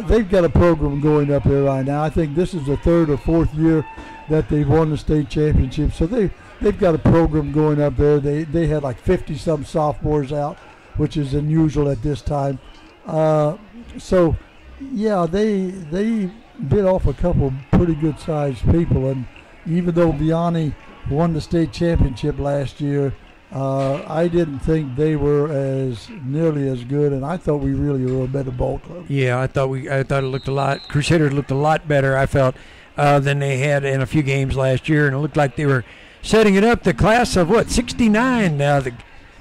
They've got a program going up there right now. I think this is the third or fourth year that they've won the state championship. So they've got a program going up there. They had like 50-some sophomores out, which is unusual at this time. So, yeah, they bit off a couple pretty good-sized people. And even though Vianney won the state championship last year, I didn't think they were nearly as good, and I thought we really were a better ball club. Yeah, I thought it looked a lot. Crusaders looked a lot better, I felt, than they had in a few games last year, and it looked like they were setting it up. The class of 69 now,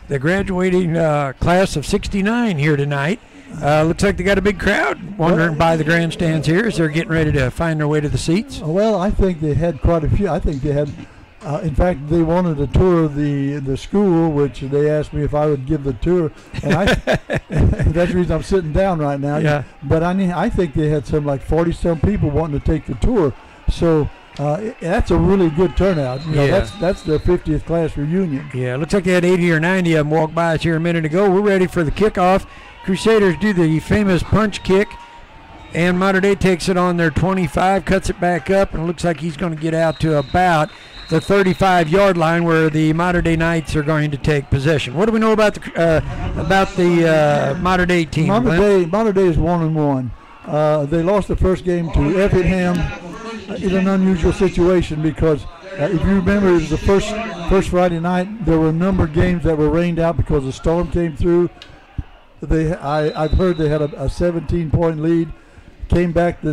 the graduating class of 69 here tonight. Looks like they got a big crowd wandering by the grandstands here as they're getting ready to find their way to the seats. Well, I think they had quite a few. I think they had. In fact, they wanted a tour of the school, which they asked me if I would give the tour, and that's the reason I'm sitting down right now. Yeah. But I think they had some like 40-some people wanting to take the tour, so that's a really good turnout. You know, that's their 50th class reunion. Yeah, it looks like they had 80 or 90 of them walk by us here a minute ago. We're ready for the kickoff. Crusaders do the famous punch kick, and Mater Dei takes it on their 25, cuts it back up, and it looks like he's going to get out to about the 35-yard line where the Mater Dei Knights are going to take possession. What do we know about the Mater Dei team? Mater Dei is 1-1. They lost the first game to Effingham in an unusual situation because if you remember, it was the first Friday night. There were a number of games that were rained out because the storm came through. I've heard they had a 17-point lead. Came back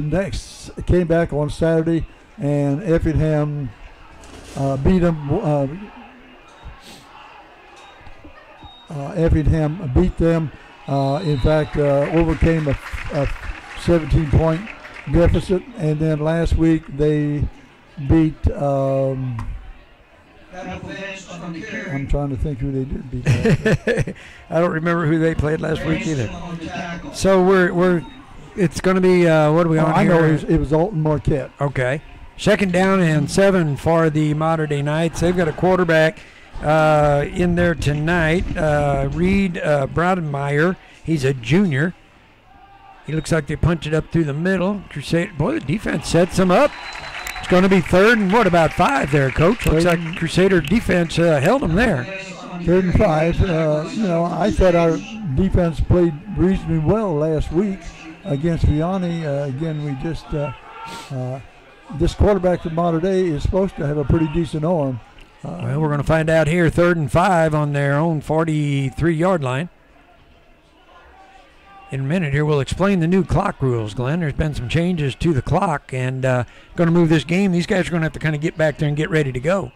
on Saturday, and Effingham beat them. Effingham beat them. In fact, overcame a 17-point deficit, and then last week they beat. I'm trying to think who they did beat. I don't remember who they played last week either. So we're. It's going to be what are we on here? I know it was Alton Marquette. Okay. Second down and 7 for the Mater Dei Knights. They've got a quarterback in there tonight, Reed Braudenmeyer. He's a junior. He looks like they punch it up through the middle. Boy, the defense sets him up. It's going to be 3rd and about 5 there, Coach. Looks like Crusader defense held them there. 3rd and 5. I thought our defense played reasonably well last week against Vianney. Again, we just this quarterback from Mater Dei is supposed to have a pretty decent arm. Well, we're going to find out here. 3rd and 5 on their own 43-yard line. In a minute here, we'll explain the new clock rules, Glenn. There's been some changes to the clock, and going to move this game. These guys are going to have to kind of get back there and get ready to go.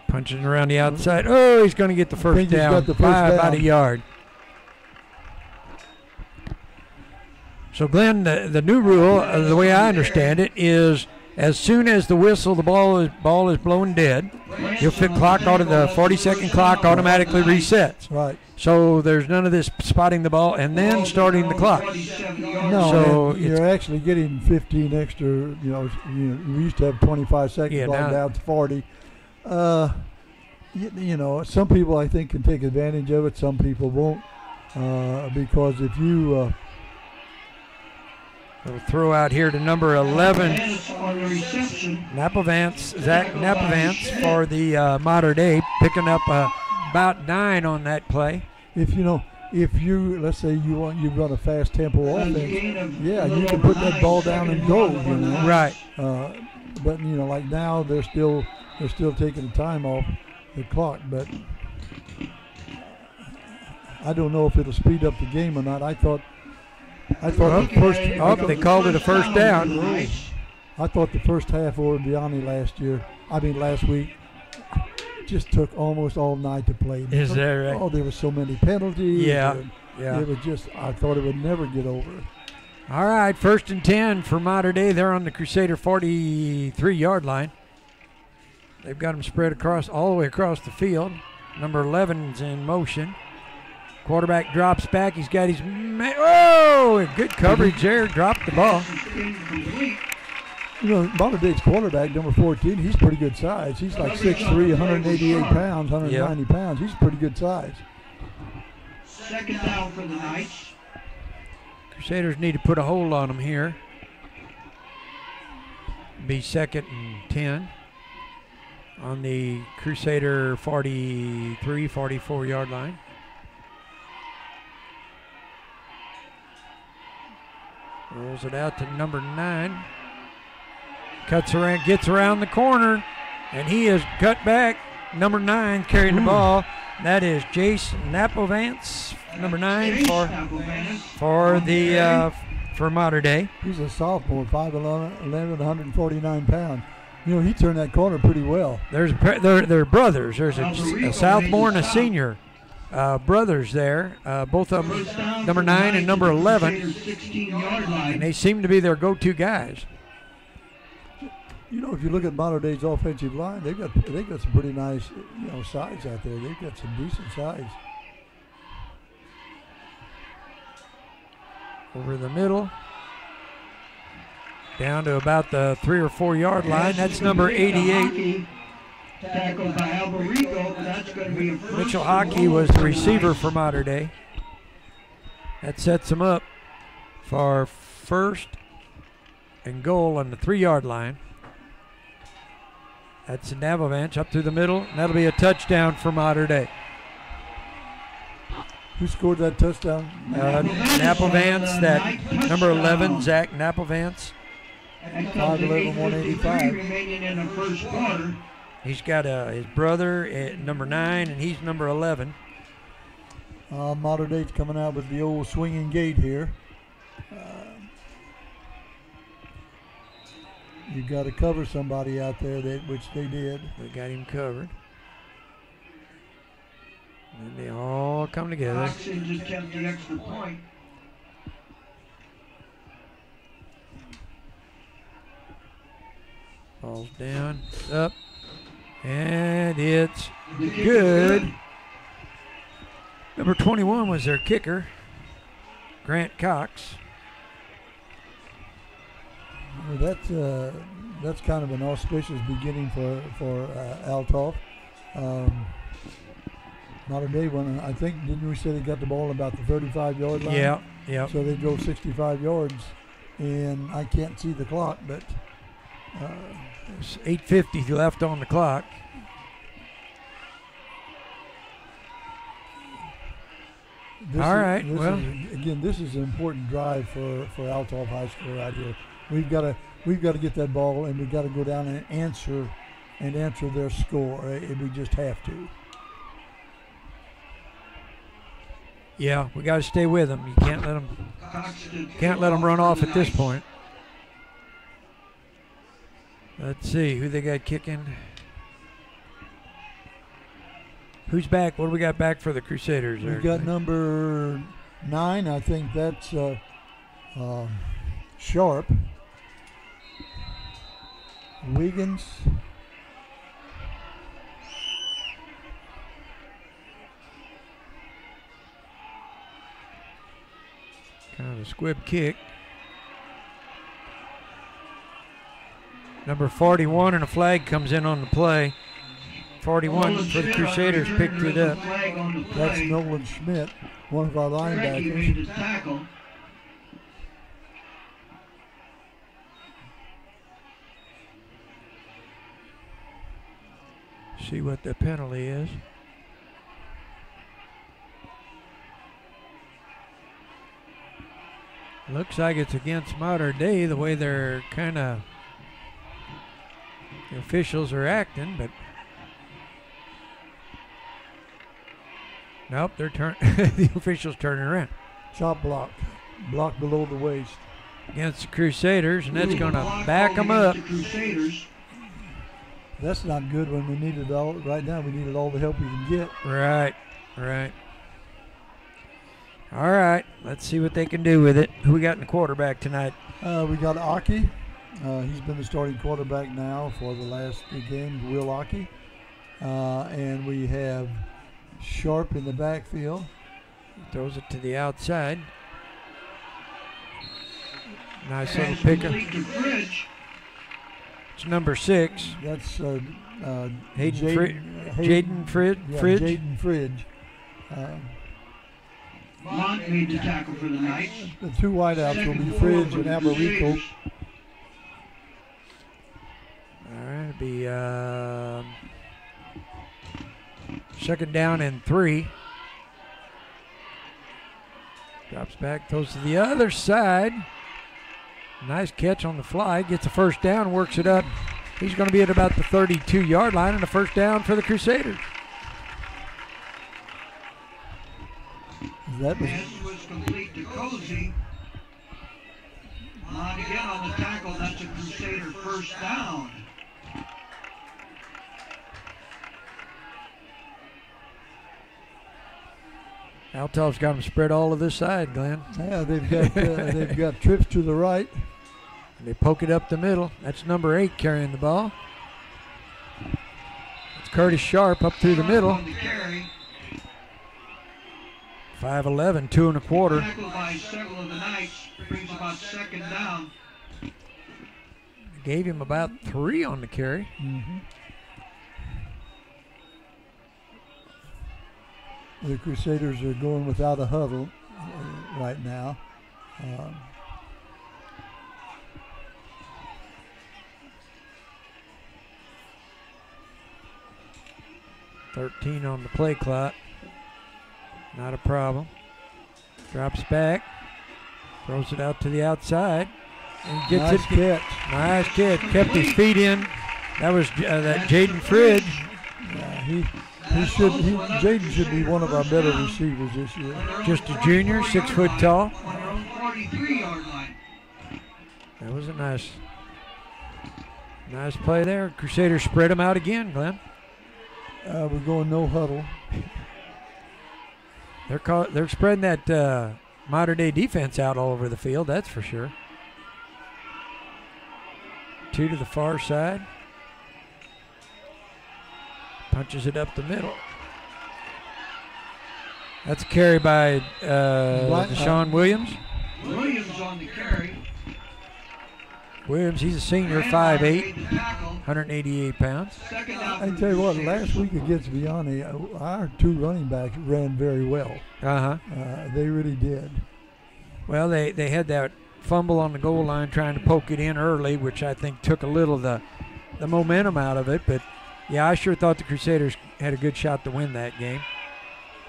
Punching around the outside. Oh, he's going to get the first down by about a yard. So, Glenn, the new rule, the way I understand it, is as soon as the whistle, the ball is blown dead, you'll fit clock out of the 40-second clock automatically resets. Right. So there's none of this spotting the ball and then starting the clock. No, so you're actually getting 15 extra. We used to have 25 seconds down to 40. Some people I think can take advantage of it. Some people won't, because if you we'll throw out here to number 11, Zach Napavance for the Mater Dei, picking up about 9 on that play. If you let's say you run a fast tempo offense, you can put that ball down and go. Right. But like now they're still taking the time off the clock, but I don't know if it'll speed up the game or not. I thought they called it a first down. I thought the first half over Vianney last week just took almost all night to play. Is that right? Oh, there were so many penalties. Yeah. It was just, I thought it would never get over. All right, 1st and 10 for Mater Dei. They're on the Crusader 43-yard line. They've got them spread all the way across the field. Number 11's in motion. Quarterback drops back. He's got his good coverage there. Dropped the ball. Mater Dei's quarterback, number 14, he's pretty good size. He's like 6'3", 188 pounds, 190 pounds. He's pretty good size. Second down for the Knights. Crusaders need to put a hold on them here. Be 2nd and 10 on the Crusader 43, 44 yard line. Rolls it out to number 9. Cuts around, gets around the corner, and he is cut back. Number 9 carrying the ball. That is Jace Napovance, number 9 for Mater Dei. He's a sophomore, 5'11", 149 pounds. You know, he turned that corner pretty well. They're brothers. There's a sophomore and a senior. Brothers there, both of them, number 9 and number 11, and they seem to be their go-to guys. You know, if you look at Mater Dei's offensive line, they've got some pretty nice, size out there. They've got some decent size. Over the middle, down to about the 3 or 4 yard line. That's number 88. Tackled by Alberigo, that's going to be a first. Mitchell Hockey was the receiver for Mater Dei. That sets him up for 1st and goal on the 3 yard line. That's Navovance up through the middle, and that'll be a touchdown for Mater Dei. Who scored that touchdown? Napovance, that number 11, Zach Napovance. 5'11", 185. Remaining in the first quarter. He's got his brother at number 9, and he's number 11. Mater Dei's coming out with the old swinging gate here. You've got to cover somebody out there, which they did. They got him covered. And they all come together. Oxen just kept the extra point. Ball's down, up, and it's good. Number 21 was their kicker, Grant Cox. Well, that's kind of an auspicious beginning for Althoff. Mater Dei won, I think, didn't we say they got the ball about the 35-yard line? Yeah. So they drove 65 yards, and I can't see the clock, but there's 8:50 left on the clock. This is an important drive for Althoff High School right here. We've got to get that ball, and we've got to go down and answer their score. We just have to. Yeah, we got to stay with them. You can't let them run off at this point. Let's see who they got kicking. Who's back? What do we got back for the Crusaders? We've got number 9. I think that's Sharp. Wiggins. Kind of a squib kick. Number 41 and a flag comes in on the play. 41 for the Crusaders picked it up. That's Nolan Schmidt, one of our linebackers. See what the penalty is. Looks like it's against Mater Dei the way they're kind of the officials are acting, but nope, they're the officials turning around. Chop block below the waist against the Crusaders, and that's going to back them up. That's not good when we need it all. Right now, we needed all the help we can get. Right. All right, let's see what they can do with it. Who we got in the quarterback tonight? We got Aki. He's been the starting quarterback now for the last 2 games, Will Aki. And we have Sharp in the backfield. Throws it to the outside. Nice little pickup. It's number 6. That's Jaden Fridge. Jaden Fridge. Mont made the tackle for the Knights. The two wideouts will be Fridge and Alberico. All right, it'll be second down and 3. Drops back, throws to the other side. Nice catch on the fly. Gets a first down, works it up. He's going to be at about the 32-yard line, and a first down for the Crusaders. That Pass was complete to Cozy. Mont again on the tackle. That's a Crusader first down. Althoff's got them spread all of this side, Glenn. Yeah, they've got trips to the right. They poke it up the middle. That's number 8 carrying the ball. It's Curtis Sharp up through the middle. 5'11", 2 1/4. Tackled by several of the Knights. Brings about second down. Gave him about 3 on the carry. Mm-hmm. The Crusaders are going without a huddle right now. 13 on the play clock. Not a problem. Drops back. Throws it out to the outside. And gets Nice it. catch. Nice catch. Kept his feet in. That was that Jaden Fridge. Yeah, Jaden should be one of our better receivers this year. Just a junior, 6 foot tall. 43-yard line. That was a nice play there. Crusaders spread them out again, Glenn. We're going no huddle. They're spreading that modern day defense out all over the field, that's for sure. 2 to the far side. Punches it up the middle. That's a carry by Deshaun Williams. Williams on the carry. Williams, he's a senior, 5'8", 188 pounds. I tell you what, last week against Vianney, our 2 running backs ran very well. They really did. Well, they had that fumble on the goal line trying to poke it in early, which I think took a little of the momentum out of it. But, yeah, I sure thought the Crusaders had a good shot to win that game.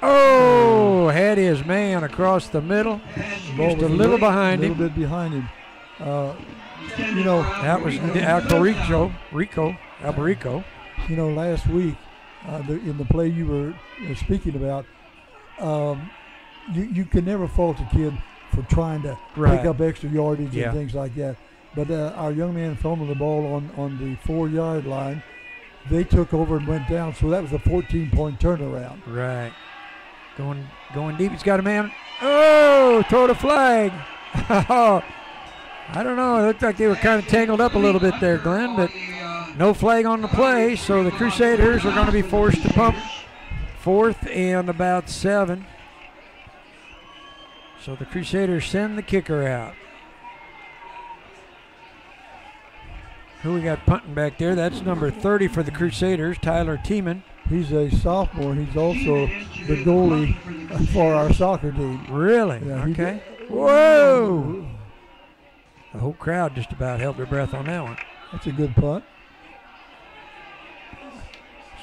Oh, had his man across the middle. Just a little behind him. A little bit behind him. That was Alberico. Last week, in the play you were speaking about, you can never fault a kid for trying to pick up extra yardage and things like that. But our young man fumbled the ball on the 4-yard line. They took over and went down, so that was a 14-point turnaround. Right. Going deep. He's got a man. Oh, throw the flag. I don't know. It looked like they were kind of tangled up a little bit there, Glenn, but no flag on the play, so the Crusaders are going to be forced to pump 4th and about 7. So the Crusaders send the kicker out. Who we got punting back there? That's number 30 for the Crusaders, Tyler Tiemann. He's a sophomore. He's also the goalie for our soccer team. Really? Yeah, okay. Whoa! The whole crowd just about held their breath on that one. That's a good punt.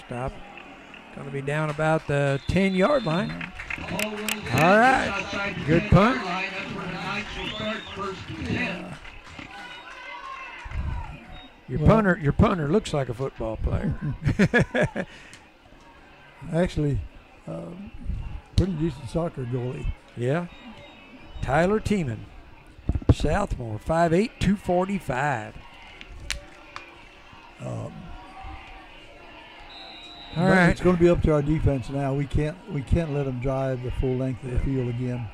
Stop. Going to be down about the 10-yard line. All right. Good punt. Your punter looks like a football player. Actually, pretty decent soccer goalie. Yeah. Tyler Tiemann, Southmore, 5'8", 245. All right. It's going to be up to our defense now. We can't let them drive the full length of the field again.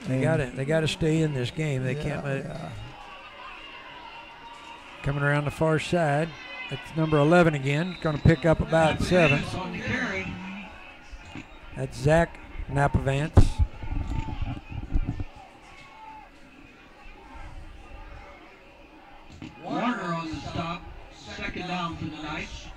They got to stay in this game. They can't let it. Coming around the far side. That's number 11 again. Going to pick up about 7. That's Zach Napavance. Warner on the stop. Second down for the Knights.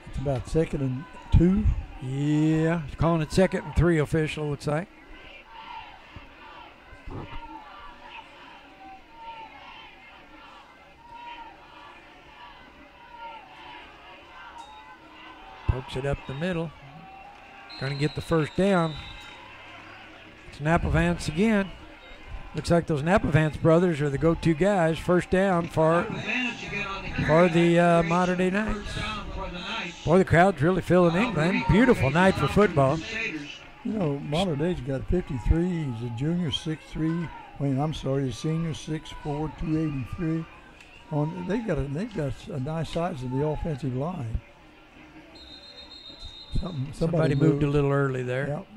It's about 2nd and 2. Yeah, calling it 2nd and 3 official, looks like. Pokes it up the middle. Going to get the first down. It's Napovance again. Looks like those Napovance brothers are the go-to guys. First down for the Mater Dei Knights. Boy, the crowd's really filling England. Beautiful night for football. You know, Mater Dei's got 53. He's a junior, 6'3". I'm sorry, he's a senior, 6'4", 283. They've got a nice size of the offensive line. Somebody moved a little early there. Yep.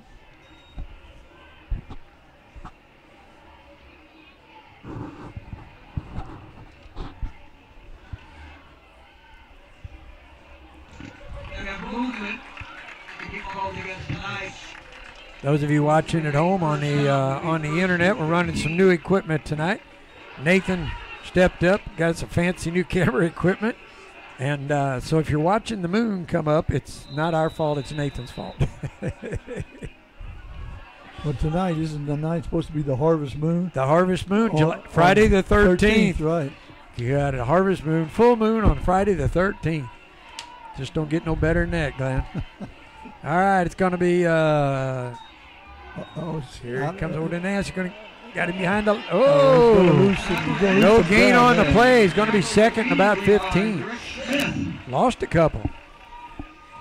Those of you watching at home on the internet, we're running some new equipment tonight. Nathan stepped up, got some fancy new camera equipment. And so if you're watching the moon come up, it's not our fault, it's Nathan's fault. Well, tonight, isn't the night supposed to be the harvest moon? The harvest moon, Friday the 13th. Right. You got a harvest moon, full moon on Friday the 13th. Just don't get no better than that, Glenn. All right, it's going to be, here he comes over to Nash. Got him behind the, no gain on the play. He's going to be 2nd and about 15. Lost a couple.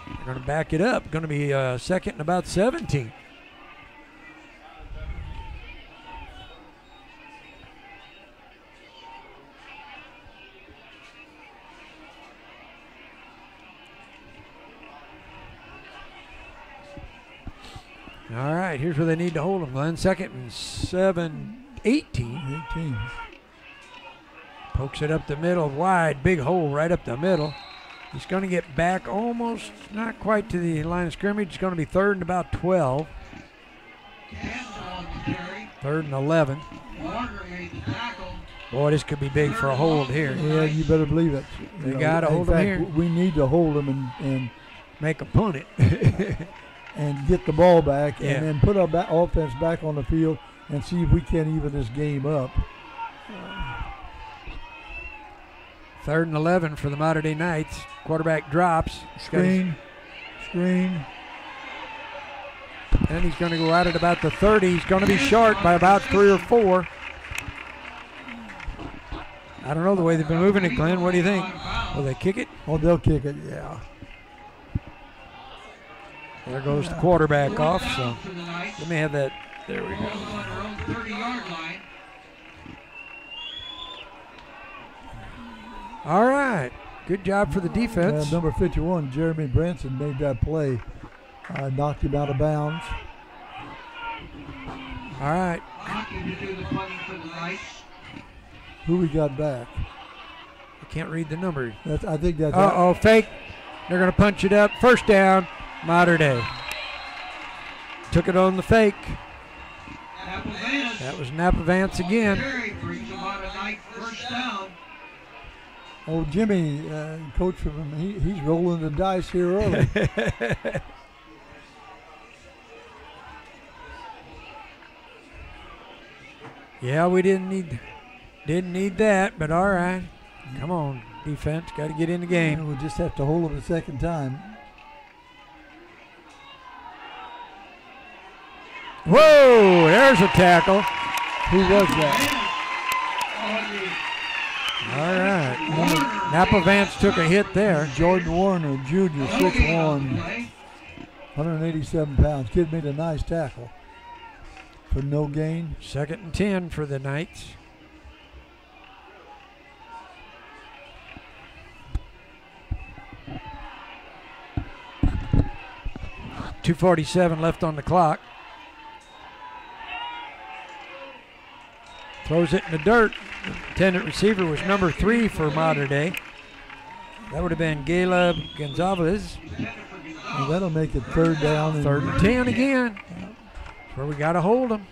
They're going to back it up. Going to be 2nd and about 17. All right, here's where they need to hold them, Glenn. 2nd and 18. Pokes it up the middle, wide, big hole right up the middle. He's going to get back almost, not quite to the line of scrimmage. It's going to be 3rd and about 12. 3rd and 11. Boy, this could be big for a hold here. Yeah, you better believe it. They got to hold them here. We need to hold them and make a punt it. and get the ball back, and then put our offense back on the field and see if we can't even this game up. 3rd and 11 for the Mater Dei Knights. Quarterback drops. Screen. And he's going to go out at about the 30. He's going to be short by about 3 or 4. I don't know the way they've been moving it, Glenn. What do you think? Will they kick it? Oh, they'll kick it, yeah. There goes the quarterback off, so let me have that. There we go. All right. Good job for the defense. Number 51, Jeremy Branson, made that play. Knocked him out of bounds. All right. Who we got back? I can't read the number. I think that's. Fake. They're going to punch it up. First down. Mater Dei. Took it on the fake. That was Napovance again. Oh, Jimmy, coach from him, he's rolling the dice here early. Yeah, we didn't need that, but all right. Come on, defense, got to get in the game. Yeah, we'll just have to hold them a second time. Whoa, there's a tackle. Who was that? All right. Napovance took a hit there. Jordan Warner, junior, 6'1", 187 pounds. Kid made a nice tackle for no gain. 2nd and 10 for the Knights. .247 left on the clock. Throws it in the dirt. The intended receiver was number 3 for Mater Dei. That would have been Caleb Gonzalez. Well, that'll make it 3rd down. 3rd and 10 again. That's where we got to hold them.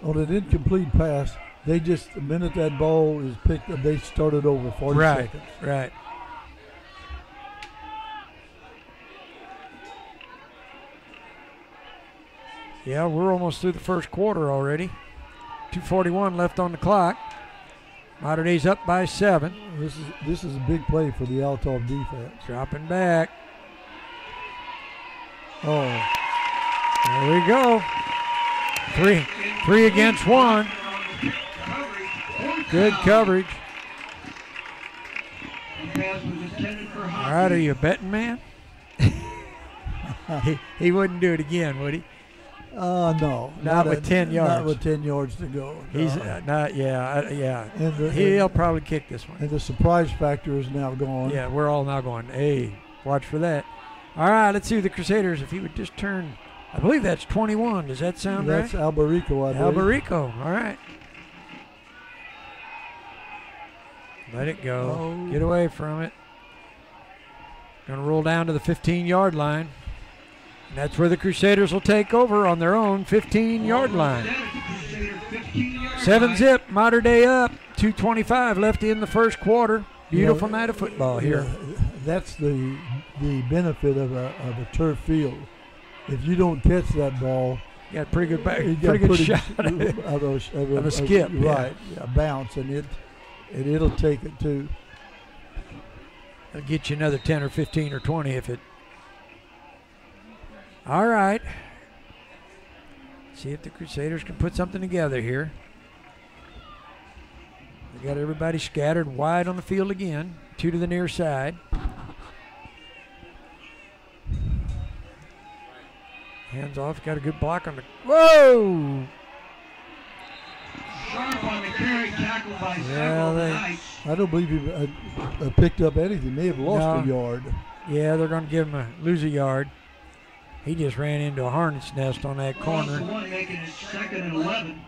On an incomplete pass, they just, the minute that ball is picked up, they started over 40 seconds. Right. Yeah, we're almost through the first quarter already. 2:41 left on the clock. Mater Dei's up by 7. This is a big play for the Althoff defense. Dropping back. Oh, there we go. Three against 1. Good coverage. All right, are you a betting man? he wouldn't do it again, would he? No. Not with 10 yards. Not with 10 yards to go. No. He's not. Yeah. He'll probably kick this one. And the surprise factor is now gone. Yeah, we're all now going, hey, watch for that. All right, let's see the Crusaders. If he would just turn, I believe that's 21. Does that sound right? That's Albarico, I believe. Albarico. All right. Let it go. Oh. Get away from it. Going to roll down to the 15-yard line. And that's where the Crusaders will take over on their own 15-yard line. 7-zip, Mater Dei up. 2:25 left in the first quarter. Beautiful night of football here. That's the benefit of a turf field. If you don't catch that ball, you got a pretty good shot of a skip. Right, a bounce, and it'll take it too. It'll get you another 10 or 15 or 20 if it. All right. See if the Crusaders can put something together here. They got everybody scattered wide on the field again. 2 to the near side. Hands off. Got a good block on the. Whoa! Sharp on the carry, tackled by several. I don't believe he picked up anything. May have lost a yard. Yeah, they're going to give him lose a yard. He just ran into a hornet's nest on that corner. One making it 2nd and 11.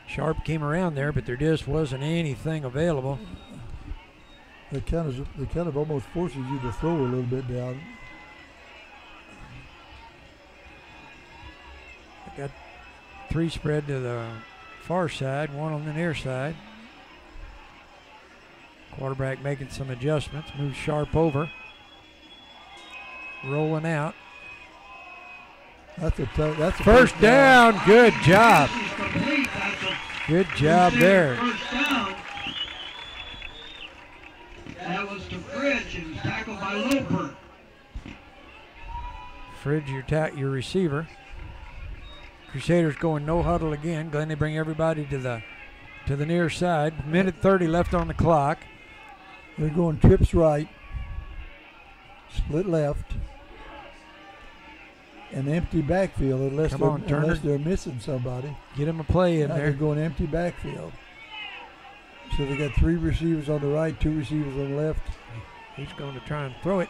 Sharp came around there, but there just wasn't anything available. It kind of almost forces you to throw a little bit down. I got 3 spread to the far side, 1 on the near side. Quarterback making some adjustments, moves Sharp over. Rolling out. That's a first down. Good job. Good job there. First down. That was to Fridge and tackled by Loper. Fridge, your receiver. Crusaders going no huddle again. Glenn, they bring everybody to the near side. Minute 30 left on the clock. They're going trips right, split left, an empty backfield unless they're missing somebody. Get him a play in there. They're going empty backfield. So they got 3 receivers on the right, 2 receivers on the left. He's going to try and throw it.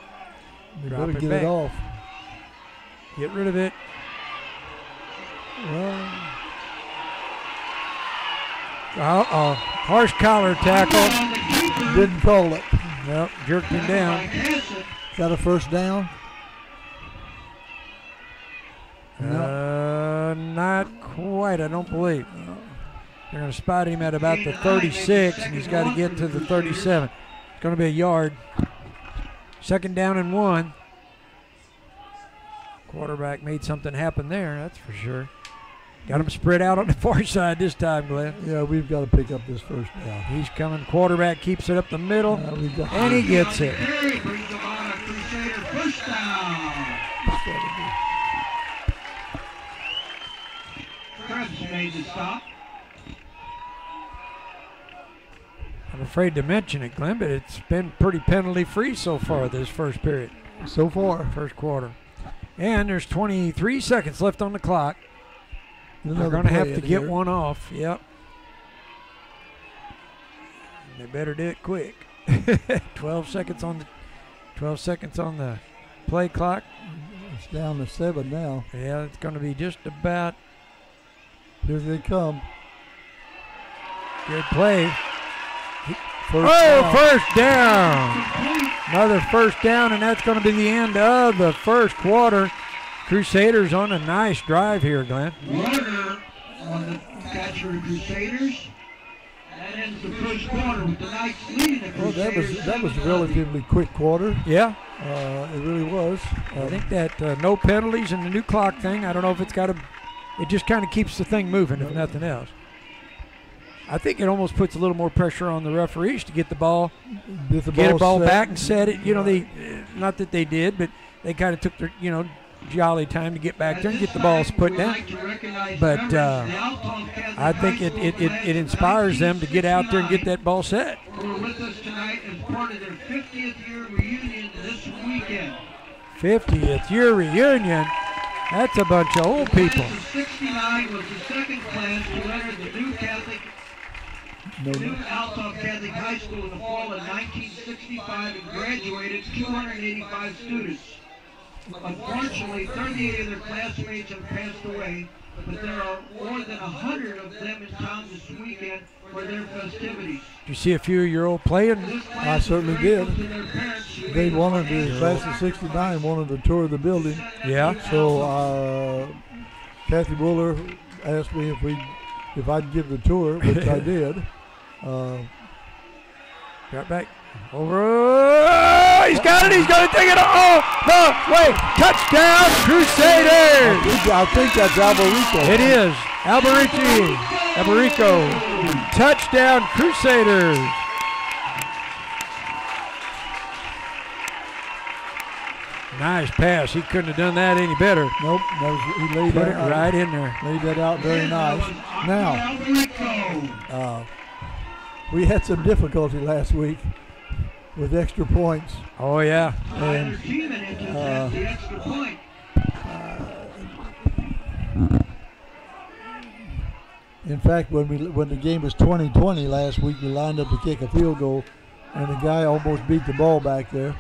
They better get it off. Get rid of it. Harsh collar tackle. Didn't call it. Nope, jerked him down. Got a first down? Not quite, I don't believe. They're going to spot him at about the 36, and he's got to get to the 37. It's going to be a yard. 2nd down and 1. Quarterback made something happen there, that's for sure. Got him spread out on the far side this time, Glenn. Yeah, we've got to pick up this first down. He's coming. Quarterback keeps it up the middle, and he gets it. Brings them on a Crusader first down. Krebs made the stop. I'm afraid to mention it, Glenn, but it's been pretty penalty-free so far this first period. So far. First quarter. And there's 23 seconds left on the clock. They're going to have to get one off. Yep. They better do it quick. 12 seconds on the play clock. It's down to 7 now. Yeah, it's going to be just about. Here they come. Good play. First down. Another first down, and that's going to be the end of the first quarter. Crusaders on a nice drive here, Glenn. Runner on the catch for the Crusaders. That ends the first quarter with the Knights leading the Crusaders. That was a relatively quick quarter. Yeah. It really was. I think that no penalties and the new clock thing, I don't know if it's got to, it just kind of keeps the thing moving, if nothing else. I think it almost puts a little more pressure on the referees to get the ball, get the ball back and set it. You know, they, not that they did, but they kind of took their, jolly time to get back there and get the balls put down. But I think it inspires them to get out there and get that ball set. Who are with us tonight as part of their 50th year reunion this weekend. 50th year reunion. That's a bunch of old people. The class of 69 was the second class to enter the new Althoff Catholic High School in the fall of 1965 and graduated 285 students. Unfortunately, 38 of their classmates have passed away, but there are more than 100 of them in town this weekend for their festivities. Did you see a few of your old playing? I certainly did. They wanted, the class of 69 wanted to tour the building. Yeah. So Kathy Wooler asked me if I'd give the tour, which I did. Got back. Over. Oh, he's got it. He's going to take it. Oh, no. Wait. Touchdown, Crusaders. I think that's Alberico. It is. Alberico. Touchdown, Crusaders. Nice pass. He couldn't have done that any better. Nope. He laid Put it it right in there. Laid that out very nice. Now, we had some difficulty last week with extra points. Oh, yeah. And, the extra point. in fact, when the game was 20-20 last week, we lined up to kick a field goal, and the guy almost beat the ball back there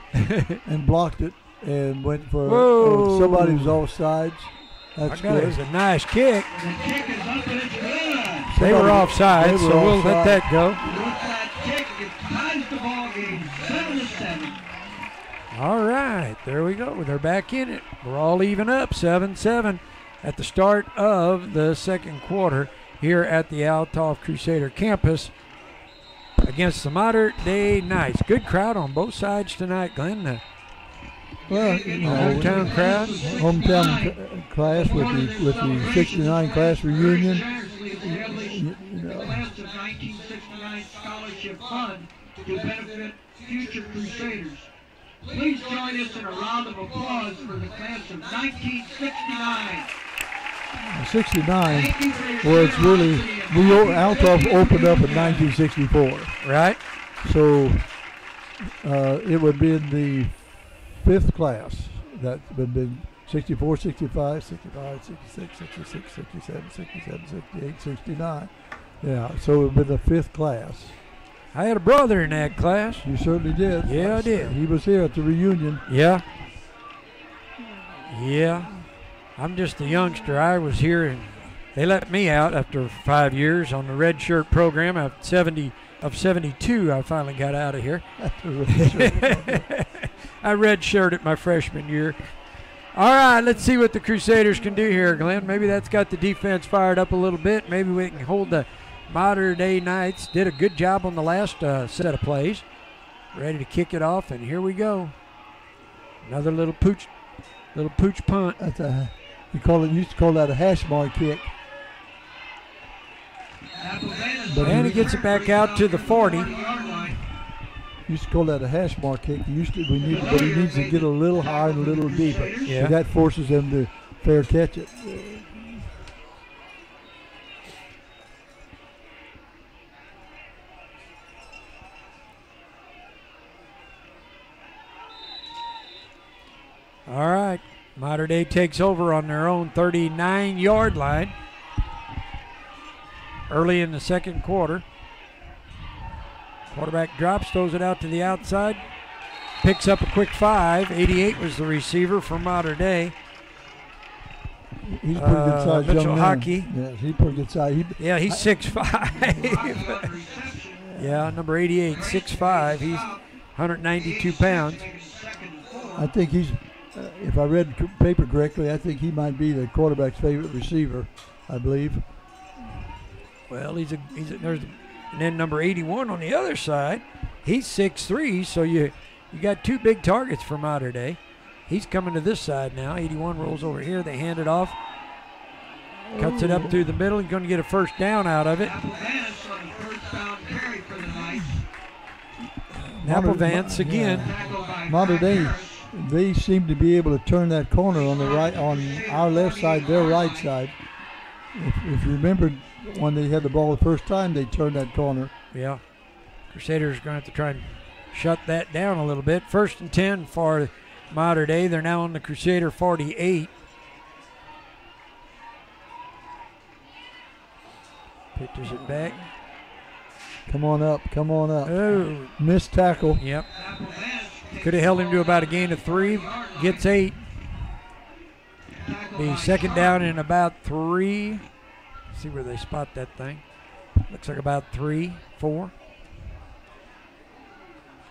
and blocked it and went for somebody was offsides. That's good. It was a nice kick. The kick is up and it's good. They were offside, so we'll let that go. With that kick, it ties the ball game 7-7. All right, there we go. They're back in it. We're all even up, 7-7 at the start of the second quarter here at the Althoff Crusader campus against the Mater Dei Knights. Good crowd on both sides tonight, Glenn. Well, hometown crowd. Hometown class with the 69 class reunion. The class of 1969 scholarship fund to benefit future Crusaders. Please join us in a round of applause for the class of 1969. 69 was really, Althoff opened up in 1964. Right. So it would be in the fifth class. That would be 64, 65, 65, 66, 66, 67, 67, 68, 69. Yeah, so it would be the fifth class. I had a brother in that class. You certainly did. Yeah, I did. He was here at the reunion. Yeah. Yeah. I'm just a youngster. I was here, and they let me out after 5 years on the red shirt program. Of 72, I finally got out of here. I redshirted my freshman year. All right, let's see what the Crusaders can do here, Glenn. Maybe that's got the defense fired up a little bit. Maybe we can hold the Mater Dei Knights. Did a good job on the last set of plays. Ready to kick it off, and here we go. Another little pooch punt. That's used to call that a hash mark kick. And he gets it back out to the 40. Used to call that a hash mark kick. But he needs to get a little higher and a little deeper. Yeah. And that forces them to fair catch it. All right, Mater Dei takes over on their own 39-yard line early in the second quarter. Quarterback drops, throws it out to the outside, picks up a quick 5. 88 was the receiver for Mater Dei. He's a pretty good size Mitchell young man. Hockey. Yeah, he's pretty good size. He's 6'5". Yeah, number 88, 6'5". He's 192 pounds. I think he's, if I read the paper correctly, I think he might be the quarterback's favorite receiver, I believe. Well, there's and then number 81 on the other side. He's 6'3", so you You got two big targets for Mater Dei. He's coming to this side now. 81 rolls over here. They hand it off. Cuts it up through the middle. He's going to get a first down out of it. Apple Vance again. Mater Dei, they seem to be able to turn that corner on the right, on our left side, their right side. If you remember when they had the ball the first time, they turned that corner. Yeah. Crusaders are going to have to try and shut that down a little bit. 1st and 10 for Mater Dei. They're now on the Crusader 48. Pitches it back. Come on up, come on up. Oh. Missed tackle. Yep. Could have held him to about a gain of 3. Gets 8. Be second down in about 3. See where they spot that thing. Looks like about 3, 4.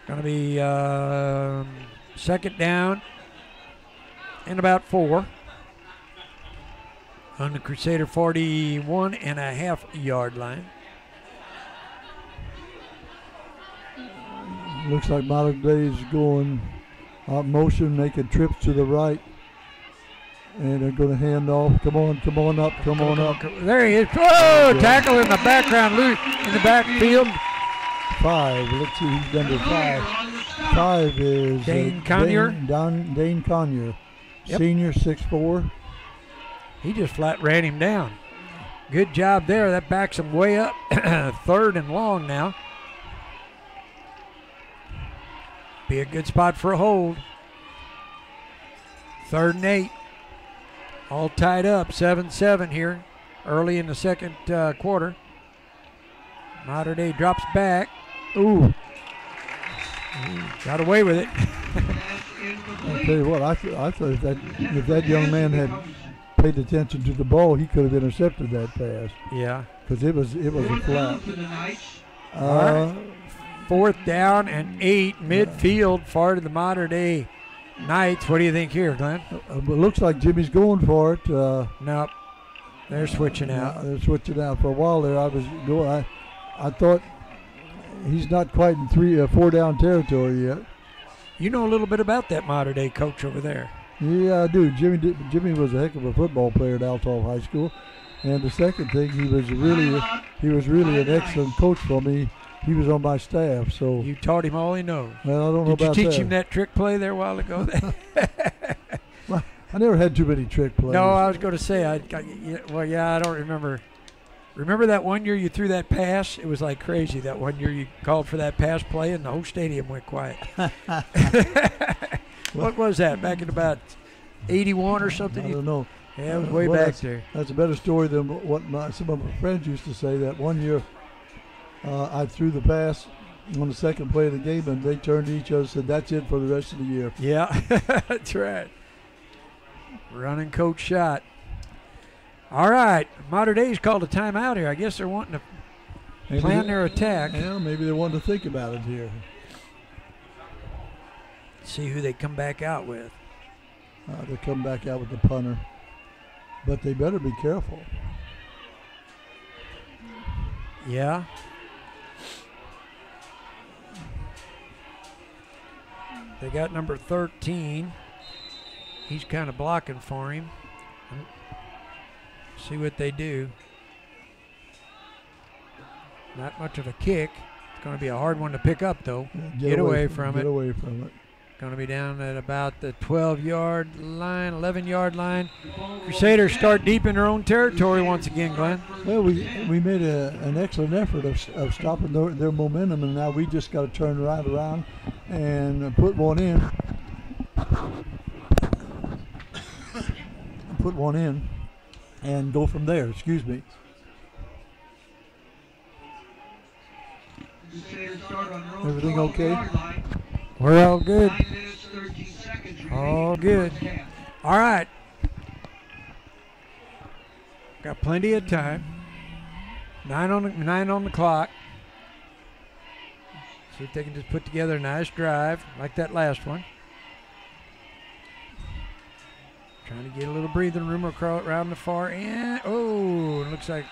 Going to be second down in about 4. On the Crusader 41.5 line. Looks like Mater Dei is going out motion, making trips to the right. And they're going to hand off. Come on up, come on up. There he is. Oh, tackle in the background, loose in the backfield. 5. Let's see who's number 5. 5 is Dane Conyer. Dane Conyer. Yep. Senior, 6'4". He just flat ran him down. Good job there. That backs him way up. 3rd and long now. Be a good spot for a hold. 3rd and 8. All tied up. 7-7 here. Early in the second quarter. Mater Dei drops back. Ooh. Got away with it. I'll tell you what, I thought if that young man had paid attention to the ball, he could have intercepted that pass. Yeah. Because it was a flat. Right. 4th down and 8 midfield far to the Mater Dei Knights. What do you think here, Glenn? It looks like Jimmy's going for it. Nope. They're switching out. They're switching out. For a while there, I thought he's not quite in 4 down territory yet. You know a little bit about that Mater Dei coach over there. Yeah, I do. Jimmy was a heck of a football player at Althoff High School, and the second thing, he was really an excellent coach for me. He was on my staff, so you taught him all he knows. Well, I don't know about that. Did you teach him that trick play there a while ago? Well, I never had too many trick plays. No, I was going to say I don't remember. Remember that one year you threw that pass? It was like crazy. That one year you called for that pass play and the whole stadium went quiet. What was that? Back in about 81 or something? I don't know. Yeah, it was way back there. That's a better story than what some of my friends used to say. That one year I threw the pass on the second play of the game, and they turned to each other and said, "That's it for the rest of the year." Yeah, that's right. Running coach shot. All right, Mater Dei's called a timeout here. I guess they're wanting to plan their attack. Yeah, maybe they wanted to think about it here. See who they come back out with. They come back out with the punter, but they better be careful. Yeah. They got number 13. He's kind of blocking for him. See what they do. Not much of a kick. It's going to be a hard one to pick up, though. Get away from it. Get away from it. Going to be down at about the 12-yard line, 11-yard line. Crusaders start deep in their own territory once again, Glenn. Well, we made an excellent effort of stopping their momentum, and now we just got to turn right around and put one in. Put one in and go from there. Excuse me. Everything okay? We're all good. All good. All right. Got plenty of time. 9 on the clock. See if they can just put together a nice drive like that last one. Trying to get a little breathing room around the far end. Oh, it looks like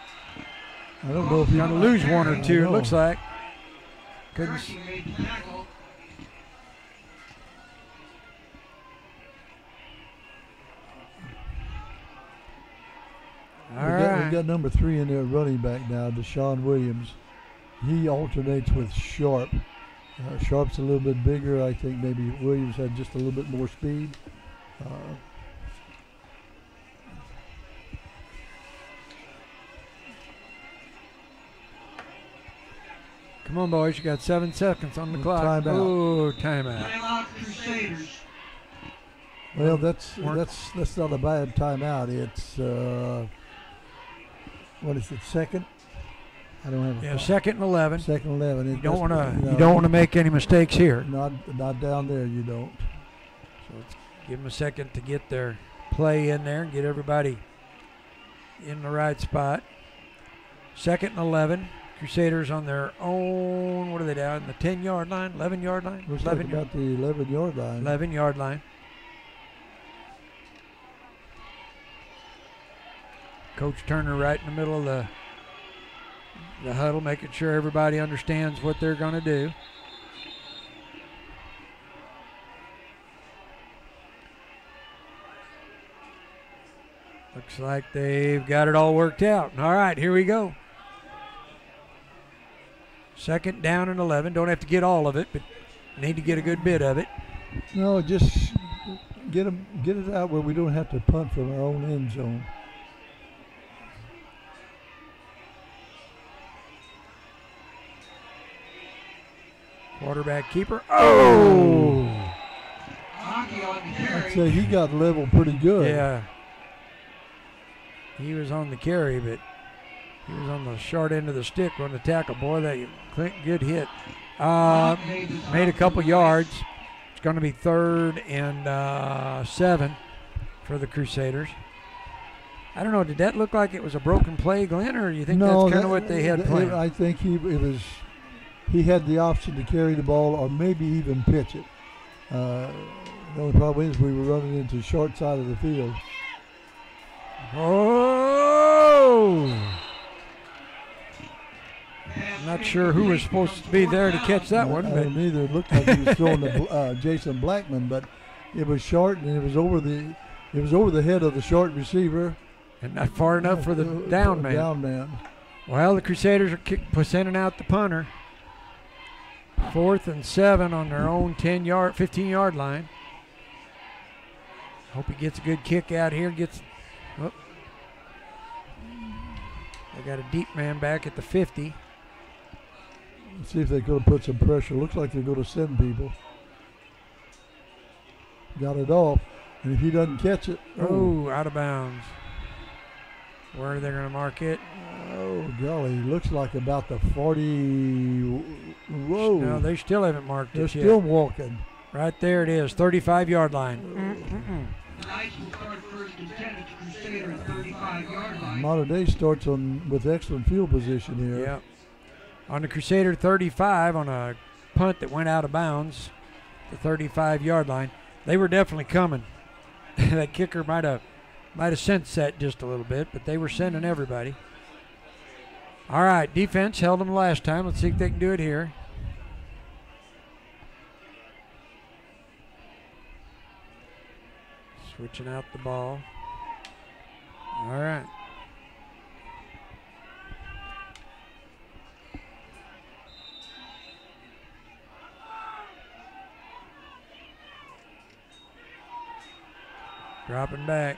I don't know if you're going to lose one or two. It looks like. Couldn't. right. got number 3 in there, running back now, Deshaun Williams. He alternates with Sharp. Sharp's a little bit bigger. I think maybe Williams had just a little bit more speed. Come on, boys. You got 7 seconds on the clock. Timeout. Oh, timeout. Timeout, Crusaders. Well, that's not a bad timeout. It's what is it? Second? I don't have. Yeah, second and 11. Second and 11. You don't want to make any mistakes here. Not down there. You don't. So let's give them a second to get their play in there and get everybody in the right spot. Second and 11. Crusaders on their own. What are they down? The 10-yard line, 11-yard line. Looks like about the 11-yard line. 11-yard line. Coach Turner right in the middle of the huddle, making sure everybody understands what they're going to do. Looks like they've got it all worked out. All right, here we go. Second down and 11. Don't have to get all of it, but need to get a good bit of it. No, just get it out where we don't have to punt from our own end zone. Quarterback keeper. Oh! I'd say he got leveled pretty good. Yeah. He was on the carry, but he was on the short end of the stick on the tackle. Boy, that good hit. Made a couple yards. It's going to be 3rd and 7 for the Crusaders. I don't know. Did that look like it was a broken play, Glenn, or do you think that's kind of what they had planned? I think he had the option to carry the ball or maybe even pitch it. The only problem is we were running into the short side of the field. Oh! I'm not sure who was supposed to be there to catch that one. I don't either. It looked like he was throwing to Jason Blackman, but it was short and it was over the head of the short receiver. And not far enough for the down man. Well, the Crusaders are sending out the punter. 4th and 7 on their own 15-yard line. Hope he gets a good kick out here. They got a deep man back at the 50. Let's see if they're going to put some pressure. Looks like they're going to send people. Got it off. And if he doesn't catch it. Oh, out of bounds. Where are they going to mark it? Oh, golly. Looks like about the 40. Whoa. No, they still haven't marked it yet. They're still walking. Right there it is, 35-yard line. Nice will start 1st and 10 at the Crusader at 35-yard line. Modern Day starts with excellent field position here. Yeah. On the Crusader 35 on a punt that went out of bounds, the 35-yard line. They were definitely coming. That kicker might have sensed that just a little bit, but they were sending everybody. All right, defense held them last time. Let's see if they can do it here. Switching out the ball. All right. Dropping back.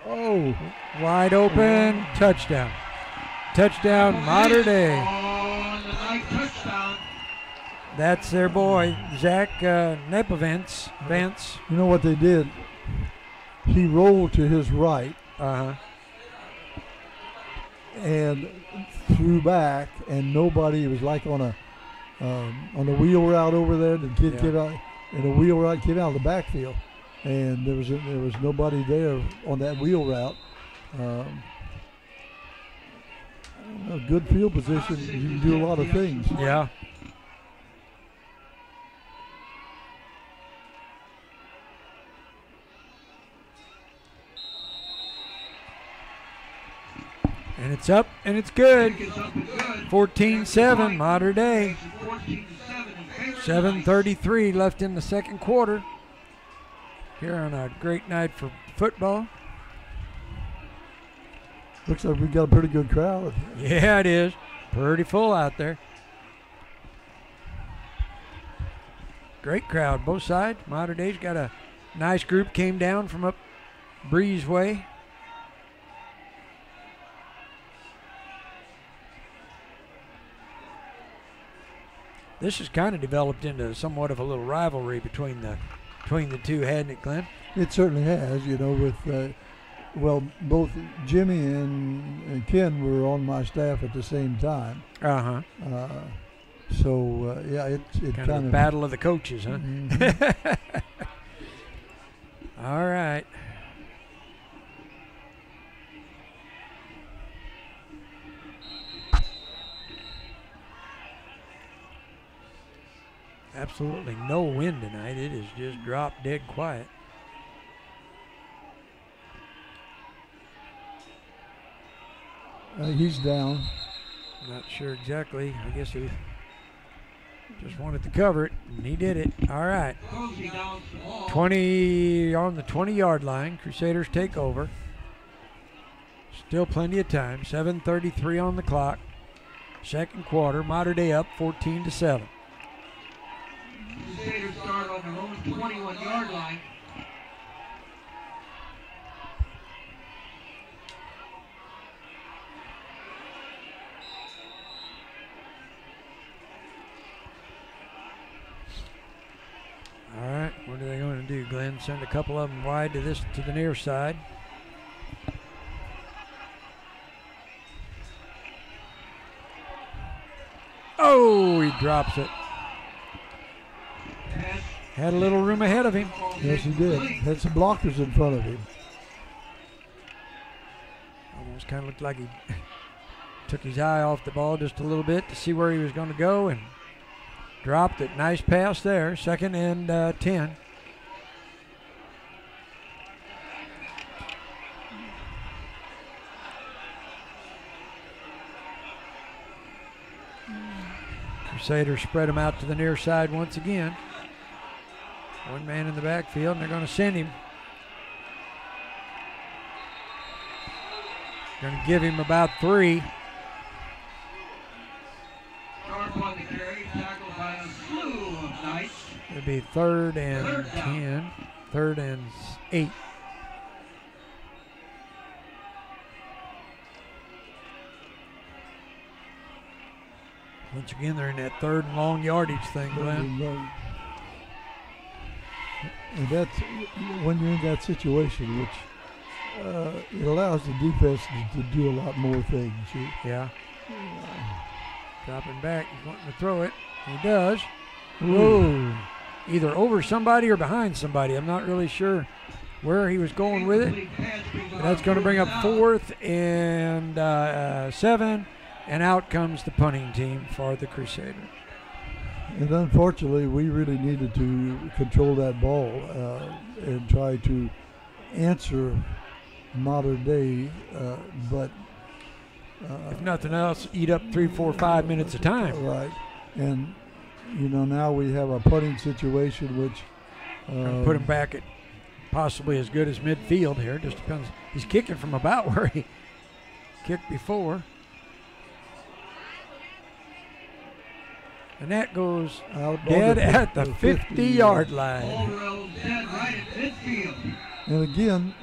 Oh. Wide open. Touchdown. Touchdown, Modern Day. On the night touchdown. That's their boy, Zach Nepavence. Vance. You know what they did? He rolled to his right and threw back, and nobody. It was like on a wheel route over there. The kid came out, and a wheel route came out of the backfield, and there was nobody there on that wheel route. A good field position. You can do a lot of things. Yeah. And it's up, and it's good. 14-7, Modern Day. 7:33 left in the second quarter. Here on a great night for football. Looks like we've got a pretty good crowd. Yeah, it is. Pretty full out there. Great crowd, both sides. Mater Dei's got a nice group, came down from up Breezeway. This has kind of developed into somewhat of a little rivalry between the two, hadn't it, Glenn? It certainly has, you know, with, both Jimmy and Ken were on my staff at the same time. Uh-huh. Yeah, it kind of the battle of the coaches, huh? Mm-hmm. All right. Absolutely no wind tonight. It is just drop dead quiet. He's down. Not sure exactly. I guess he just wanted to cover it, and he did it. All right. 20 on the 20-yard line. Crusaders take over. Still plenty of time. 7:33 on the clock. Second quarter. Mater Dei up 14-7. Crusaders start on their own 21-yard line. All right, what are they going to do, Glenn? Send a couple of them wide to the near side. Oh, he drops it. Had a little room ahead of him. Yes, he did. Had some blockers in front of him. Almost kind of looked like he took his eye off the ball just a little bit to see where he was going to go and dropped it. Nice pass there. 2nd and 10. Crusaders spread him out to the near side once again. One man in the backfield, and they're going to send him. Going to give him about 3. Sharp on the carry, tackled by a slew of Knights. It'll be 3rd and 10, 3rd and 8. Once again, they're in that 3rd and long yardage thing, Glenn. And that's when you're in that situation, which it allows the defense to do a lot more things. Yeah. Dropping back, he's wanting to throw it. He does. Whoa. Either over somebody or behind somebody. I'm not really sure where he was going with it. But that's going to bring up 4th and 7. And out comes the punting team for the Crusaders. And unfortunately, we really needed to control that ball and try to answer Mater Dei, but if nothing else, eat up 3, 4, 5 minutes of time. Right, and you know now we have a punting situation, which put him back at possibly as good as midfield here. Just depends. He's kicking from about where he kicked before. And that goes dead at the 50-yard line. Dead right at midfield. And again,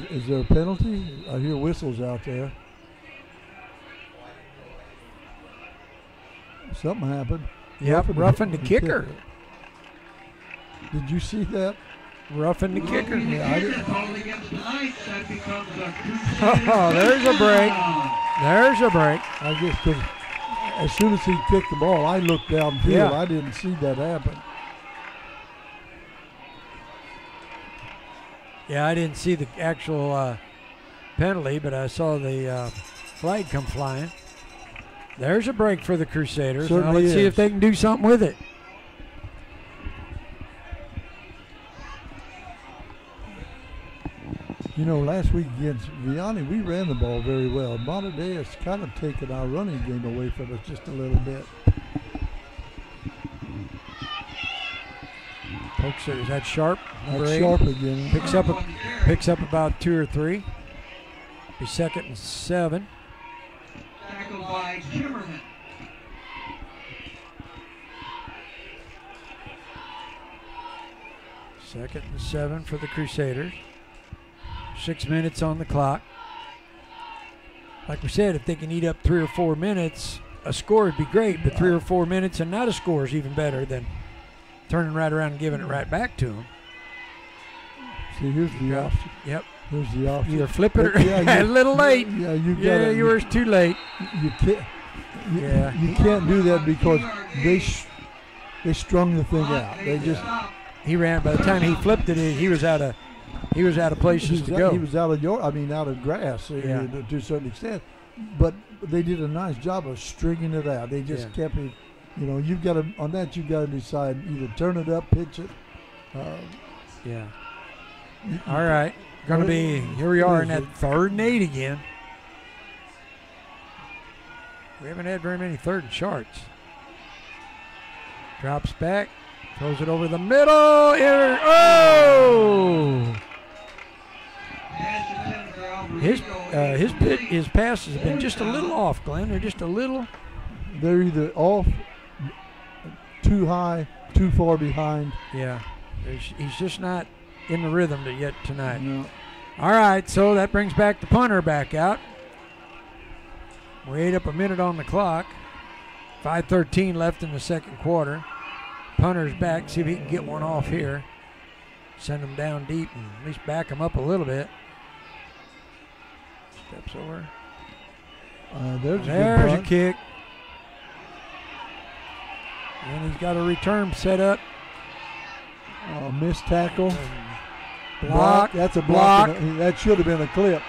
is there a penalty? I hear whistles out there. Something happened. Yep, roughing the kicker. Did you see that? Roughing the kicker. Yeah, I didn't. Oh, there's a break. There's a break. I guess because as soon as he kicked the ball, I looked downfield. Yeah. I didn't see that happen. Yeah, I didn't see the actual penalty, but I saw the flag come flying. There's a break for the Crusaders. Now let's see if they can do something with it. You know, last week against Vianney, we ran the ball very well. Mater Dei has kind of taken our running game away from us just a little bit. Pokes it. Is that Sharp? That's Sharp again. Picks up about 2 or 3. Be 2nd and 7. Tackled by Kimmerman. Second and 7 for the Crusaders. 6 minutes on the clock. Like we said, if they can eat up 3 or 4 minutes, a score would be great, but 3 or 4 minutes and not a score is even better than turning right around and giving it right back to them. See, here's the option. Yep. Here's the option. Either flip it or a little late. Yeah, you were too late. You can't. You can't do that because they strung the thing out. They just. He ran. By the time he flipped it, he was out of places to go. He was out of grass to a certain extent. But they did a nice job of stringing it out. They just kept it. You've got to decide either turn it up, pitch it. All right. Going to be, here we are in that 3rd and 8 again. We haven't had very many 3rd and shorts. Drops back, throws it over the middle. Oh! His passes have been just a little off, Glenn. They're just a little. They're either off, too high, too far behind. Yeah. He's just not in the rhythm yet tonight. No. All right, so that brings back the punter back out. We ate up a minute on the clock. 5:13 left in the 2nd quarter. Punter's back. See if he can get one off here. Send him down deep and at least back him up a little bit. Steps over. There's a kick. And he's got a return set up. Missed tackle. Block. That's a block. That should have been a clip.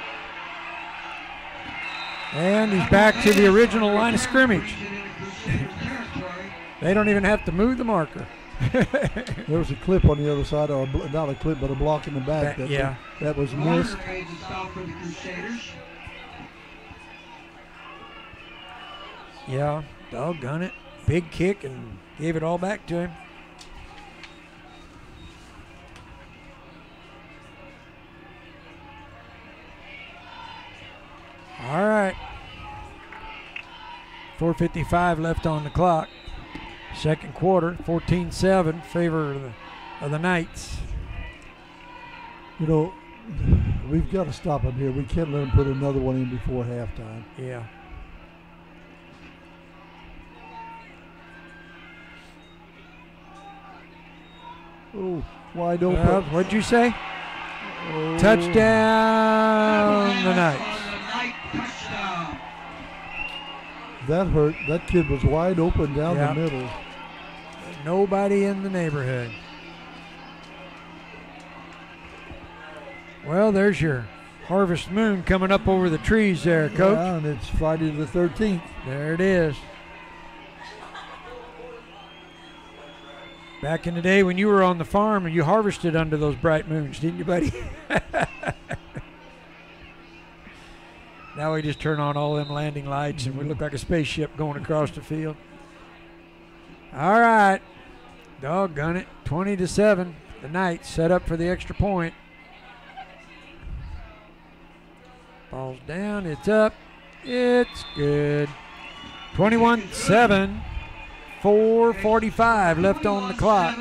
And he's back to the original line of scrimmage. They don't even have to move the marker. There was a clip on the other side, or not a clip, but a block in the back. That was missed. Yeah, doggone it. Big kick and gave it all back to him. All right. 4:55 left on the clock. 2nd quarter, 14-7, favor of the Knights. We've got to stop them here. We can't let them put another one in before halftime. Yeah. Oh, wide open. What'd you say? Oh. Touchdown, the Knights. That hurt. That kid was wide open down the middle. Nobody in the neighborhood. Well, there's your harvest moon coming up over the trees there, Coach. Yeah, and it's Friday the 13th. There it is. Back in the day when you were on the farm and you harvested under those bright moons, didn't you, buddy? Now we just turn on all them landing lights and we look like a spaceship going across the field. All right. Doggone it. 20-7. The Knights set up for the extra point. Ball's down. It's up. It's good. 21-7. 4:45 left on the clock.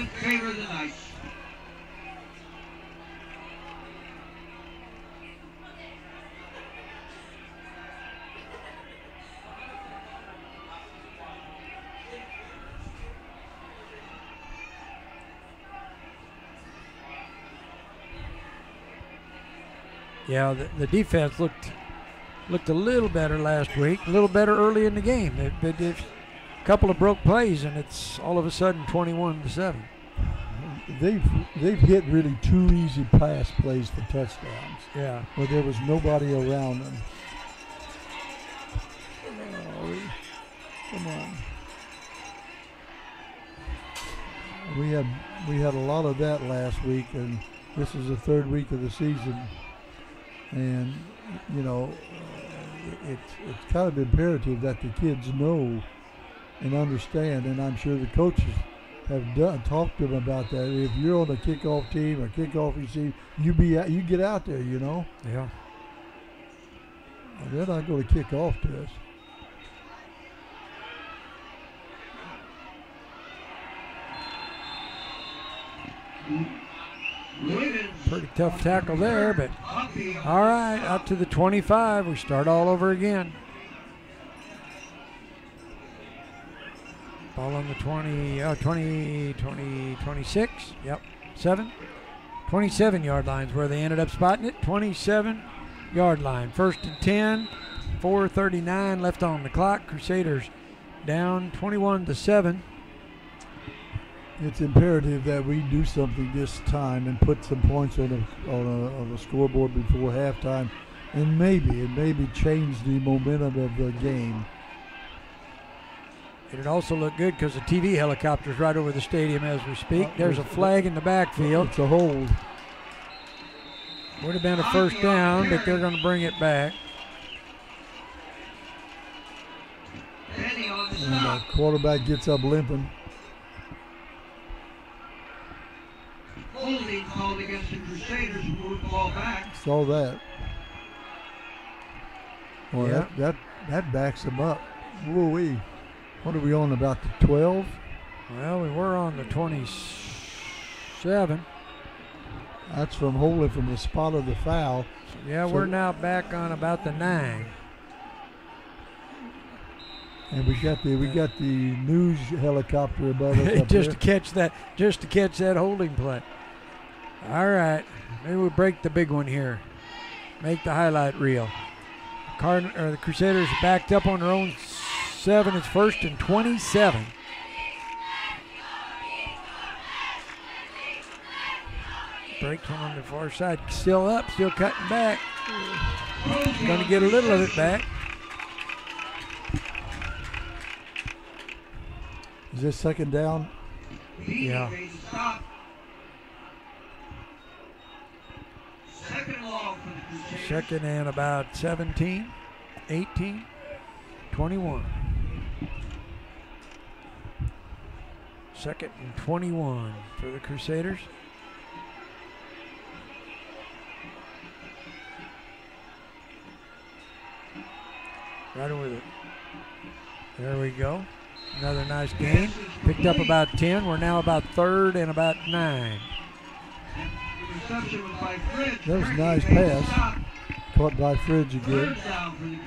Yeah, the defense looked a little better last week, a little better early in the game. They did a couple of broke plays, and it's all of a sudden 21-7. They've hit really 2 easy pass plays for touchdowns. Yeah, where there was nobody around them. Oh, come on. We had a lot of that last week, and this is the 3rd week of the season. And, it's kind of imperative that the kids know and understand, and I'm sure the coaches have talked to them about that. If you're on a kickoff team or kickoff receiver, you get out there, Yeah. They're not going to kick off to us. Pretty tough tackle there, but all right, out to the 25. We start all over again. Ball on the 26. Yep, 7. 27-yard line's where they ended up spotting it. 27-yard line. 1st and 10. 4:39 left on the clock. Crusaders down 21-7. It's imperative that we do something this time and put some points on the scoreboard before halftime, and maybe change the momentum of the game. It'd also look good because the TV helicopter's right over the stadium as we speak. There's a flag in the backfield. It's a hold. Would have been a first down, but they're going to bring it back. And the quarterback gets up limping. Holding called against the Crusaders who moved the ball back. Saw that. Well, Yeah. that backs them up. Woo-wee. What are we on, about the 12? Well, we were on the 27. That's from holding from the spot of the foul. Yeah, So- we're now back on about the 9. And we got the news helicopter above us up just there. to catch that holding play. All right, maybe we break the big one here. Make the highlight reel. The Crusaders are backed up on their own 7. It's 1st and 27. Breaks one on the far side. Still up, still cutting back. Going to get a little of it back. Is this second down? Yeah. Second and about 17, 18, 21. Second and 21 for the Crusaders. Right with it. There we go. Another nice gain. Picked up about 10. We're now about 3rd and about 9. That was a nice pass. Caught by Fridge again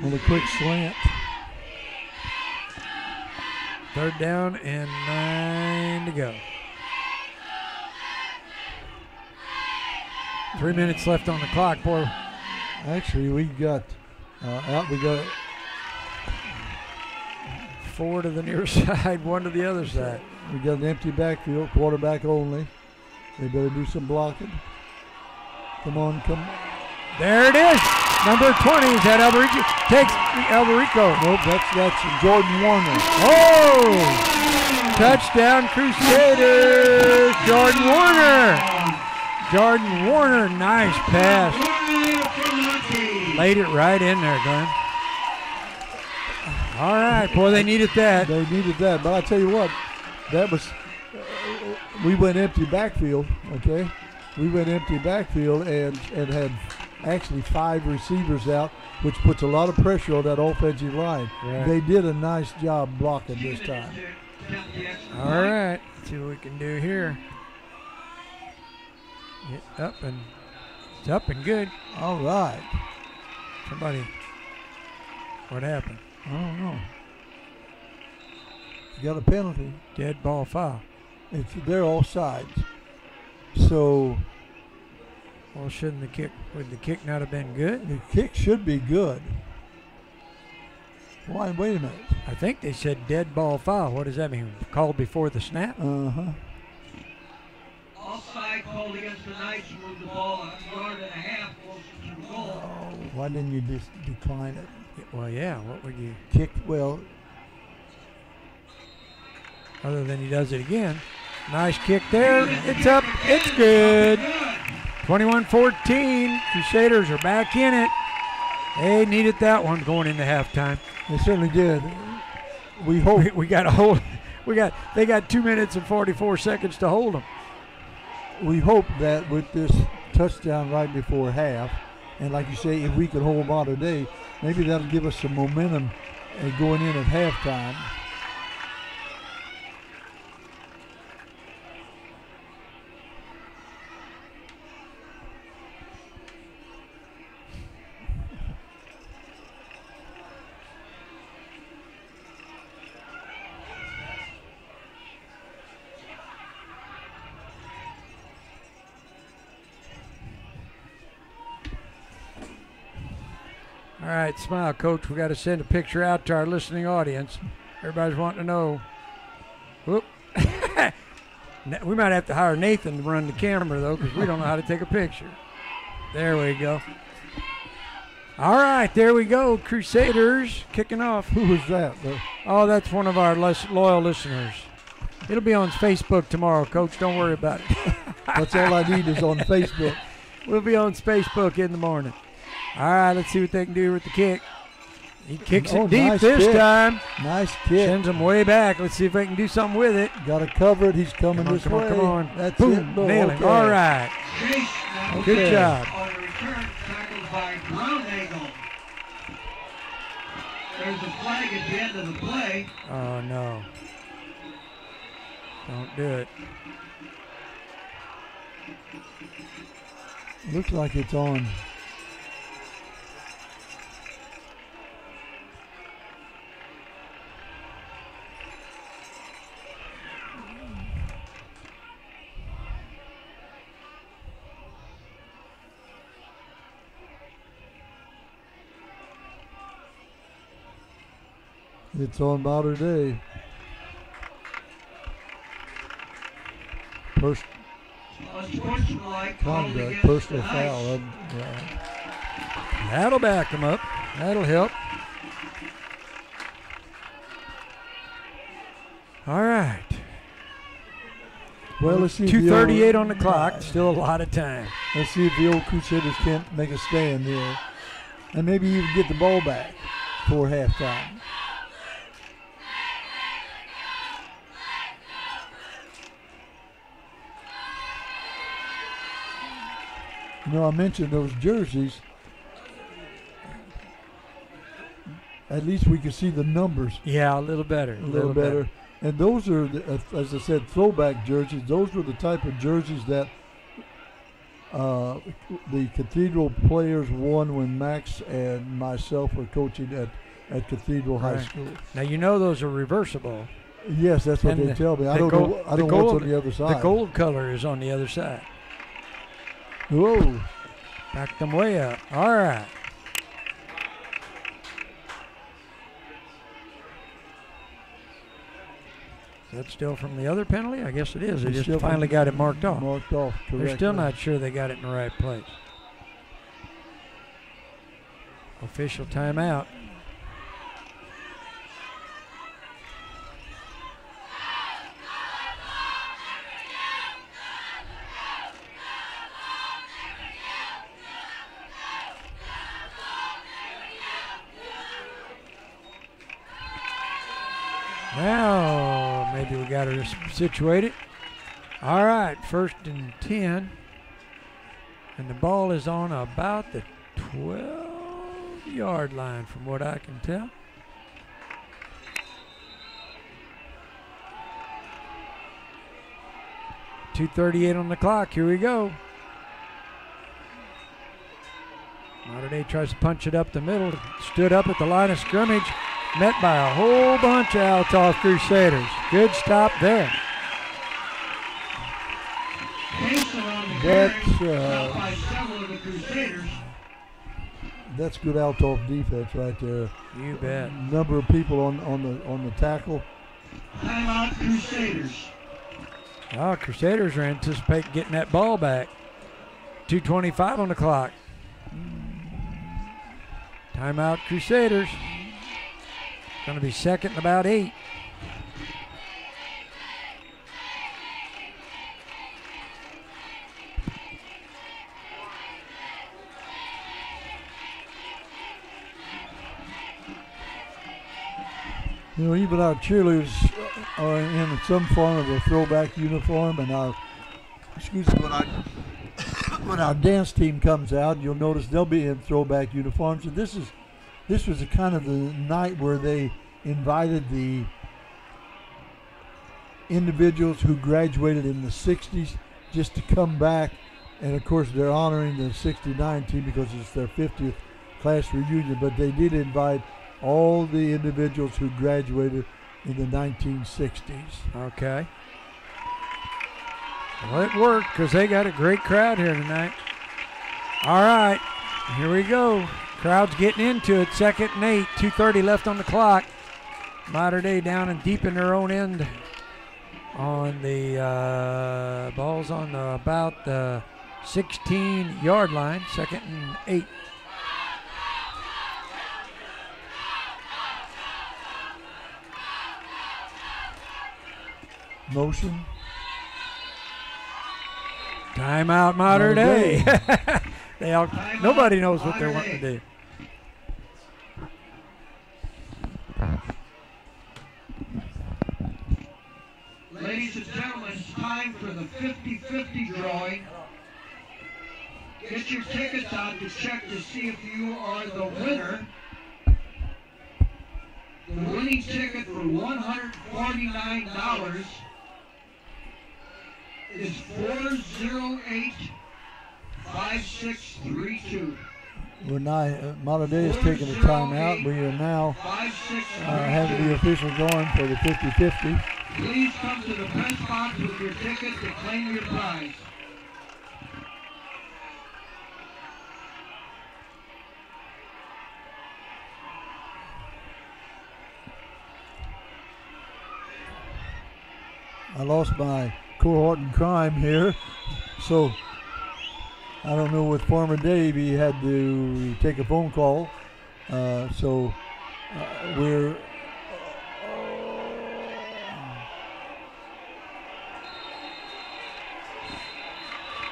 on a quick slant. 3rd down and 9 to go. 3 minutes left on the clock. Boy, Actually, we got 4 to the near side, 1 to the other side. We got an empty backfield, quarterback only. They better do some blocking. Come on. There it is. Number 20 is that Alberico. Takes Alberico. Nope, that's Jordan Warner. Oh! Touchdown Crusaders. Jordan Warner, nice pass. Laid it right in there, Glenn. All right, boy, they needed that. They needed that, but I tell you what, that was we went empty backfield, okay? We went empty backfield and had actually 5 receivers out, which puts a lot of pressure on that offensive line. Right. They did a nice job blocking this time. All right, let's see what we can do here. It's up and good. All right. Somebody, what happened? I don't know. You got a penalty. Dead ball foul. They're all sides. So Well, would the kick not have been good? the kick should be good. Why? Wait a minute. I think they said dead ball foul. What does that mean? Called before the snap? Offside called against the Knights, moved the ball a yard and a half closer to the goal. Oh, why didn't you just decline it? Well, yeah. What would you? Kick, well, Other than he does it again. Nice kick there. It's up. It's good. 21-14. Crusaders are back in it. They needed that one going into halftime. they certainly did. We hope. We got to hold. They got 2 minutes and 44 seconds to hold them. We hope that with this touchdown right before half And like you say, if we could hold Mater Dei, maybe that'll give us some momentum going in at halftime. All right, smile, Coach. We got to send a picture out to our listening audience. Everybody's wanting to know. Whoop. We might have to hire Nathan to run the camera, though, because we don't know how to take a picture. There we go. All right, there we go. Crusaders kicking off. Who was that? Oh, that's one of our loyal listeners. It'll be on Facebook tomorrow, Coach. Don't worry about it. That's all I need is on Facebook. We'll be on Facebook in the morning. All right, let's see what they can do with the kick. He kicks it deep nice this kick. time. Nice kick. Sends him way back. Let's see if they can do something with it. Got to cover it. He's coming this way. Come on. That's Boom, it. nail him. All right. Chase, Good job. on the return, tackled by Brown-Nagel. There's a flag at the end of the play. Oh, no. Don't do it. Looks like it's on. It's on Mater Dei. Unsportsmanlike Conduct, personal foul. That'll back him up. That'll help. All right. Well, let's see. 2:38 on the clock. Still a lot of time. Let's see if the old Crusaders can't make a stand here. And maybe even get the ball back for halftime. You know, I mentioned those jerseys. At least we can see the numbers. Yeah, a little better. A little better. And those are, as I said, throwback jerseys. Those were the type of jerseys that the Cathedral players won when Max and myself were coaching at Cathedral High School. Now, you know those are reversible. Yes, that's what they tell me. I don't know what's on the other side. The gold color is on the other side. Whoa. Back them way up. All right. Is that still from the other penalty? I guess it is. They just finally got it marked off. Marked off, correct. They're still not sure they got it in the right place. Official timeout. Now, maybe we got her situated. All right, 1st and 10. And the ball is on about the 12-yard line from what I can tell. .238 on the clock. Here we go. Mater Dei tries to punch it up the middle. Stood up at the line of scrimmage. Met by a whole bunch of Althoff Crusaders. Good stop there. That's good Althoff defense right there. You bet. Number of people on the tackle. Timeout, Crusaders. Oh, Crusaders are anticipating getting that ball back. 2:25 on the clock. Timeout, Crusaders. Going to be 2nd and about 8. You know, even our cheerleaders are in some form of a throwback uniform, and our, excuse me, when I when our dance team comes out, you'll notice they'll be in throwback uniforms. And this was a kind of the night where they invited the individuals who graduated in the 60s just to come back. And of course they're honoring the 69 team because it's their 50th class reunion, but they did invite all the individuals who graduated in the 1960s. Okay. Well, it worked because they got a great crowd here tonight. All right, here we go. Crowd's getting into it. 2nd and 8, 2:30 left on the clock. Mater Dei down and deep in their own end on the ball's on about the 16-yard line. 2nd and 8. Motion. Timeout, Mater Dei. Nobody knows what they're wanting to do. Ladies and gentlemen, it's time for the 50-50 drawing. Get your tickets out to check to see if you are the winner. The winning ticket for $149 is 408-5632. We're now, Mater Dei is taking a timeout. We are now having the official going for the 50-50. Please come to the press box with your ticket to claim your prize. I lost my cohort in crime here, so I don't know with Farmer Dave. He had to take a phone call, so we're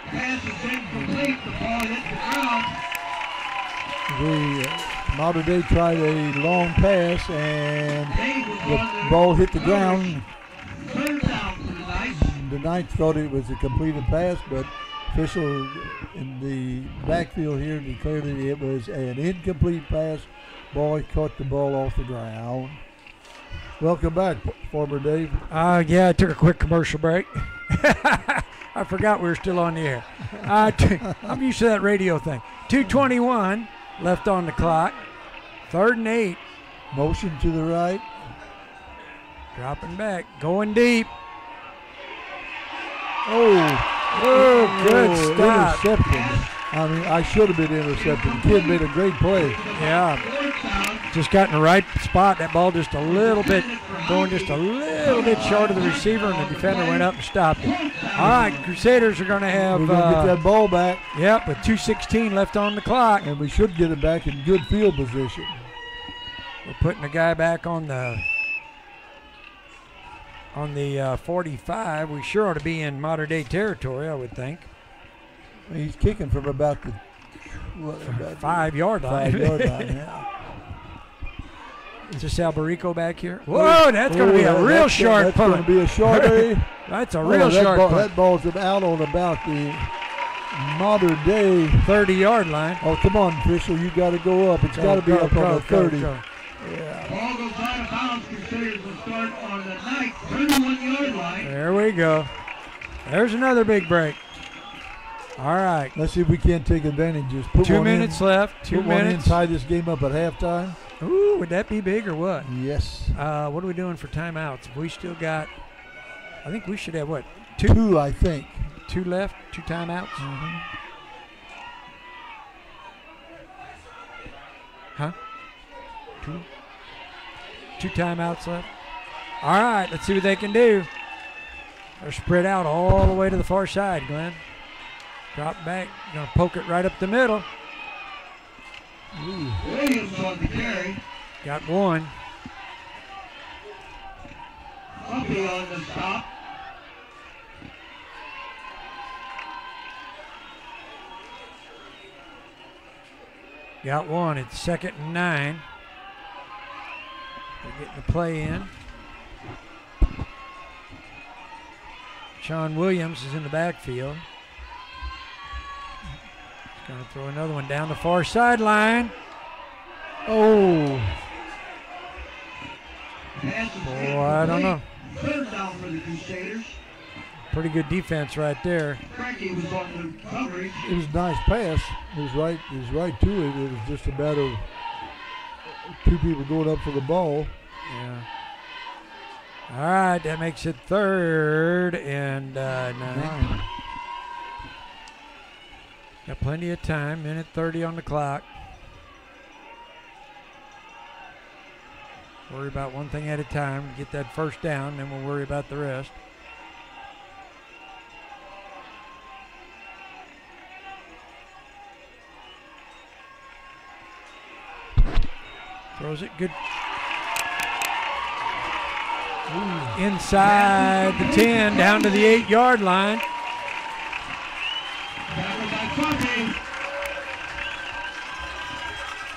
Pass is incomplete. The ball hit the ground. Mater Dei tried a long pass and the ball hit the ground. Third down for the Knights. The Knights thought it was a completed pass, but official in the backfield here declared that it was an incomplete pass. Boy caught the ball off the ground. Welcome back, Farmer Dave. Yeah, I took a quick commercial break. I forgot we were still on the air. I'm used to that radio thing. 2:21 left on the clock. 3rd and 8. Motion to the right. Dropping back, going deep. Oh, good stop. Interception. I mean, I should have been intercepted. The kid made a great play. Yeah, just got in the right spot. That ball just a little bit, going just a little bit short of the receiver, and the defender went up and stopped it. All right, Crusaders are going to have. We're going to get that ball back. Yep, with 2:16 left on the clock. And we should get it back in good field position. We're putting the guy back on the 45. We sure ought to be in Mater Dei territory, I would think. He's kicking from about the 5-yard line. 5-yard line, yeah. Is this Alberico back here? Whoa, that's going to be a real sharp punt. That's going to be a short. That's a real sharp punt. That ball's out on about the Mater Dei 30-yard line. Oh, come on, official. You got to go up. It's got to be up on the 30. Yeah. Ball goes out of bounds. Crusaders will start on the 31-yard line. There we go. There's another big break. All right. Let's see if we can't take advantage. Just put 2 minutes left. 2 minutes. Tie this game up at halftime. Ooh, would that be big or what? Yes. What are we doing for timeouts? We still got, I think we should have what? Two, I think. 2 left, 2 timeouts. Mm-hmm. Huh? 2 timeouts left. All right, let's see what they can do. They're spread out all the way to the far side, Glenn. Drop back, gonna poke it right up the middle. Ooh. Williams on the carry. Got one. Puppy on the stop. Got one. It's 2nd and 9. They're getting the play in. Sean Williams is in the backfield. Going to throw another one down the far sideline. Oh. Boy, I don't know. Third down for the Crusaders. Pretty good defense right there. Cracky was on the coverage. It was a nice pass. It was right to it. It was just a matter of two people going up for the ball. Yeah. All right, that makes it 3rd and 9. Got plenty of time. 1:30 on the clock. Worry about one thing at a time. Get that first down, then we'll worry about the rest. Throws it good. Ooh. Inside the 10, down to the 8-yard line.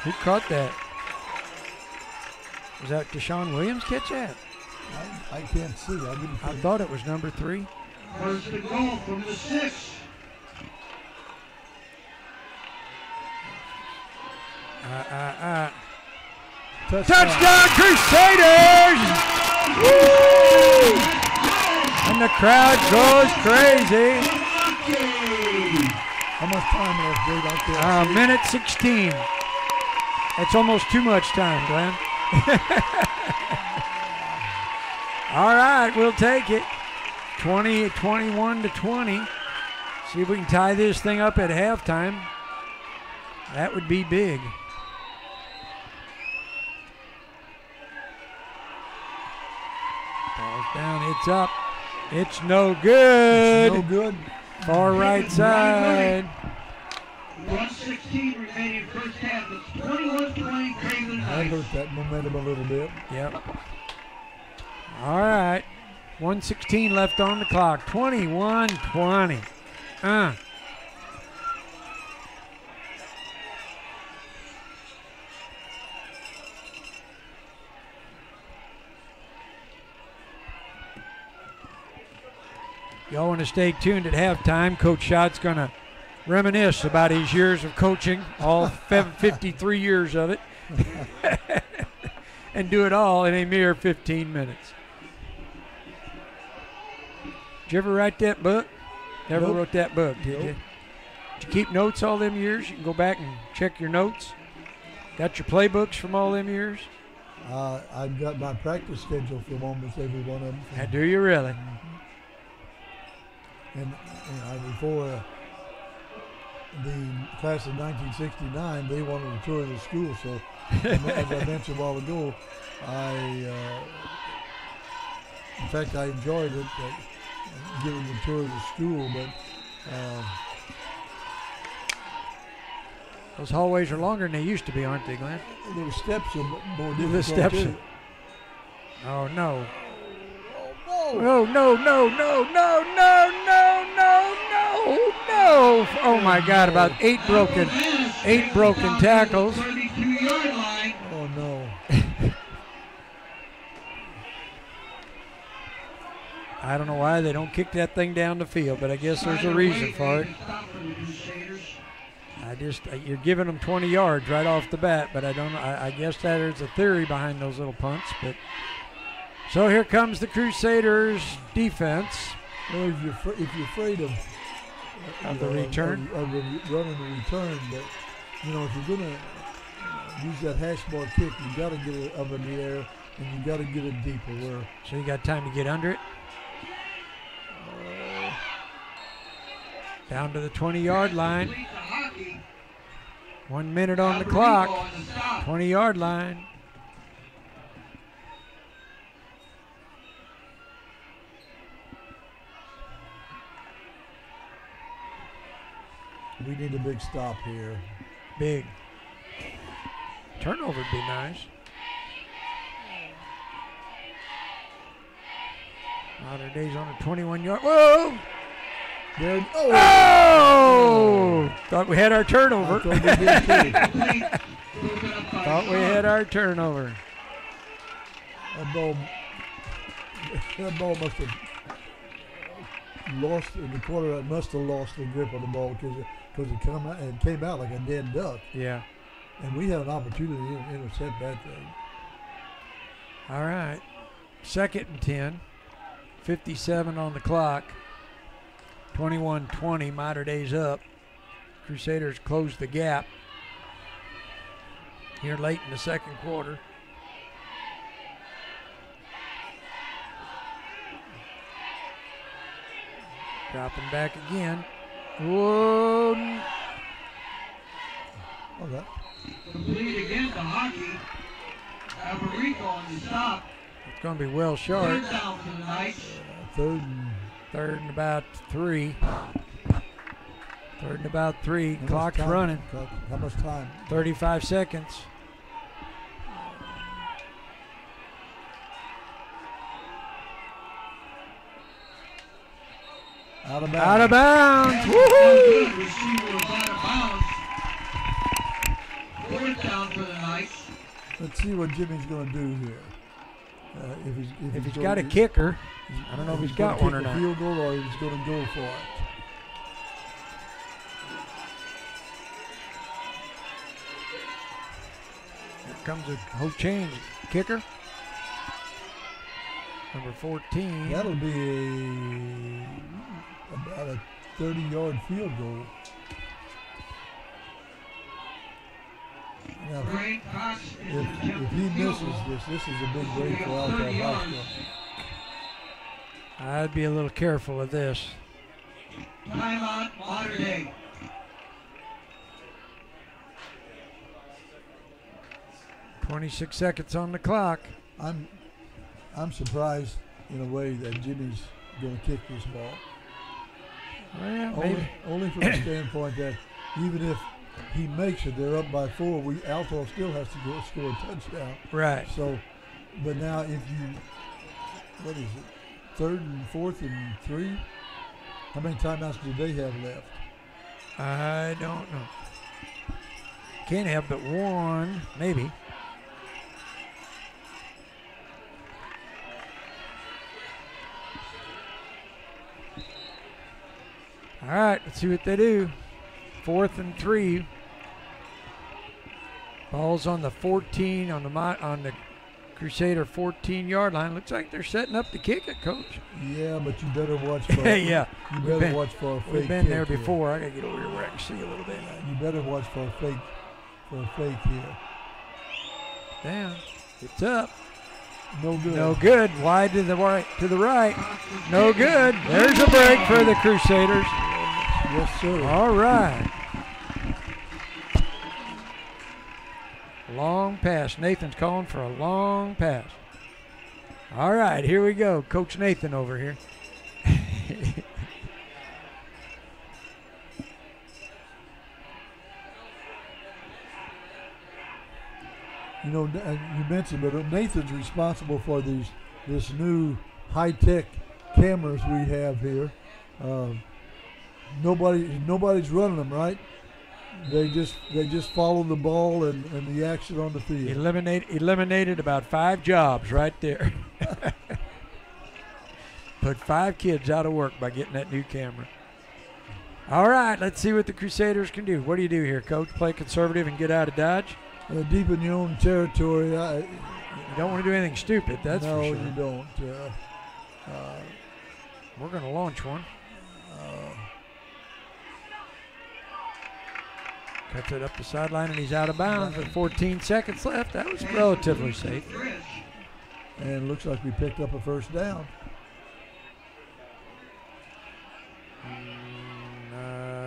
Who caught that? Was that Deshaun Williams catch that? I can't see. I thought it was number 3. First and goal from the 6. Touchdown Crusaders! Woo! And the crowd goes crazy. How much time left, Jake? Minute 16. That's almost too much time, Glenn. All right, we'll take it. 21-20. See if we can tie this thing up at halftime. That would be big. Ball's down, it's up. It's no good. It's no good. Far right side. 1:16 remaining first half. It's 21-20 Craven That Heights. hurt that momentum a little bit. Yep. All right. 1:16 left on the clock. 21-20. Y'all want to stay tuned at halftime. Coach Schott's going to reminisce about his years of coaching, all 53 years of it, and do it all in a mere 15 minutes. Did you ever write that book? Never Nope. wrote that book, did Nope. you? Did you keep notes all them years? You can go back and check your notes. Got your playbooks from all them years? I've got my practice schedule from almost every one of them. Do you really? And before the class of 1969, they wanted to tour the school. So, as I mentioned a while ago, in fact, I enjoyed it, giving the tour of the school. But those hallways are longer than they used to be, aren't they, Glenn? the steps are more difficult. The steps. too. Oh, no. Oh, No, no, no, no, no, no, no, no, no. Oh, my God, about eight broken tackles. 32-yard line. oh no. I don't know why they don't kick that thing down the field, but I guess there's a reason for it. You're giving them 20 yards right off the bat, but I don't know. I guess that there's a theory behind those little punts. But so here comes the Crusaders defense. Well, if you're afraid of the return, of running the return, but if you're gonna use that hash bar kick, you got to get it up in the air and you got to get it deeper. So you got time to get under it. Down to the 20-yard line. 1 minute on the clock. 20-yard line. We need a big stop here. Big. Turnover would be nice. Nowadays on a 21-yard. Whoa! There, Oh! Thought we had our turnover. I thought we did too. Thought we had our turnover. That ball must have lost, the quarterback must have lost the grip of the ball because it came out like a dead duck. Yeah. And we had an opportunity to intercept that thing. All right. 2nd and 10. 57 on the clock. 21-20. Mater Dei's up. Crusaders close the gap here late in the second quarter. Dropping back again. Whoa. Oh, that. Complete again to Hockey. Alberico on the stop. It's going to be well short. Third down for the Knights. Third and about 3. Third and about 3. How Clock's much time? running. How much time? 35 seconds. Out of bounds. Out of bounds. No Woohoo! good. Receiver was out of bounds. Fourth down for the Knights. Let's see what Jimmy's going to do here. If he's got a kicker, I don't know if he's got one or not. Field goal, or he's going to go for it. Here comes a whole change kicker. Number 14. That'll be about a 30-yard field goal. Now, Brain Cox is if he misses this is a big break for Althoff High School. I'd be a little careful of this. Timeout, Mater Dei. .26 seconds on the clock. I'm surprised in a way that Jimmy's going to kick this ball. Well, maybe. Only from the standpoint that even if he makes it, they're up by 4. Althoff still has to go score a touchdown. Right. So, but now if you, what is it, 3rd and 4th and 3? How many timeouts do they have left? I don't know. Can't have but one, maybe. All right, let's see what they do. 4th and 3. Ball's on the 14 on the Crusader 14-yard line. Looks like they're setting up to kick it, Coach. Yeah, but you better watch for yeah. You better watch for a fake. We've been there kick before. I gotta get over here where I can see a little bit. Here. You better watch for a fake here. Down. It's up. No good. No good. Wide to the right. No good. There's a break for the Crusaders. Yes, sir. All right. Long pass. Nathan's calling for a long pass. All right, here we go. Coach Nathan over here. You know, you mentioned, but Nathan's responsible for this new high-tech cameras we have here. Nobody's running them, right? They just follow the ball and the action on the field. Eliminated about 5 jobs right there. Put 5 kids out of work by getting that new camera. All right, let's see what the Crusaders can do. What do you do here, Coach? Play conservative and get out of Dodge? Deep in your own territory. You don't want to do anything stupid, that's for sure. No, you don't. We're going to launch one. Cuts it up the sideline, and he's out of bounds with 14 seconds left. That was relatively safe. And it looks like we picked up a first down.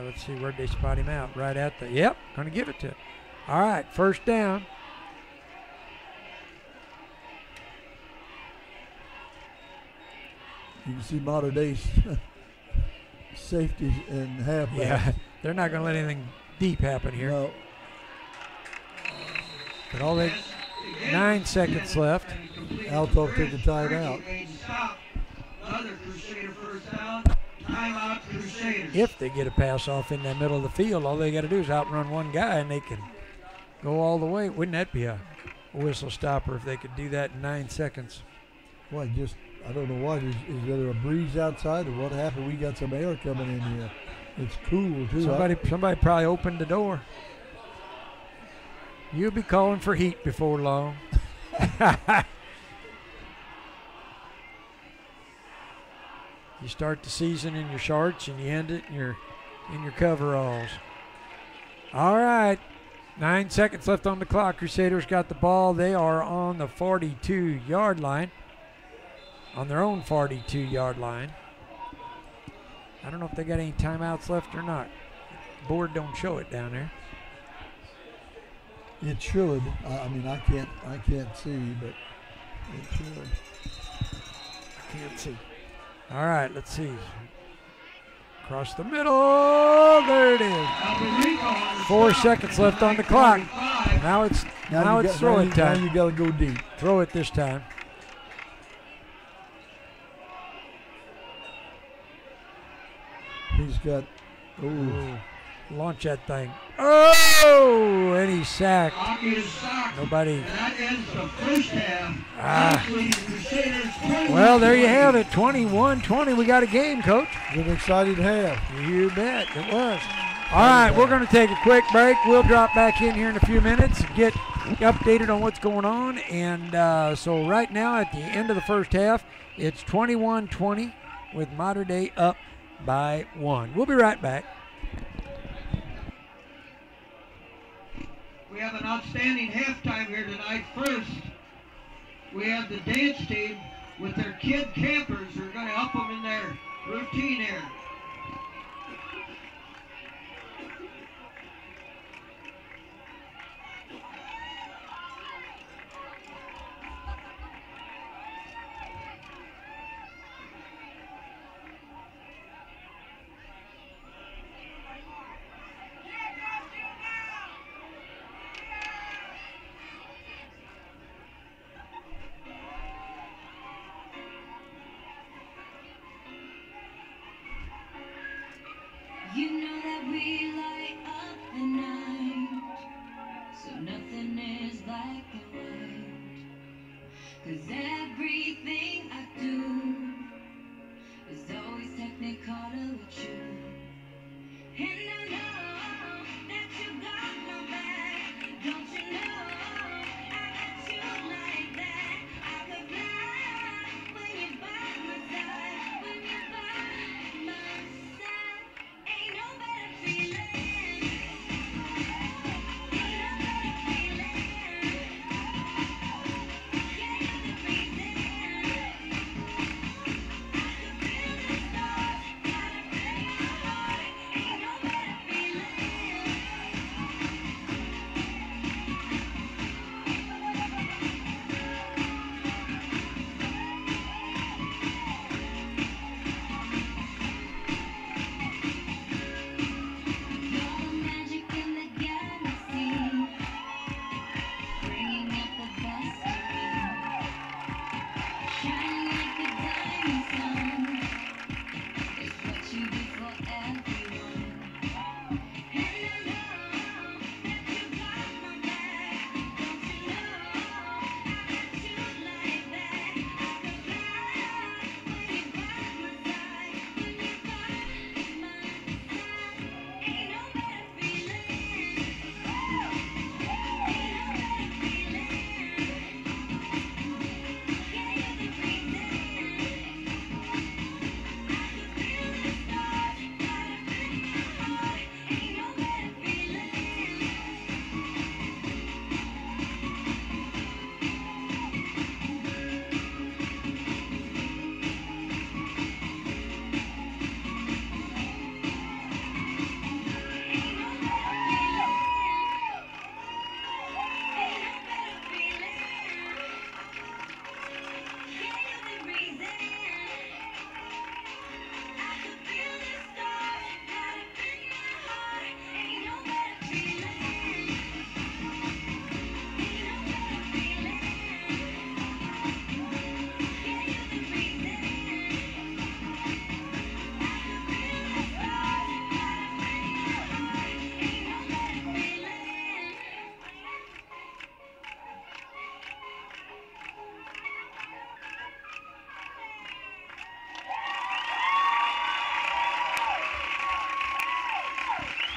Let's see, where'd they spot him out? Right at the, yep, going to give it to him. All right, first down. You can see Mater Dei's safeties and halfbacks. Yeah, they're not going to let anything deep happen here. No. But all they 9 seconds left. Althoff took the timeout. Another Crusader first down. Timeout, Crusaders. If they get a pass off in the middle of the field, all they got to do is outrun one guy, and they can go all the way. Wouldn't that be a whistle stopper if they could do that in 9 seconds? Well, I don't know what. Is there a breeze outside or what happened? We got some air coming in here. It's cool, too. Somebody probably opened the door. You'll be calling for heat before long. You start the season in your shorts and you end it in your coveralls. All right. 9 seconds left on the clock. Crusaders got the ball. They are on the 42-yard line. On their own 42-yard line. I don't know if they got any timeouts left or not. The board don't show it down there. It should. I mean, I can't see, but it should. I can't see. All right, let's see. Across the middle. There it is. 4 seconds left on the clock. Now it's throwing time. Now you got to go deep. Throw it this time. He's got. Ooh. Launch that thing. Oh, and he's sacked. Nobody. That ends the first half. Well, there you have it. 21-20. We got a game, Coach. An exciting half. You bet. It was. All right, we're going to take a quick break. We'll drop back in here in a few minutes and get updated on what's going on. And so right now at the end of the first half, it's 21-20 with Mater Dei up by 1. We'll be right back. We have an outstanding halftime here tonight. First, we have the dance team with their kid campers who are going to help them in their routine here. You know that we light up the night, so nothing is black and white. 'Cause everything I do is always technicolor with you. And I know that you got my back. Don't you know I got you like that? I could fly when you're by my side, when you're by my side. Ain't no better feeling. Ain't no better feeling. Yeah, you're the reason. I could feel the stars, gotta feel your heart. Ain't no better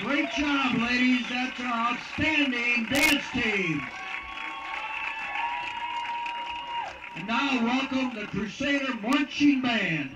Great job, ladies. That's our outstanding dance team. And now welcome the Crusader Marching Band.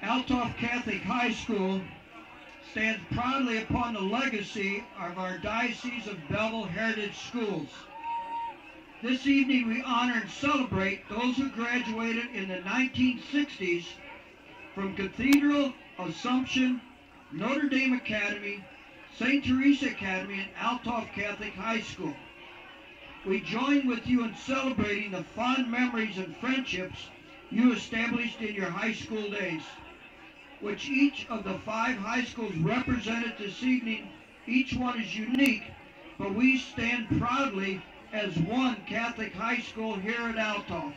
Althoff Catholic High School stands proudly upon the legacy of our Diocese of Belleville Heritage Schools. This evening we honor and celebrate those who graduated in the 1960s from Cathedral, Assumption, Notre Dame Academy, St. Teresa Academy, and Althoff Catholic High School. We join with you in celebrating the fond memories and friendships you established in your high school days, which each of the 5 high schools represented this evening. Each one is unique, but we stand proudly as one Catholic high school here at Althoff.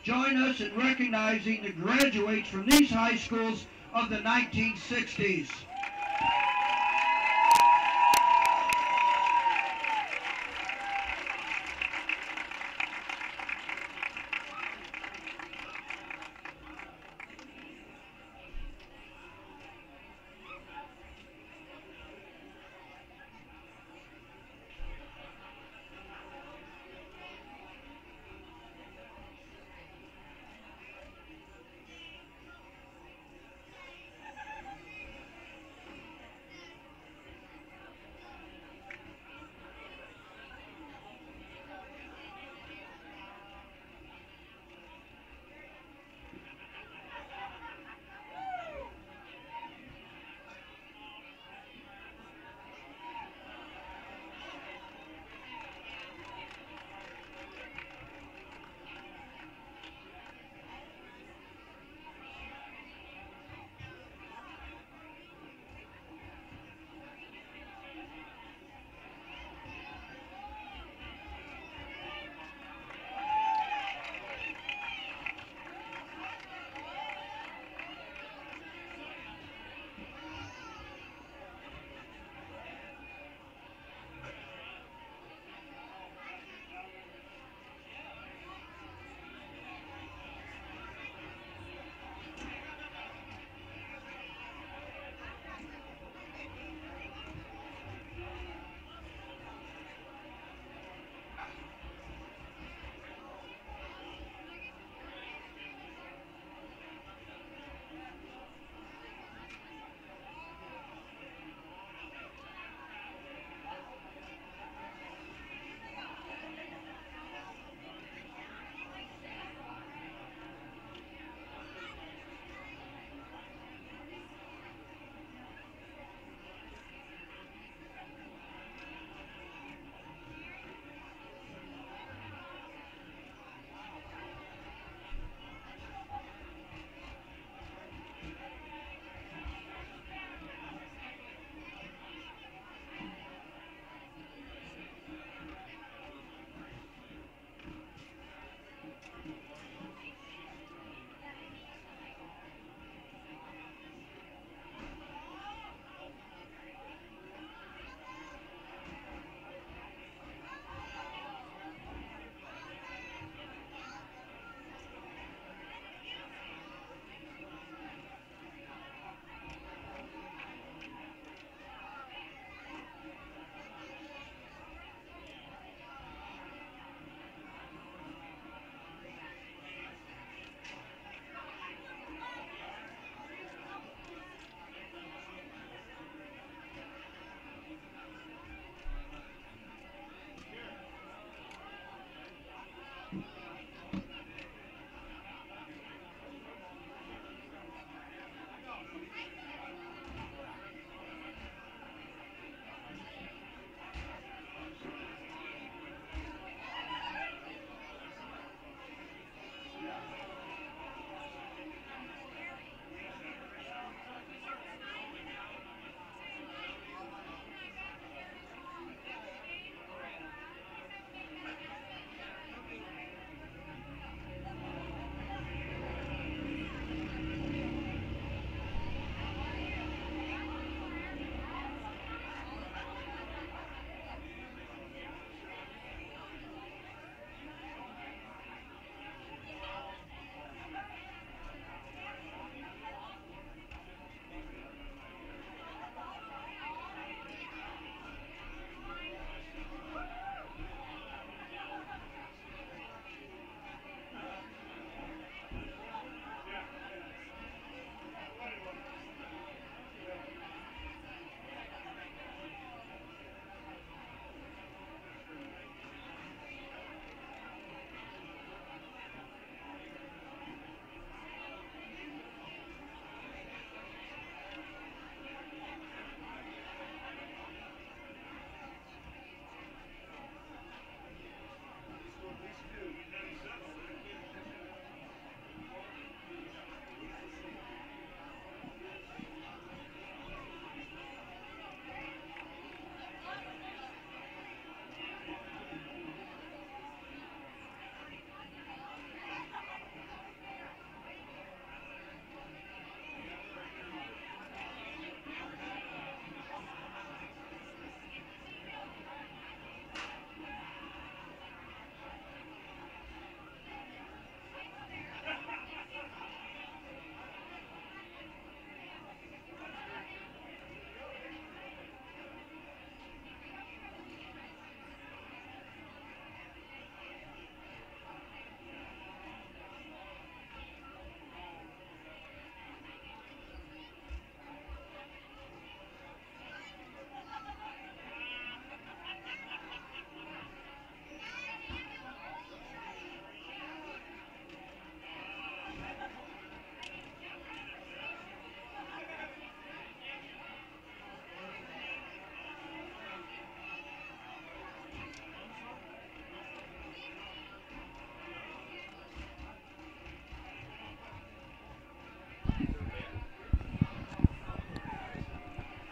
Join us in recognizing the graduates from these high schools of the 1960s.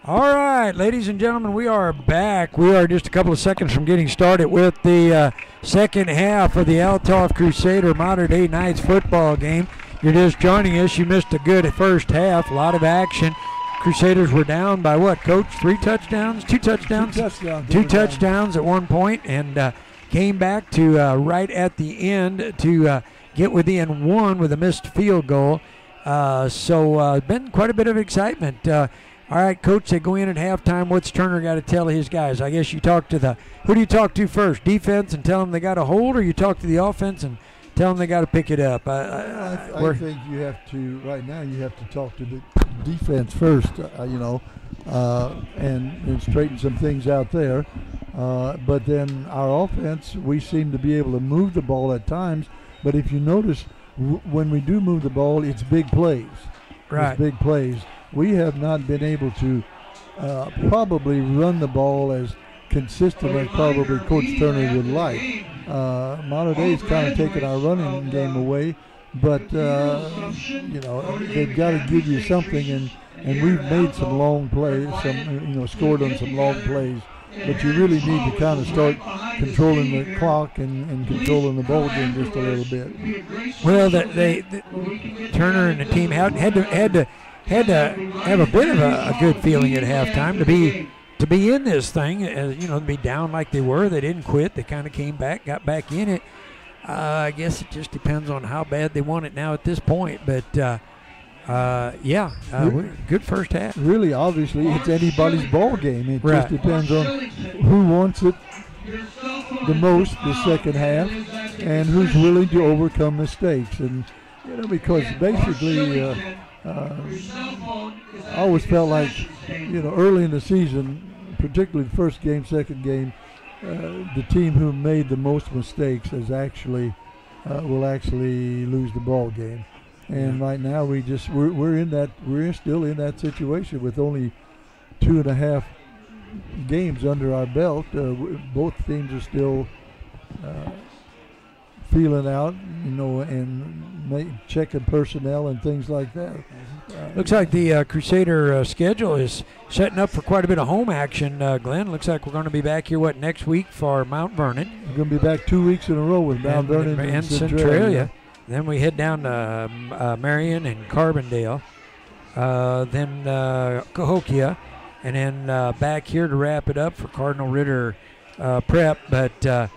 All right, ladies and gentlemen, we are back. We are just a couple of seconds from getting started with the second half of the Althoff Crusader Mater Dei Knights football game. You're just joining us. You missed a good first half, a lot of action. Crusaders were down by what, Coach? 3 touchdowns? 2 touchdowns? 2 touchdowns. 2 touchdowns at one point, and came back to right at the end to get within 1 with a missed field goal. So been quite a bit of excitement. All right, Coach, they go in at halftime. What's Turner got to tell his guys? I guess you talk to who do you talk to first? Defense and tell them they got to hold, or you talk to the offense and tell them they got to pick it up? I think you have to, right now, you have to talk to the defense first, and straighten some things out there. But then our offense, we seem to be able to move the ball at times. But if you notice, when we do move the ball, it's big plays. Right. It's big plays. We have not been able to probably run the ball as consistent as probably Coach Turner would like. Mater Dei's kind of taken our running game away, but they've got to give you something, and we've made some long plays, scored on some long plays. But you really need to kind of start controlling the clock and controlling the ball game just a little bit. Well, Turner and the team had to have a bit of a good feeling at halftime to be in this thing. To be down like they were. They didn't quit. They kind of came back, got back in it. I guess it just depends on how bad they want it now at this point. But good first half. Really, obviously, it's anybody's ball game. It Right. just depends on who wants it the most the second half and who's willing to overcome mistakes. And because basically, I always felt like, early in the season, particularly the first game, second game, the team who made the most mistakes will actually lose the ball game. And right now we're still in that situation with only 2.5 games under our belt. Both teams are still feeling out, and checking personnel and things like that. Looks like the Crusader schedule is setting up for quite a bit of home action, Glenn. Looks like we're going to be back here, next week for Mount Vernon. We're going to be back 2 weeks in a row with Mount Vernon and Centralia. Then we head down to Marion and Carbondale, then Cahokia, and then back here to wrap it up for Cardinal Ritter Prep. But, so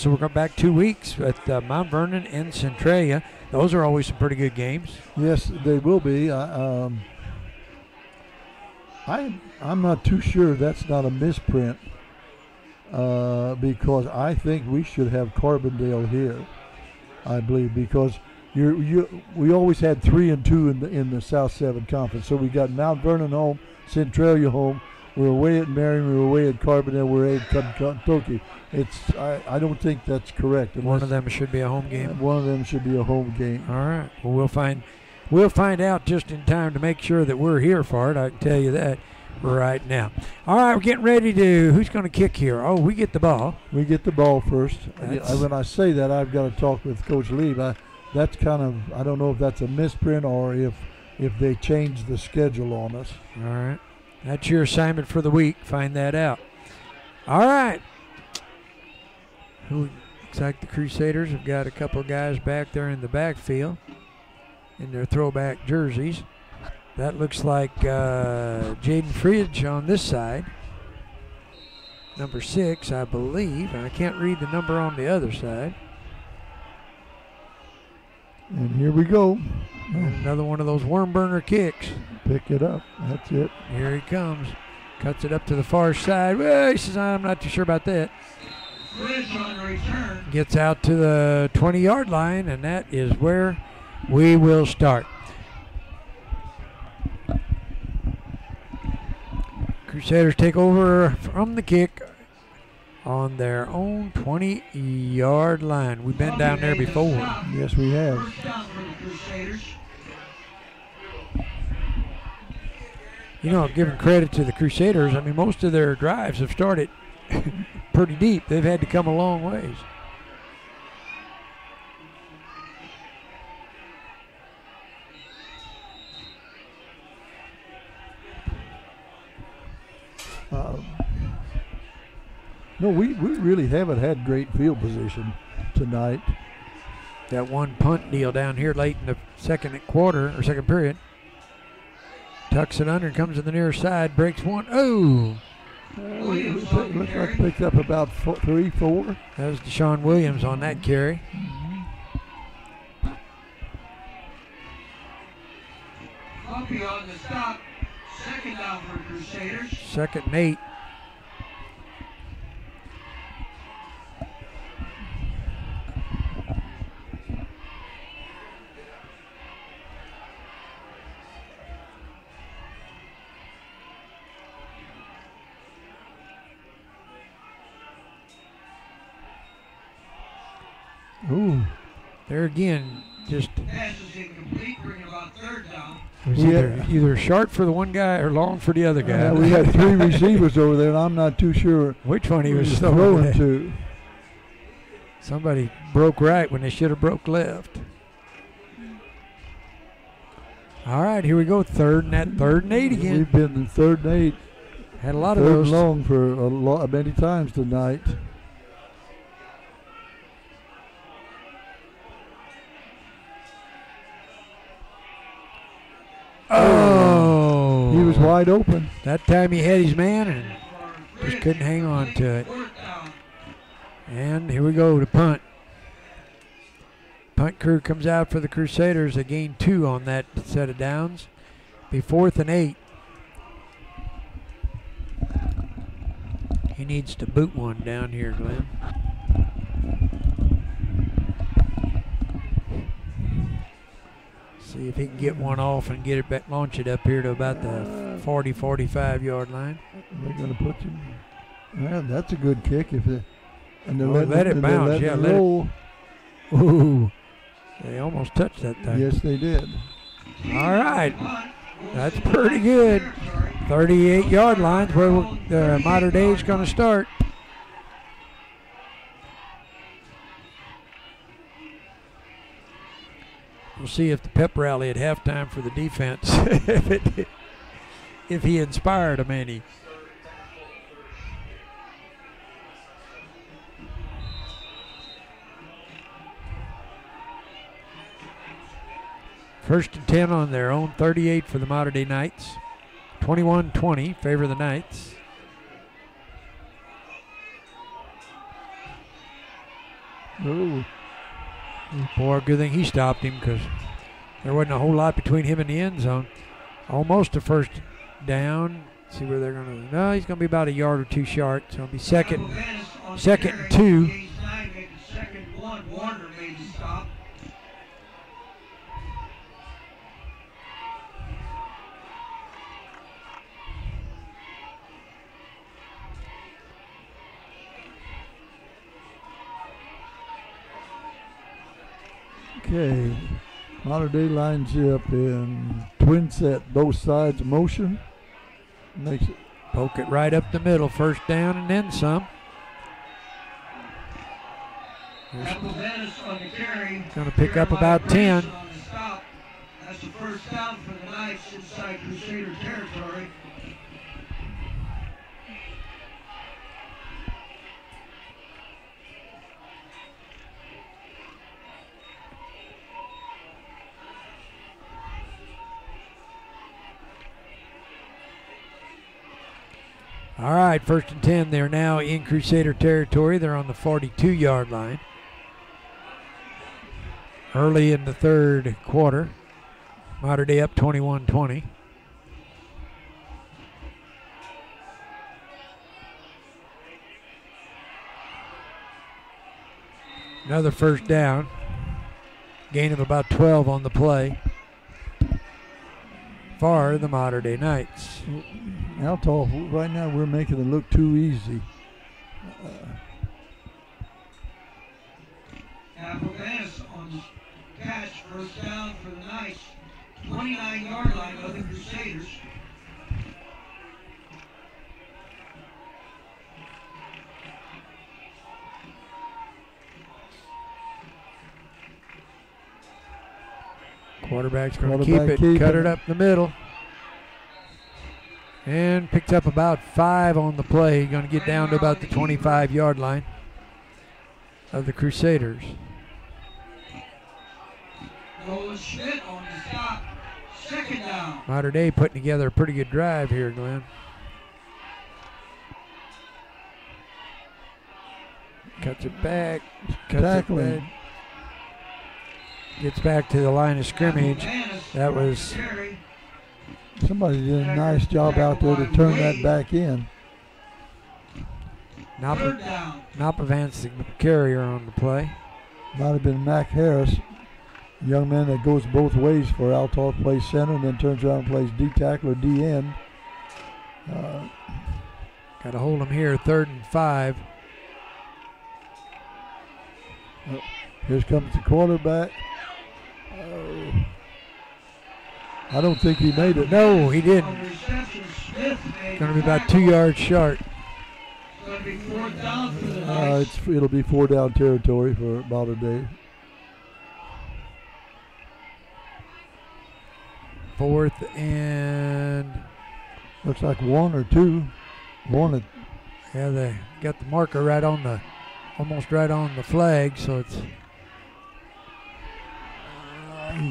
we're going back 2 weeks at Mount Vernon and Centralia. Those are always some pretty good games. Yes, they will be. I'm not too sure that's not a misprint because I think we should have Carbondale here. I believe because we always had 3 and 2 in the South 7 Conference. So we got Mount Vernon home, Centralia home. We're away at Marion. We're away at Carbondale. We're away at Kentucky. I don't think that's correct. One of them should be a home game. One of them should be a home game. All right. Well, we'll find out just in time to make sure that we're here for it. I can tell you that right now. All right, we're getting ready to. Who's going to kick here? Oh, we get the ball. We get the ball first. When I say that, I've got to talk with Coach Lee. That's kind of, I don't know if that's a misprint or if they changed the schedule on us. All right. That's your assignment for the week. Find that out. All right. Looks like the Crusaders have got a couple of guys back there in the backfield in their throwback jerseys. That looks like Jaden Fridge on this side. Number 6, I believe. I can't read the number on the other side. And here we go. And another one of those worm burner kicks. Pick it up. That's it. Here he comes. Cuts it up to the far side. Well, he says, I'm not too sure about that. Gets out to the 20-yard line, and that is where we will start. Crusaders take over from the kick on their own 20-yard line. We've been down there before. Yes, we have. Giving credit to the Crusaders, I mean, most of their drives have started pretty deep. They've had to come a long ways. No, we really haven't had great field position tonight. That one punt deal down here late in the second quarter or second period. Tucks it under and comes to the near side, breaks one. Oh! Looks like it picked up about 3, 4. That was Deshaun Williams on that carry. Puppy on the stop. Second down for Crusaders. 2nd and 8. Ooh. There again, just Pass is incomplete, bringing about 3rd down. it was either short for the one guy or long for the other guy. We had 3 receivers over there, and I'm not too sure which one he was throwing to. Somebody broke right when they should have broke left. All right, here we go. 3rd and 8 again. We've been in 3rd and 8. Had a lot of 3rd those. and long for many times tonight. Oh! He was wide open. That time he had his man and just couldn't hang on to it. And here we go to punt. Punt crew comes out for the Crusaders. They gain 2 on that set of downs. Be 4th and 8. He needs to boot one down here, Glenn. See if he can get one off and get it back, launch it up here to about the 40, 45 yard line. They're going to put you. Yeah, that's a good kick if they. And they're let it bounce. Yeah, let roll. it. Ooh, they almost touched that thing. Yes, they did. All right, that's pretty good. 38 yard lines where the Mater Dei is going to start. We'll see if the pep rally at halftime for the defense, if he inspired them any. First and 10 on their own 38 for the Mater Dei Knights. 21-20, favor the Knights. Ooh. Boy, good thing he stopped him because there wasn't a whole lot between him and the end zone. Almost a first down. See where they're going to. No, he's going to be about a yard or 2 short. So it'll be second and 2. Warner made the stop. Okay, Mater Dei lines you up in twin set, both sides motion. Makes it. Poke it right up the middle, first down and then some. Going to pick up about 10. That's the first down for the Knights inside Crusader territory. All right, first and 10. They're now in Crusader territory. They're on the 42-yard line. Early in the third quarter. Mater Dei up 21-20. Another first down. Gain of about 12 on the play for the Mater Dei Knights. Althoff, right now we're making it look too easy. Applebass on the catch, first down for the Knights. 29-yard line of the Crusaders. Quarterback's going to keep it, cut it up the middle. And picks up about 5 on the play. Going to get down to about the 25-yard line of the Crusaders. Nolan Schmidt on the stop. Second down. Mater Dei putting together a pretty good drive here, Glenn. Cuts it back. Tackling. Gets back to the line of scrimmage. That was... Somebody did a nice job out there to turn that back in. Nopavance, the carrier on the play. Might have been Mac Harris, a young man that goes both ways for Althoff, plays center and then turns around and plays D tackle or D end. Got to hold him here, 3rd and 5. Here comes the quarterback. I don't think he made it. No, he didn't. Going to be about 2 yards short. It'll be 4 down territory for Mater Dei. 4th and... Looks like 1 or 2. 1. Yeah, they got the marker right on the, almost right on the flag, so it's...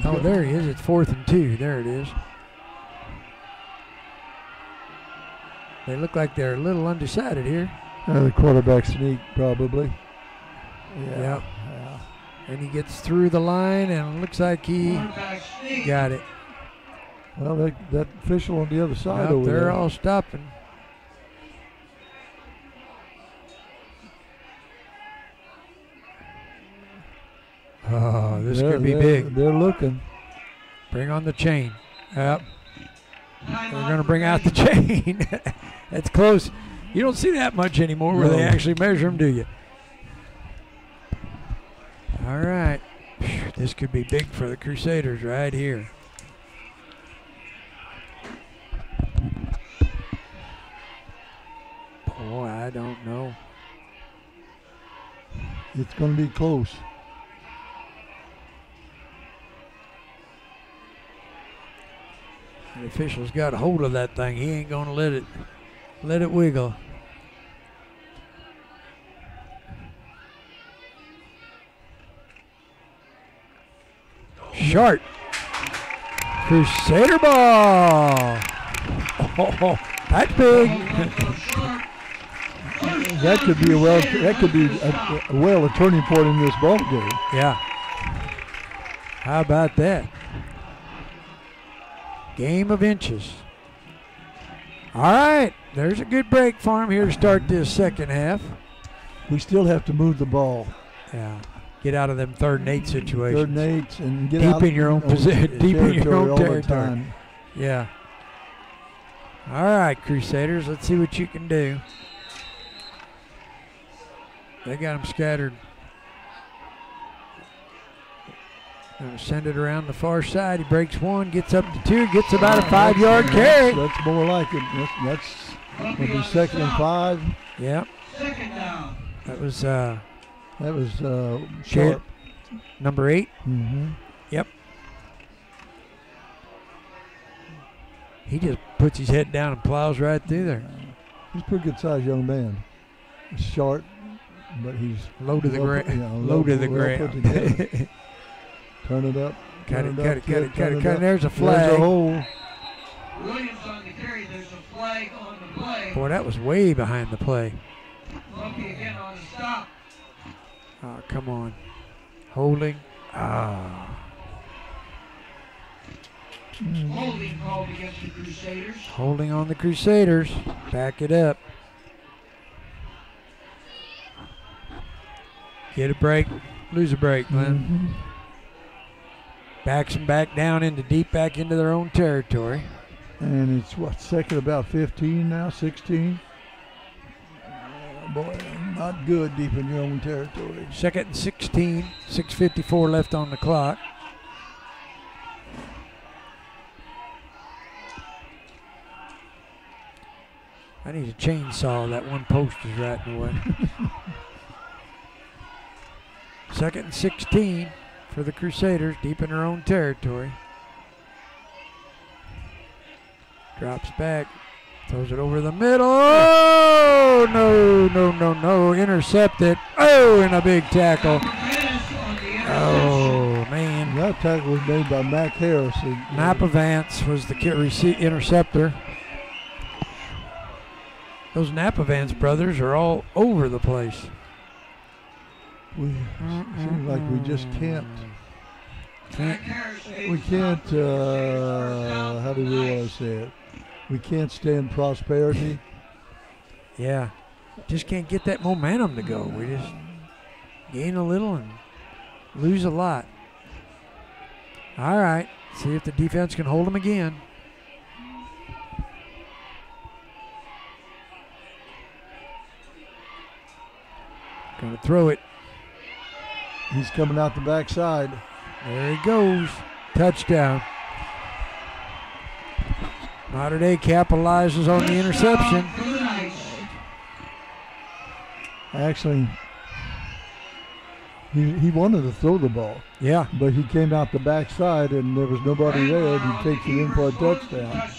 Oh, there he is. It's 4th and 2. There it is. They look like they're a little undecided here. The quarterback sneak, probably. Yeah. And he gets through the line, and it looks like he got it. Well, that official on the other side over there. They're all stopping. Oh, this could be big. They're looking. Bring on the chain. Yep. They're going to bring out the chain. That's close. You don't see that much anymore where they actually measure them, do you? All right. This could be big for the Crusaders right here. Boy, I don't know. It's going to be close. The official's got a hold of that thing. He ain't going to let it wiggle. Short. Crusader ball. Oh, that's big. That could be a turning point in this ball game. Yeah. How about that? Game of inches. All right, there's a good break for him here to start this second half. We still have to move the ball. Yeah, get out of them 3rd and 8 situations. 3rd and 8 and get deep out in your own position, deep in your own territory. Yeah. All right, Crusaders, let's see what you can do. They got them scattered. Gonna send it around the far side. He breaks 1, gets up to 2, gets about a 5-yard carry. That's more like it. That's going to be 2nd and 5. Yep. Second down. That was Sharp. Number 8. Mm-hmm. Yep. He just puts his head down and plows right through there. He's a pretty good sized young man. He's short, but he's low to the ground. Low to the ground. Turn it up. Cut it. There's a flag. There's a hole. Williams on the carry. There's a flag on the play. Boy, that was way behind the play. Lumpy again on the stop. Oh, come on. Holding. Ah. Holding called against the Crusaders. Holding on the Crusaders. Back it up. Get a break. Lose a break, Glenn. Mm-hmm. Backs them back down back into their own territory. And it's what, 2nd about 15 now, 16? Boy, not good deep in your own territory. 2nd and 16, 6:54 left on the clock. I need a chainsaw. That one post is right in the way. 2nd and 16 for the Crusaders, deep in their own territory. Drops back, Throws it over the middle. Oh, no. Intercepted. Oh, and a big tackle. Oh, man. That tackle was made by Mac Harris. Napa Vance was the interceptor. Those Napa Vance brothers are all over the place. Seems like we just can't. We can't. How do we want to say it? We can't stand prosperity. Yeah, just can't get that momentum to go. We just gain a little and lose a lot. All right, see if the defense can hold them again. Gonna throw it. He's coming out the backside. There he goes. Touchdown. Mater Dei capitalizes on the interception. Actually, he wanted to throw the ball. Yeah. But he came out the backside and there was nobody there, and he takes it in for a touchdown.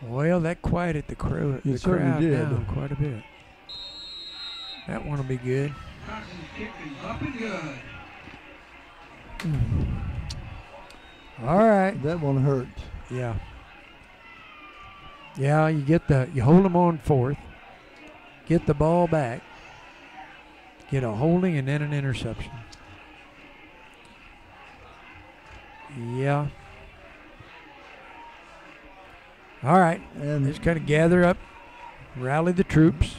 Well, that quieted the crowd It certainly did. down quite a bit. That one will be good. All right. That one hurt. Yeah. Yeah, you hold them on fourth, get the ball back, get a holding and then an interception. Yeah. All right, And just kind of gather up, rally the troops.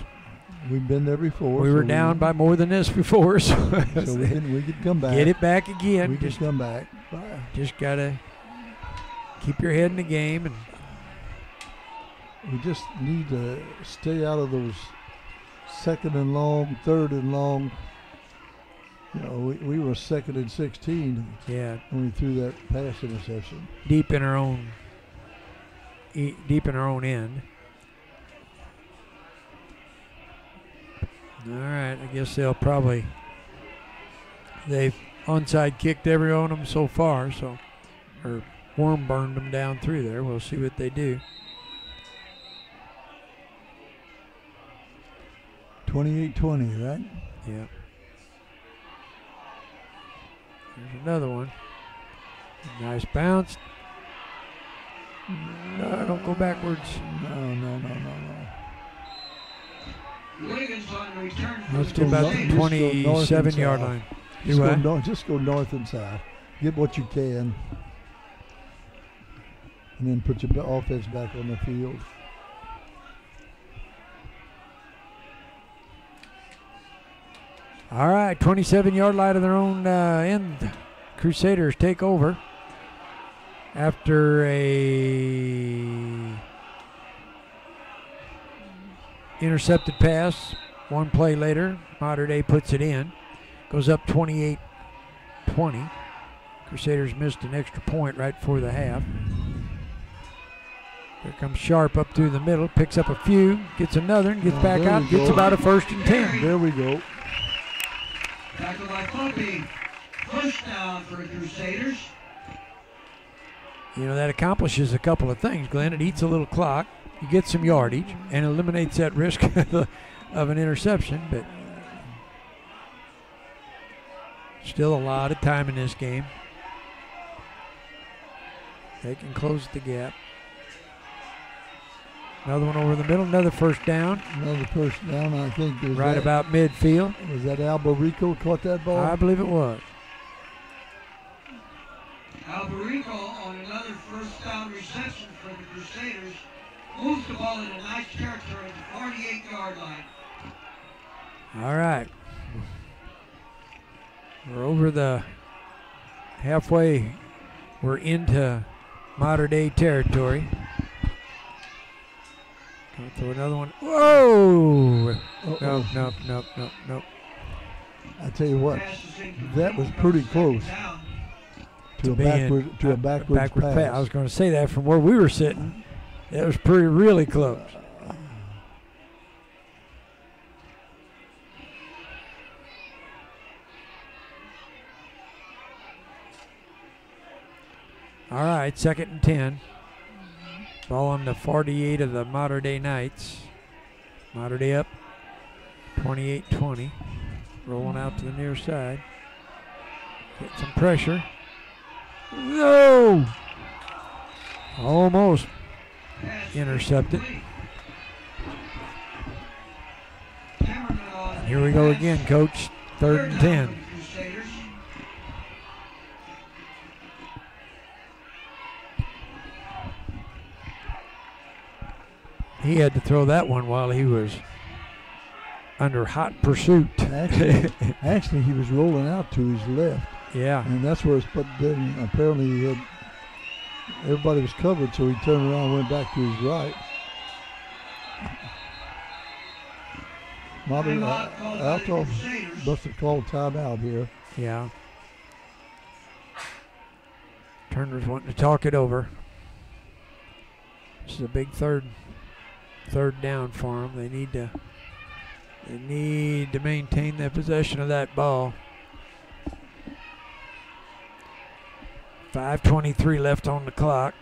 we've been there before. We were down by more than this before, so we could come back. get it back again. We just come back. Just gotta keep your head in the game, and we just need to stay out of those second and long, third and long. You know, we were second and 16 yeah, when we threw that pass interception. deep in our own end. All right, I guess they've onside kicked every one of them so far, or worm burned them down through there. We'll see what they do. 28-20, right? Yeah. There's another one. Nice bounce. No, don't go backwards. No. Wiggins on return. Let's do about the 27-yard line. Just go north and south. Get what you can. And then put your offense back on the field. All right, 27-yard line of their own end. Crusaders take over after a intercepted pass. One play later, Mater Dei puts it in. Goes up 28-20. Crusaders missed an extra point right before the half. Here comes Sharp up through the middle, picks up a few, gets another, and gets back out, gets about a 1st and 10. There we go. Tackle by Puppy. First down for the Crusaders. You know, that accomplishes a couple of things, Glenn. It eats a little clock, you get some yardage, and eliminates that risk of an interception, but still a lot of time in this game. They can close the gap. Another one over the middle, another first down. Another first down, I think. Right about midfield. Was that Albarico caught that ball? I believe it was. Albarico on another first down reception for the Crusaders. Moves the ball into nice territory at the 48-yard line. All right. We're over the halfway. We're into Mater Dei territory. I'll throw another one. Whoa! Uh-oh. Nope. I tell you what, that was pretty close to a backwards pass. I was going to say that from where we were sitting. That was really close. All right, 2nd and 10. Ball on the 48 of the Mater Dei Knights. Mater Dei up 28-20. Rolling out to the near side. Get some pressure. No! Almost intercepted. Here we go again, Coach. 3rd and 10. He had to throw that one while he was under hot pursuit. Actually, he was rolling out to his left. Yeah. And that's where it's, but then apparently everybody was covered, so he turned around and went back to his right. Althoff must have called timeout here. Yeah. Turner's wanting to talk it over. This is a big third down for them. They need to maintain their possession of that ball. 5:23 left on the clock.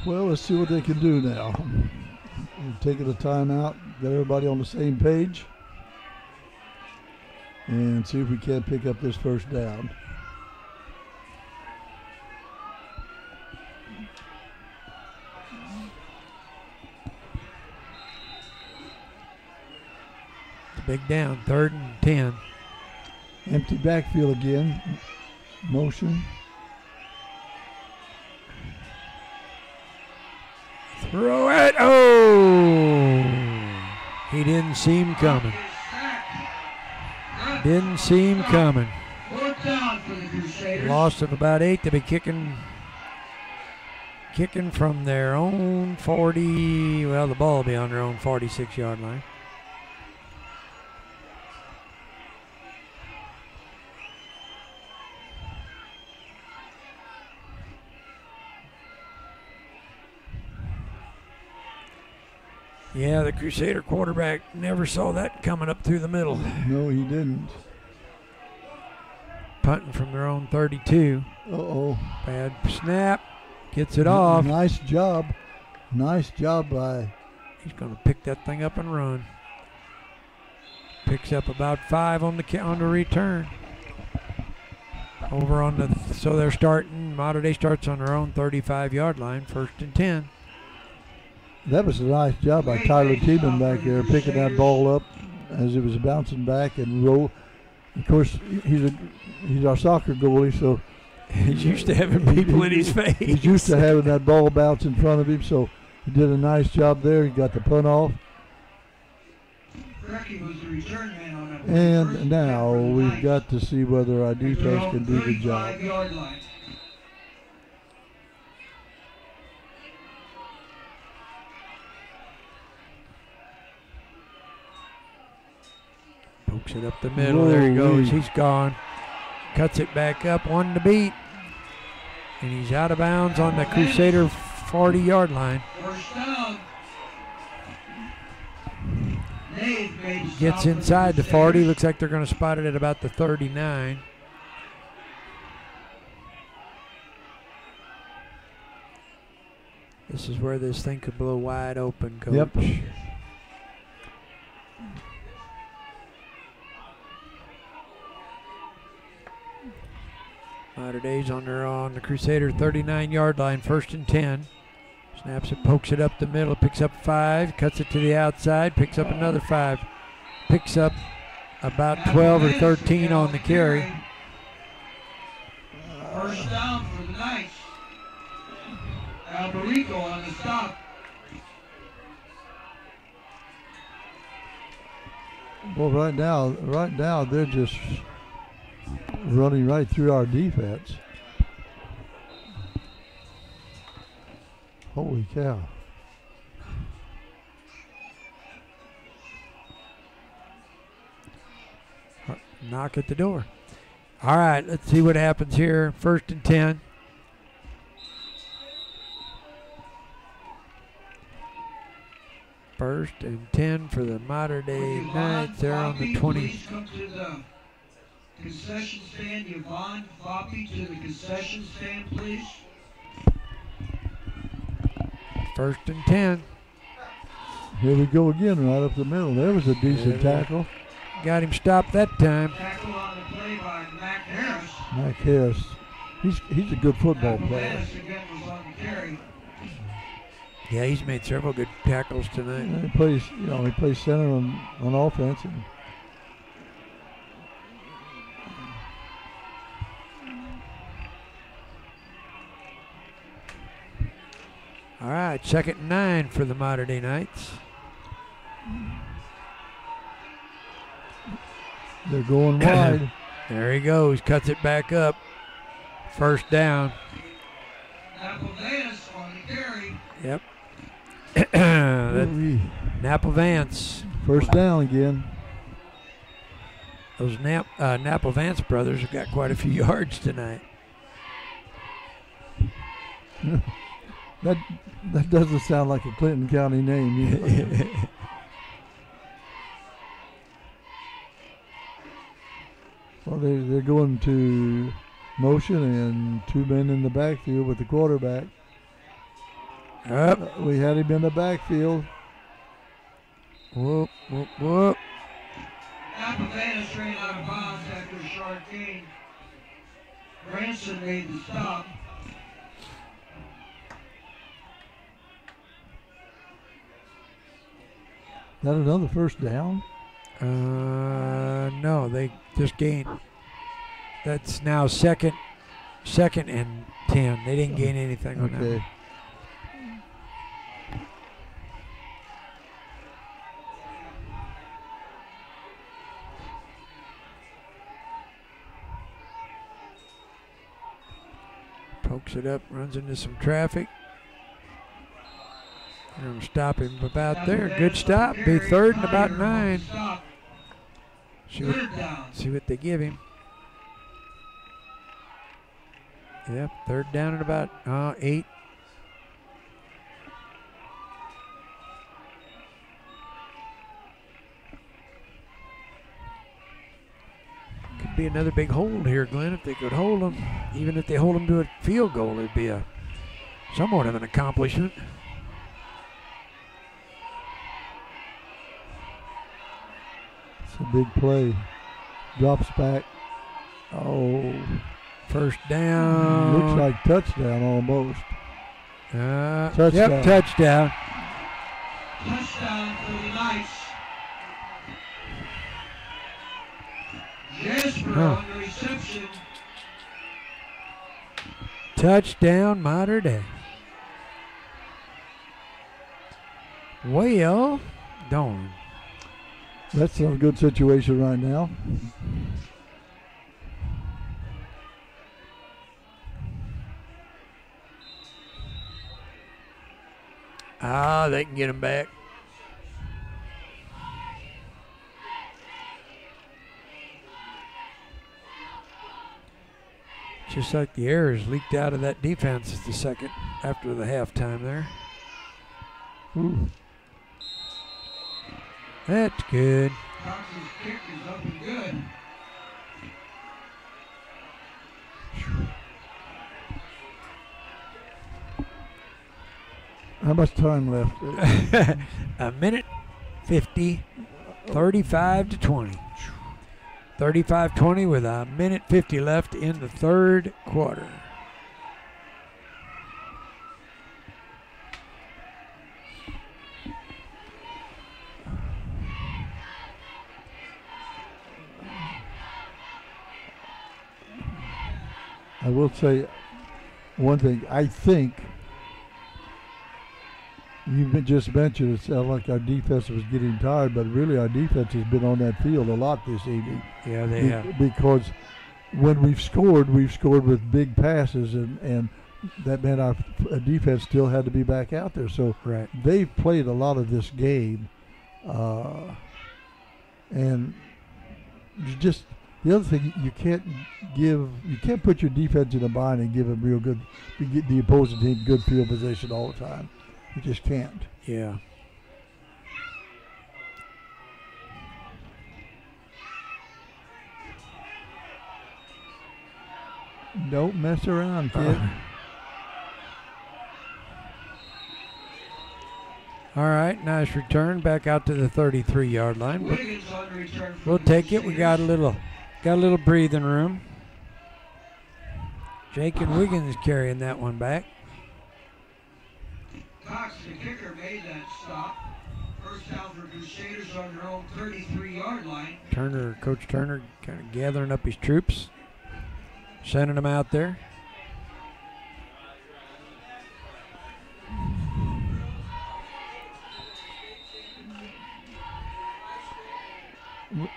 Well, let's see what they can do now. Taking a timeout, get everybody on the same page, and see if we can't pick up this first down. Big down, 3rd and 10. Empty backfield again. Motion. Throw it. Oh! He didn't see him coming. Didn't see him coming. Loss of about 8 to be kicking from their own 40. Well, the ball will be on their own 46-yard line. Yeah, the Crusader quarterback never saw that coming up through the middle. No, he didn't. Punting from their own 32. Uh-oh. Bad snap. Gets it off. Nice job. Nice job by... He's going to pick that thing up and run. Picks up about 5 on the return. Over on the... So they're starting... Mater Dei starts on their own 35-yard line. 1st and 10. That was a nice job by Tyler Tiemann back there, picking that ball up as it was bouncing back and roll. Of course, he's our soccer goalie, so he's used to having people in his face. He's used to having that ball bounce in front of him, so he did a nice job there. He got the punt off. And now we've got to see whether our defense can do the job. Pokes it up the middle. Whoa, there he goes. He's gone. Cuts it back up. 1 to beat. And he's out of bounds on the Crusader 40-yard line. Gets inside the 40. Looks like they're going to spot it at about the 39. This is where this thing could blow wide open, Coach. Yep. Mater Dei's on the Crusader 39-yard line, 1st and 10. Snaps it, pokes it up the middle, picks up 5, cuts it to the outside, picks up another 5. Picks up about 12 or 13 on the carry. First down for the Knights. Alberico on the stop. Well, right now they're just running right through our defense. Holy cow. Knock at the door. All right, let's see what happens here. 1st and 10. First and 10 for the Mater Dei Knights. They're on the 20. Please come to the concession stand. Yvonne Foppy to the concession stand, please. 1st and 10. Here we go again, right up the middle. There was a decent tackle. Got him stopped that time. Tackle on the play by Mac Harris. Mac Harris. He's a good football player. Dennis again was on the carry. Yeah, he's made several good tackles tonight. Yeah, he plays center on offense. And all right, 2nd and 9 for the Mater Dei Knights. they're going wide. There he goes, cuts it back up. 1st down. Dennis on the carry. Yep. Ooh-wee. Napa Vance. 1st down again. Those Napa Vance brothers have got quite a few yards tonight. That doesn't sound like a Clinton County name. Well, they're going to motion and 2 men in the backfield with the quarterback. Up. We had him in the backfield. Whoop, whoop, whoop. Napa ran out of bounds after a short gain. Branson made the stop. That another 1st down? No, they just gained. That's now second and 10. They didn't gain anything on that. Okay. Pokes it up, runs into some traffic. They're going to stop him about there. Good stop. Be 3rd and about 9. See what they give him. Yep, 3rd down and about 8. Could be another big hold here, Glenn, if they could hold them. Even if they hold them to a field goal, it'd be somewhat of an accomplishment. It's a big play. Drops back. Oh. 1st down. Looks like touchdown almost. Touchdown. Yep, Touchdown touchdown. for the Knights. Jasper on the reception. Touchdown, Mater Dei. Well, darn. That's a good situation right now. They can get him back. Just like the errors leaked out of that defense the second after the halftime there. Ooh. That's good. Thompson's kick is up and good. How much time left? A minute 50, 35-20. 35-20 with a minute 50 left in the 3rd quarter. I will say one thing. I think You just mentioned it sounded like our defense was getting tired, but really our defense has been on that field a lot this evening. Yeah, they have. Because when we've scored with big passes, and that meant our defense still had to be back out there. So right. They've played a lot of this game, and just the other thing, you can't put your defense in a bind and give them the opposing team good field position all the time. You just can't. Yeah. Don't mess around, kid. All right, nice return back out to the 33-yard line. Wiggins on return. We'll take it. We got a little breathing room. Jake and Wiggins carrying that one back. Cox, the kicker, made that stop. First down for Crusaders on their own 33-yard line. Coach Turner kind of gathering up his troops, sending them out there.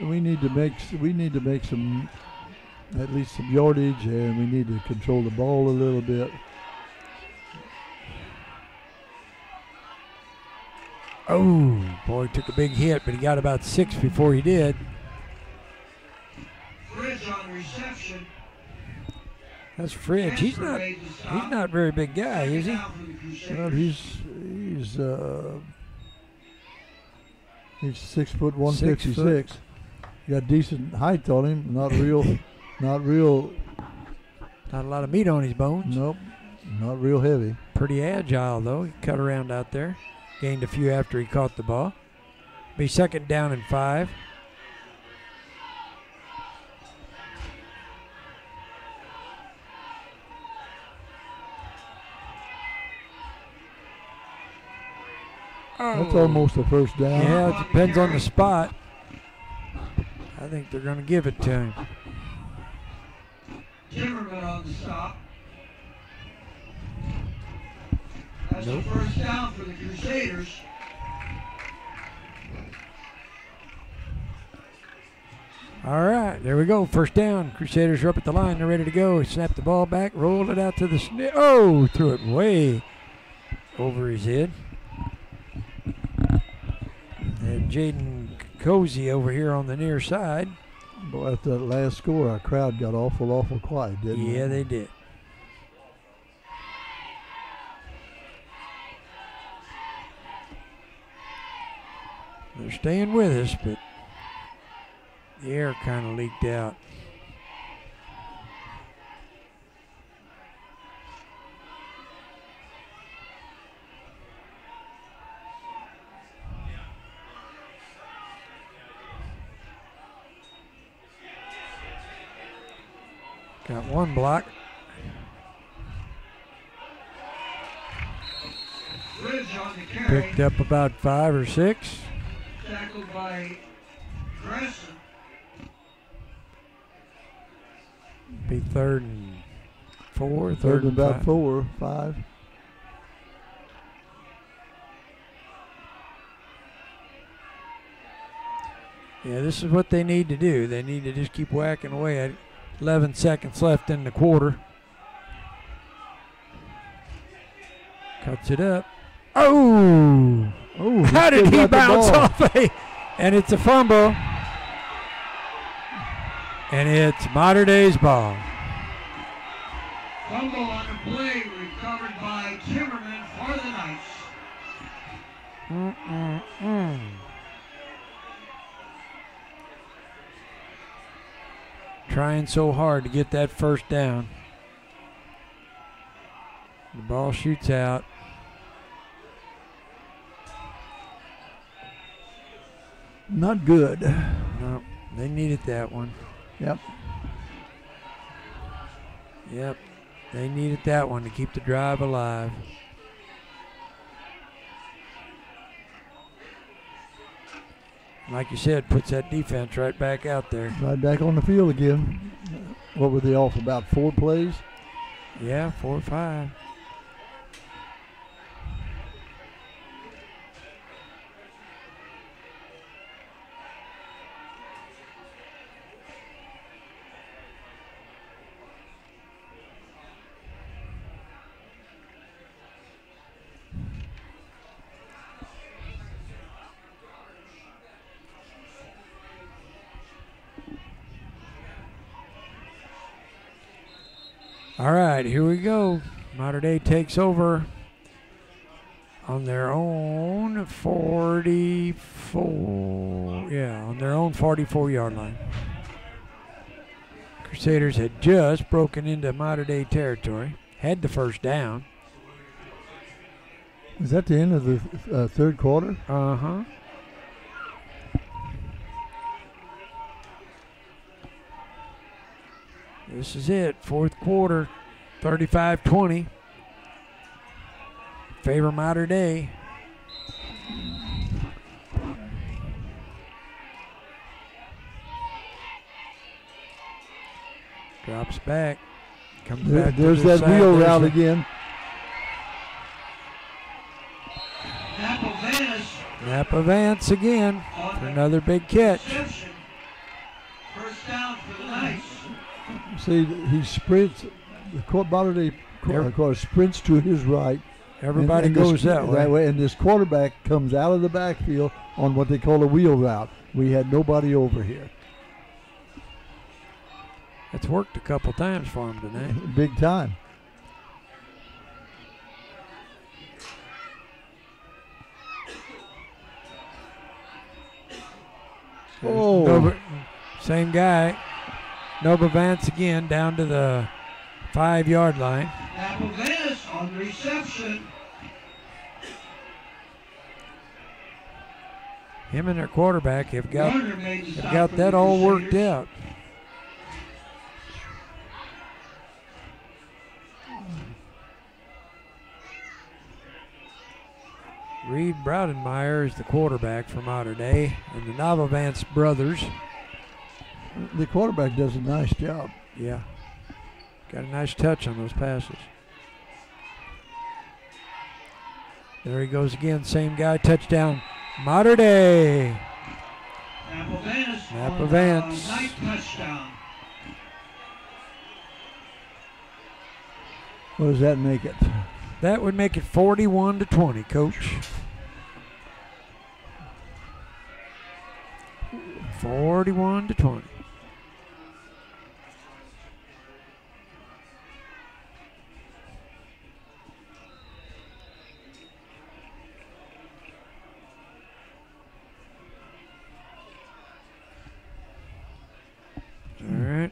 We need to make some, at least some yardage, and we need to control the ball a little bit. Oh, boy, took a big hit, but he got about 6 before he did. Fridge on reception. That's Fridge. He's not a very big guy, is he? Well, he's 6 foot 156. Got decent height on him. Not real. Not a lot of meat on his bones. Nope, not real heavy. Pretty agile though. He cut around out there. Gained a few after he caught the ball. Be second down and 5. That's almost a first down. Yeah, it depends on the spot. I think they're going to give it to him. Timmerman on the stop. That's the first down for the Crusaders. All right, there we go. First down. Crusaders are up at the line. They're ready to go. He snapped the ball back, rolled it out to the threw it way over his head. And Jaden Cozy over here on the near side. Boy, after that last score, our crowd got awful quiet, didn't they? Yeah, they did. They're staying with us, but the air kind of leaked out. Got one block. Ridge on the carry. Picked up about 5 or 6. Tackled by Grayson. Be third and 4. Third and about 5. 4, 5. Yeah, this is what they need to do. They need to just keep whacking away at 11 seconds left in the quarter. Cuts it up. Oh! Oh! How did he bounce off a? And it's a fumble. And it's Mater Dei's ball. Fumble on the play recovered by Timmerman for the Knights. Trying so hard to get that first down. The ball shoots out. Not good. No, they needed that one. Yep. Yep, they needed that one to keep the drive alive. Like you said, puts that defense right back out there. Right back on the field again. What were they off, about 4 plays? Yeah, 4 or 5. All right, here we go. Mater Dei takes over on their own 44. Yeah, on their own 44-yard line. Crusaders had just broken into Mater Dei territory, had the first down. Is that the end of the third quarter? Uh-huh. This is it, fourth quarter, 35-20. Favor Mater Dei. Drops back. Comes back. There's that wheel route again. Napa Vance again for another big catch. First down for the Knights. See, he sprints. The Mater Dei sprints to his right. Everybody goes that way. And this quarterback comes out of the backfield on what they call a wheel route. We had nobody over here. It's worked a couple times for him tonight. Big time. Oh. Same guy. Nova Vance again down to the 5-yard line. Napa Vance on reception. Him and their quarterback have got that all worked out. Reed Browdenmeyer is the quarterback for Mater Dei, and the Navavance brothers. The quarterback does a nice job. Yeah. Got a nice touch on those passes. There he goes again. Same guy. Touchdown. Mater Dei. Napa Vance. Nice touchdown. What does that make it? That would make it 41-20, Coach. 41-20. All right.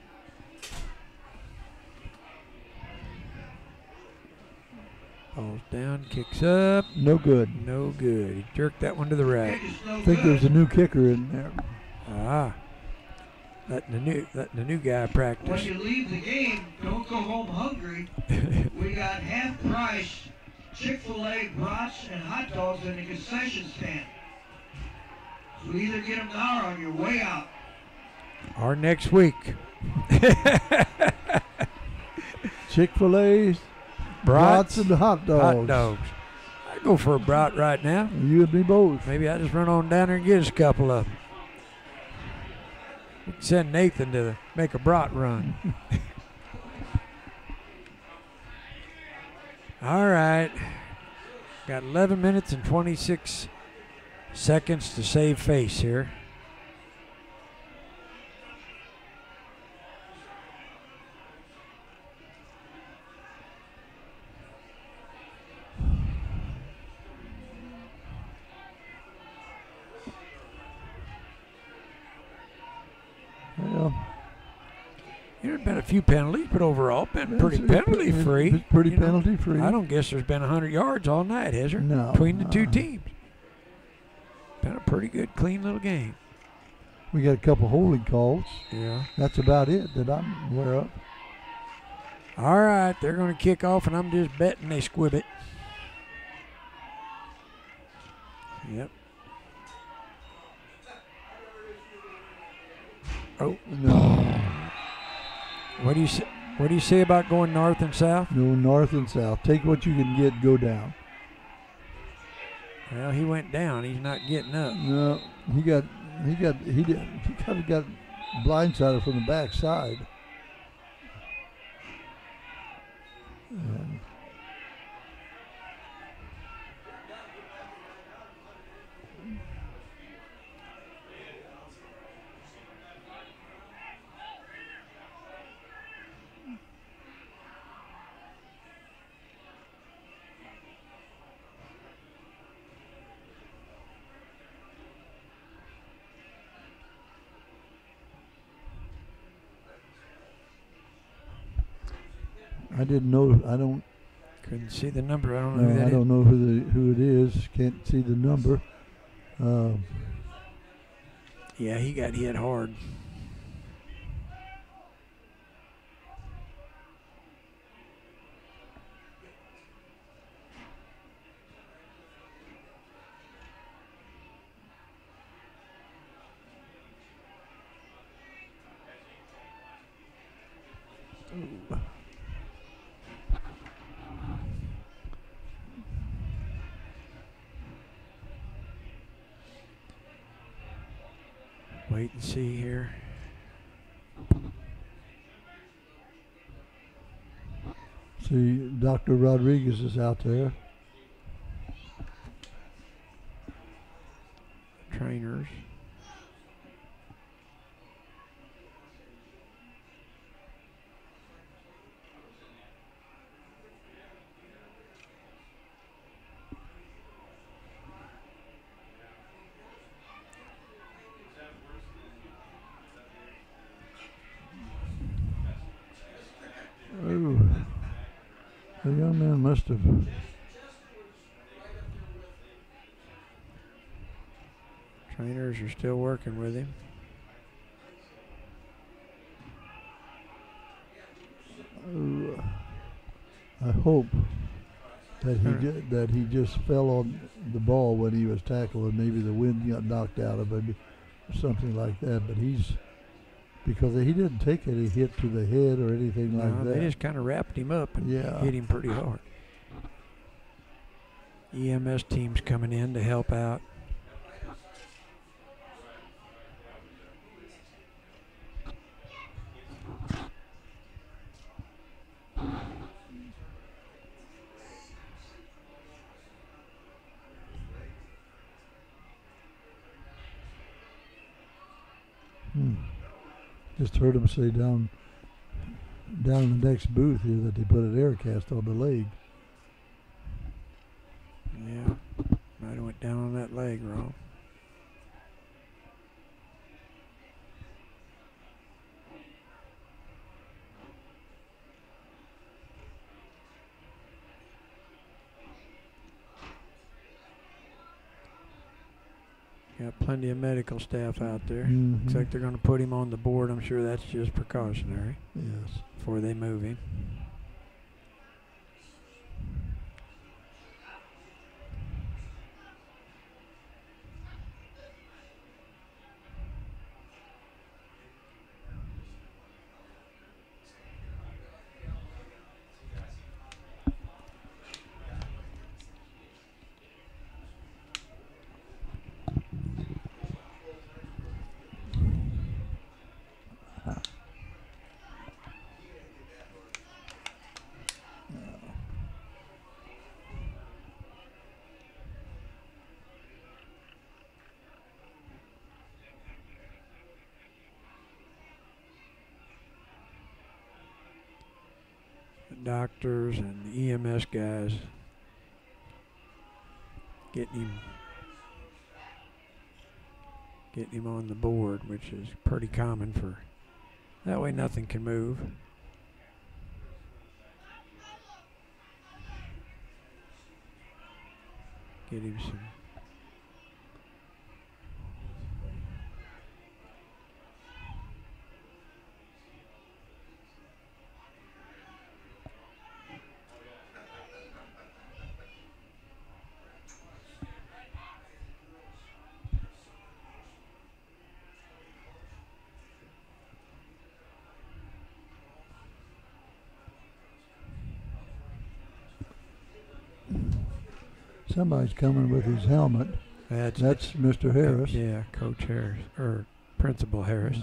Falls down, kicks up. No good. No good. He jerked that one to the right. I think there's a new kicker in there. Ah. Letting the new guy practice. When you leave the game, don't go home hungry. We got half price Chick-fil-A brats and hot dogs in the concession stand. So either get them now or on your way out. Or next week. Chick-fil-A's, brats and hot dogs. Hot dogs. I'd go for a brat right now. You and me both. Maybe I just run on down there and get us a couple of them. We can send Nathan to make a brat run. All right. Got 11 minutes and 26 seconds to save face here. Well, There's been a few penalties, but overall been pretty penalty free. It's pretty penalty free. I don't guess there's been 100 yards all night, has there? No. Between the two teams. Been a pretty good, clean little game. We got a couple holding calls. Yeah. That's about it that I'm aware of. All right, they're going to kick off, and I'm just betting they squib it. Yep. Oh no! What do you say? What do you say about going north and south? No, north and south. Take what you can get. Go down. Well, he went down. He's not getting up. No, he kind of got blindsided from the backside. And I didn't know. I don't. Couldn't see the number. I don't know who No, that I is. don't know who it is. Can't see the number. Yeah, he got hit hard. Wait and see here. See, Dr. Rodriguez is out there. Trainers. Oh, the young man must have. Trainers are still working with him. I hope that he just fell on the ball when he was tackled, and maybe the wind got knocked out of him, something like that. But because he didn't take any hit to the head or anything like that. They just kind of wrapped him up and hit him pretty hard. EMS team's coming in to help out. Just heard him say down in the next booth here that they put an air cast on the leg. Yeah, might have went down on that leg wrong. Got plenty of medical staff out there. Mm-hmm. Looks like they're going to put him on the board. I'm sure that's just precautionary. Yes. Before they move him. Doctors and the EMS guys getting him on the board, which is pretty common for that way nothing can move. Get him some Somebody's coming with his helmet. That's Mr. Harris. Yeah, Coach Harris, or Principal Harris.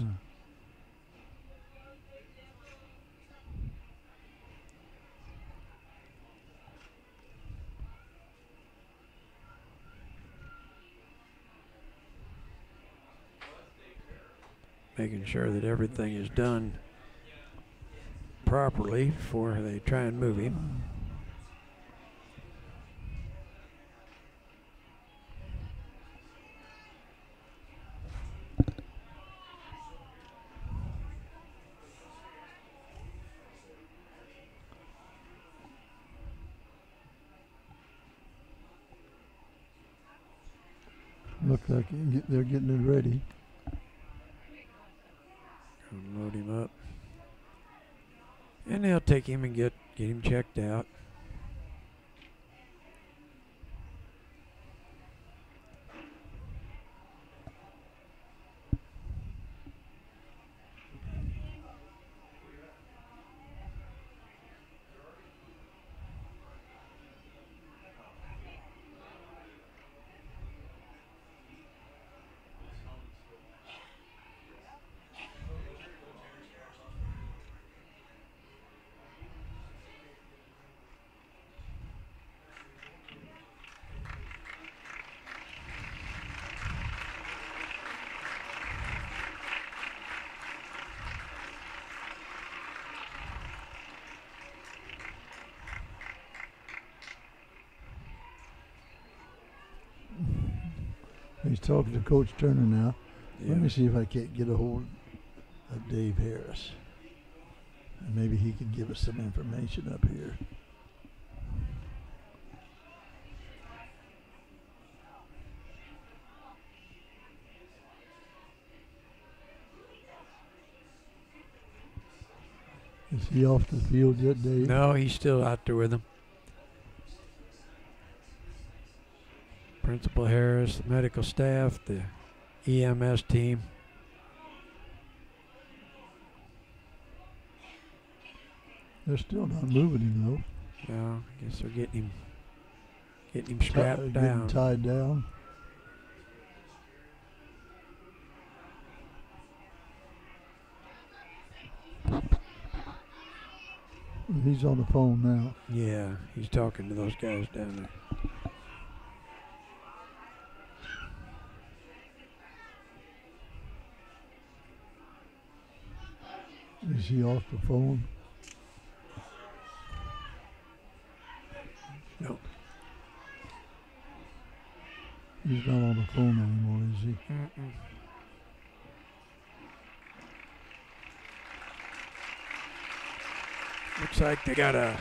Making sure that everything is done properly before they try and move him. like they're getting it ready. Load him up. And they'll take him and get him checked out. He's talking to Coach Turner now. Yeah. Let me see if I can't get a hold of Dave Harris. And maybe he can give us some information up here. Is he off the field yet, Dave? No, he's still out there with them. Principal Harris, the medical staff, the EMS team. They're still not moving him though. No, I guess they're getting him strapped down. Getting tied down. He's on the phone now. Yeah, he's talking to those guys down there. Is he off the phone? No. He's not on the phone anymore, is he? Mm-mm. Looks like they got a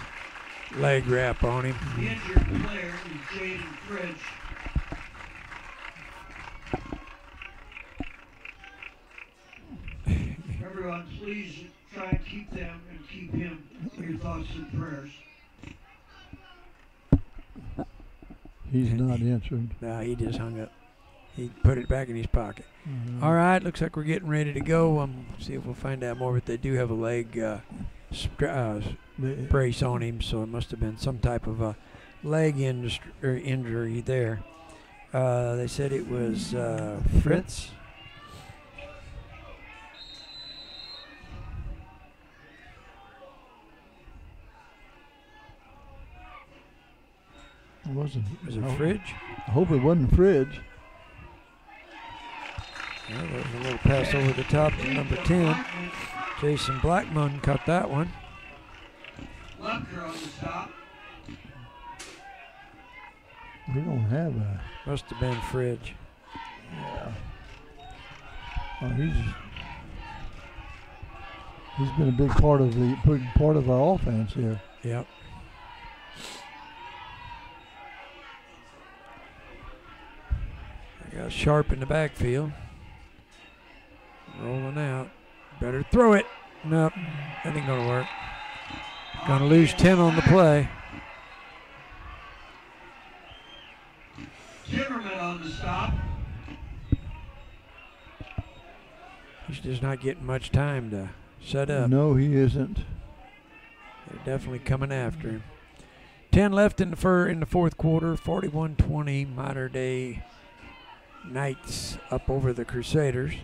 leg wrap on him. The injured player is Jaden Fridge. Everyone, please try and keep them and keep him in your thoughts and prayers. He's not answering. No, he just hung up. He put it back in his pocket. All right, looks like we're getting ready to go. See if we'll find out more, but they do have a leg brace on him, so it must have been some type of a leg injury there. They said it was Fritz. Was it Fridge? I hope it wasn't Fridge. Well, there was a little pass over the top to number 10. Jason Blackmon caught that one. Lefter on the stop. We don't have a. Must have been Fridge. Yeah. Oh, he's been a big part of our offense here. Yep. They got Sharp in the backfield. Rolling out. Better throw it. Nope. That ain't gonna work. Gonna lose 10 on the play. Zimmerman on the stop. He's just not getting much time to set up. No, he isn't. They're definitely coming after him. 10 left in the fourth quarter. 41-20. Mater Dei Knights up over the Crusaders.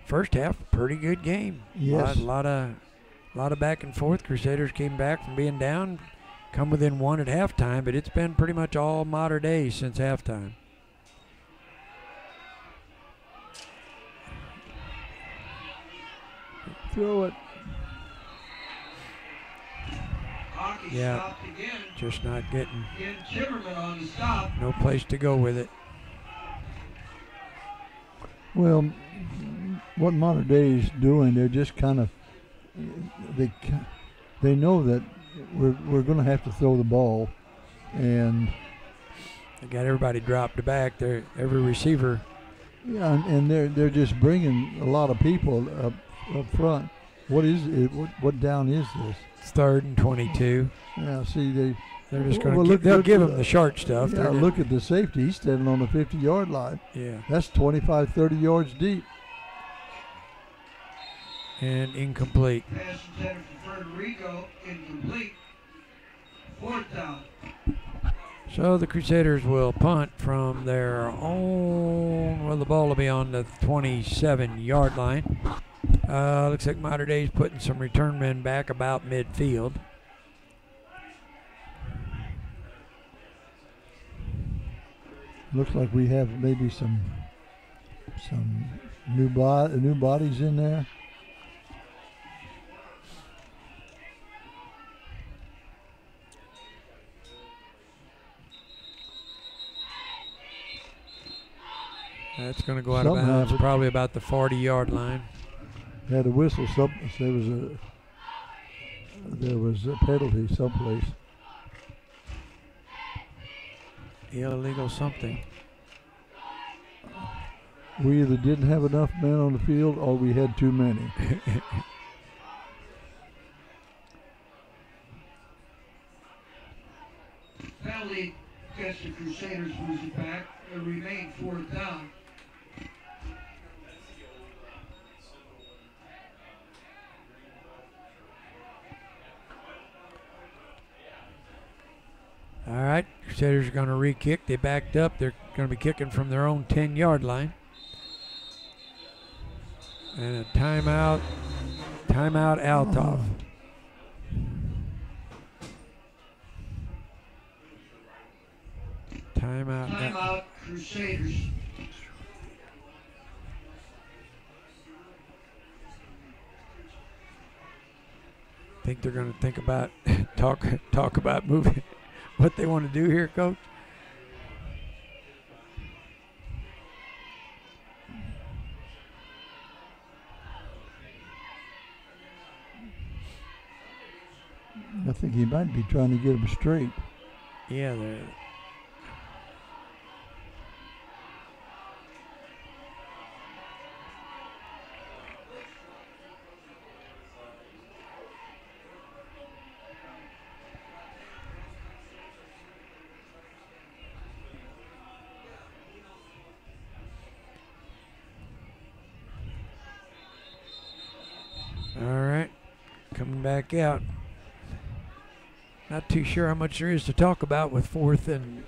First half, pretty good game. Yes. A lot of back and forth. Crusaders came back from being down, come within one at halftime, but it's been pretty much all Mater Dei since halftime. Throw it. Hockey Yeah. stopped again. Just not getting Again, Zimmerman on the stop. no place to go with it. Well, what Mater Dei is doing, they're just kind of they know that we're going to have to throw the ball, and They got everybody dropped back there. Every receiver Yeah, and they're just bringing a lot of people up front. What is it? What down is this? It's 3rd and 22. Yeah, see They're just going to they'll give him the short stuff. Yeah, look at the safety. He's standing on the 50-yard line. Yeah. That's 25, 30 yards deep. And incomplete. Pass intended for Federico, incomplete. 4th down. So the Crusaders will punt from their own. Well, the ball will be on the 27-yard line. Looks like Mater Dei's putting some return men back about midfield. Looks like we have maybe some new bodies in there. That's going to go out of bounds, probably about the 40-yard line. Had a whistle. There was a penalty someplace. Illegal something. We either didn't have enough men on the field or we had too many. Penalty against the Crusaders moves it back. It remained 4th down. All right, Crusaders are going to re-kick. They backed up. They're going to be kicking from their own 10-yard line. And a timeout. Timeout, Althoff. Timeout, Crusaders. Think they're going to think about talk about moving. What they want to do here, Coach? I think he might be trying to get them straight. Yeah, they're. All right, coming back out. Not too sure how much there is to talk about with 4th and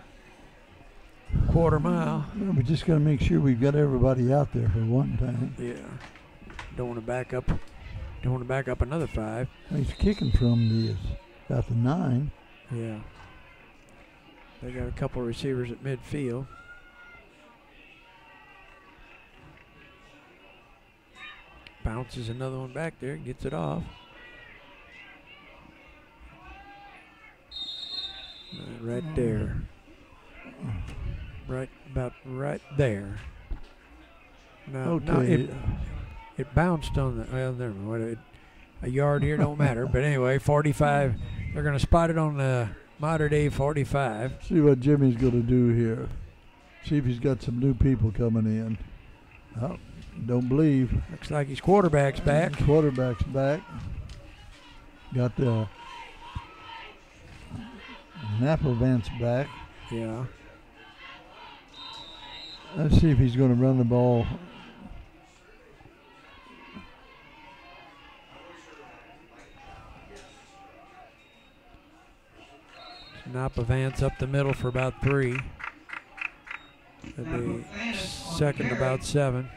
quarter mile. Yeah, we just got to make sure we've got everybody out there for one time. Yeah, don't want to back up. Don't want to back up another 5. He's kicking from about the 9. Yeah, they got a couple of receivers at midfield. Bounces another one back there, gets it off. Right there. Right about right there. No, it bounced on the. Well, never mind. A yard here don't matter. But anyway, 45. They're going to spot it on the Mater Dei 45. See what Jimmy's going to do here. See if he's got some new people coming in. Oh, don't believe. Looks like his quarterback's back. Quarterback's back. Got the Napa Vance back. Yeah. Let's see if he's going to run the ball. Napa Vance up the middle for about 3. That'd be 2nd about 7.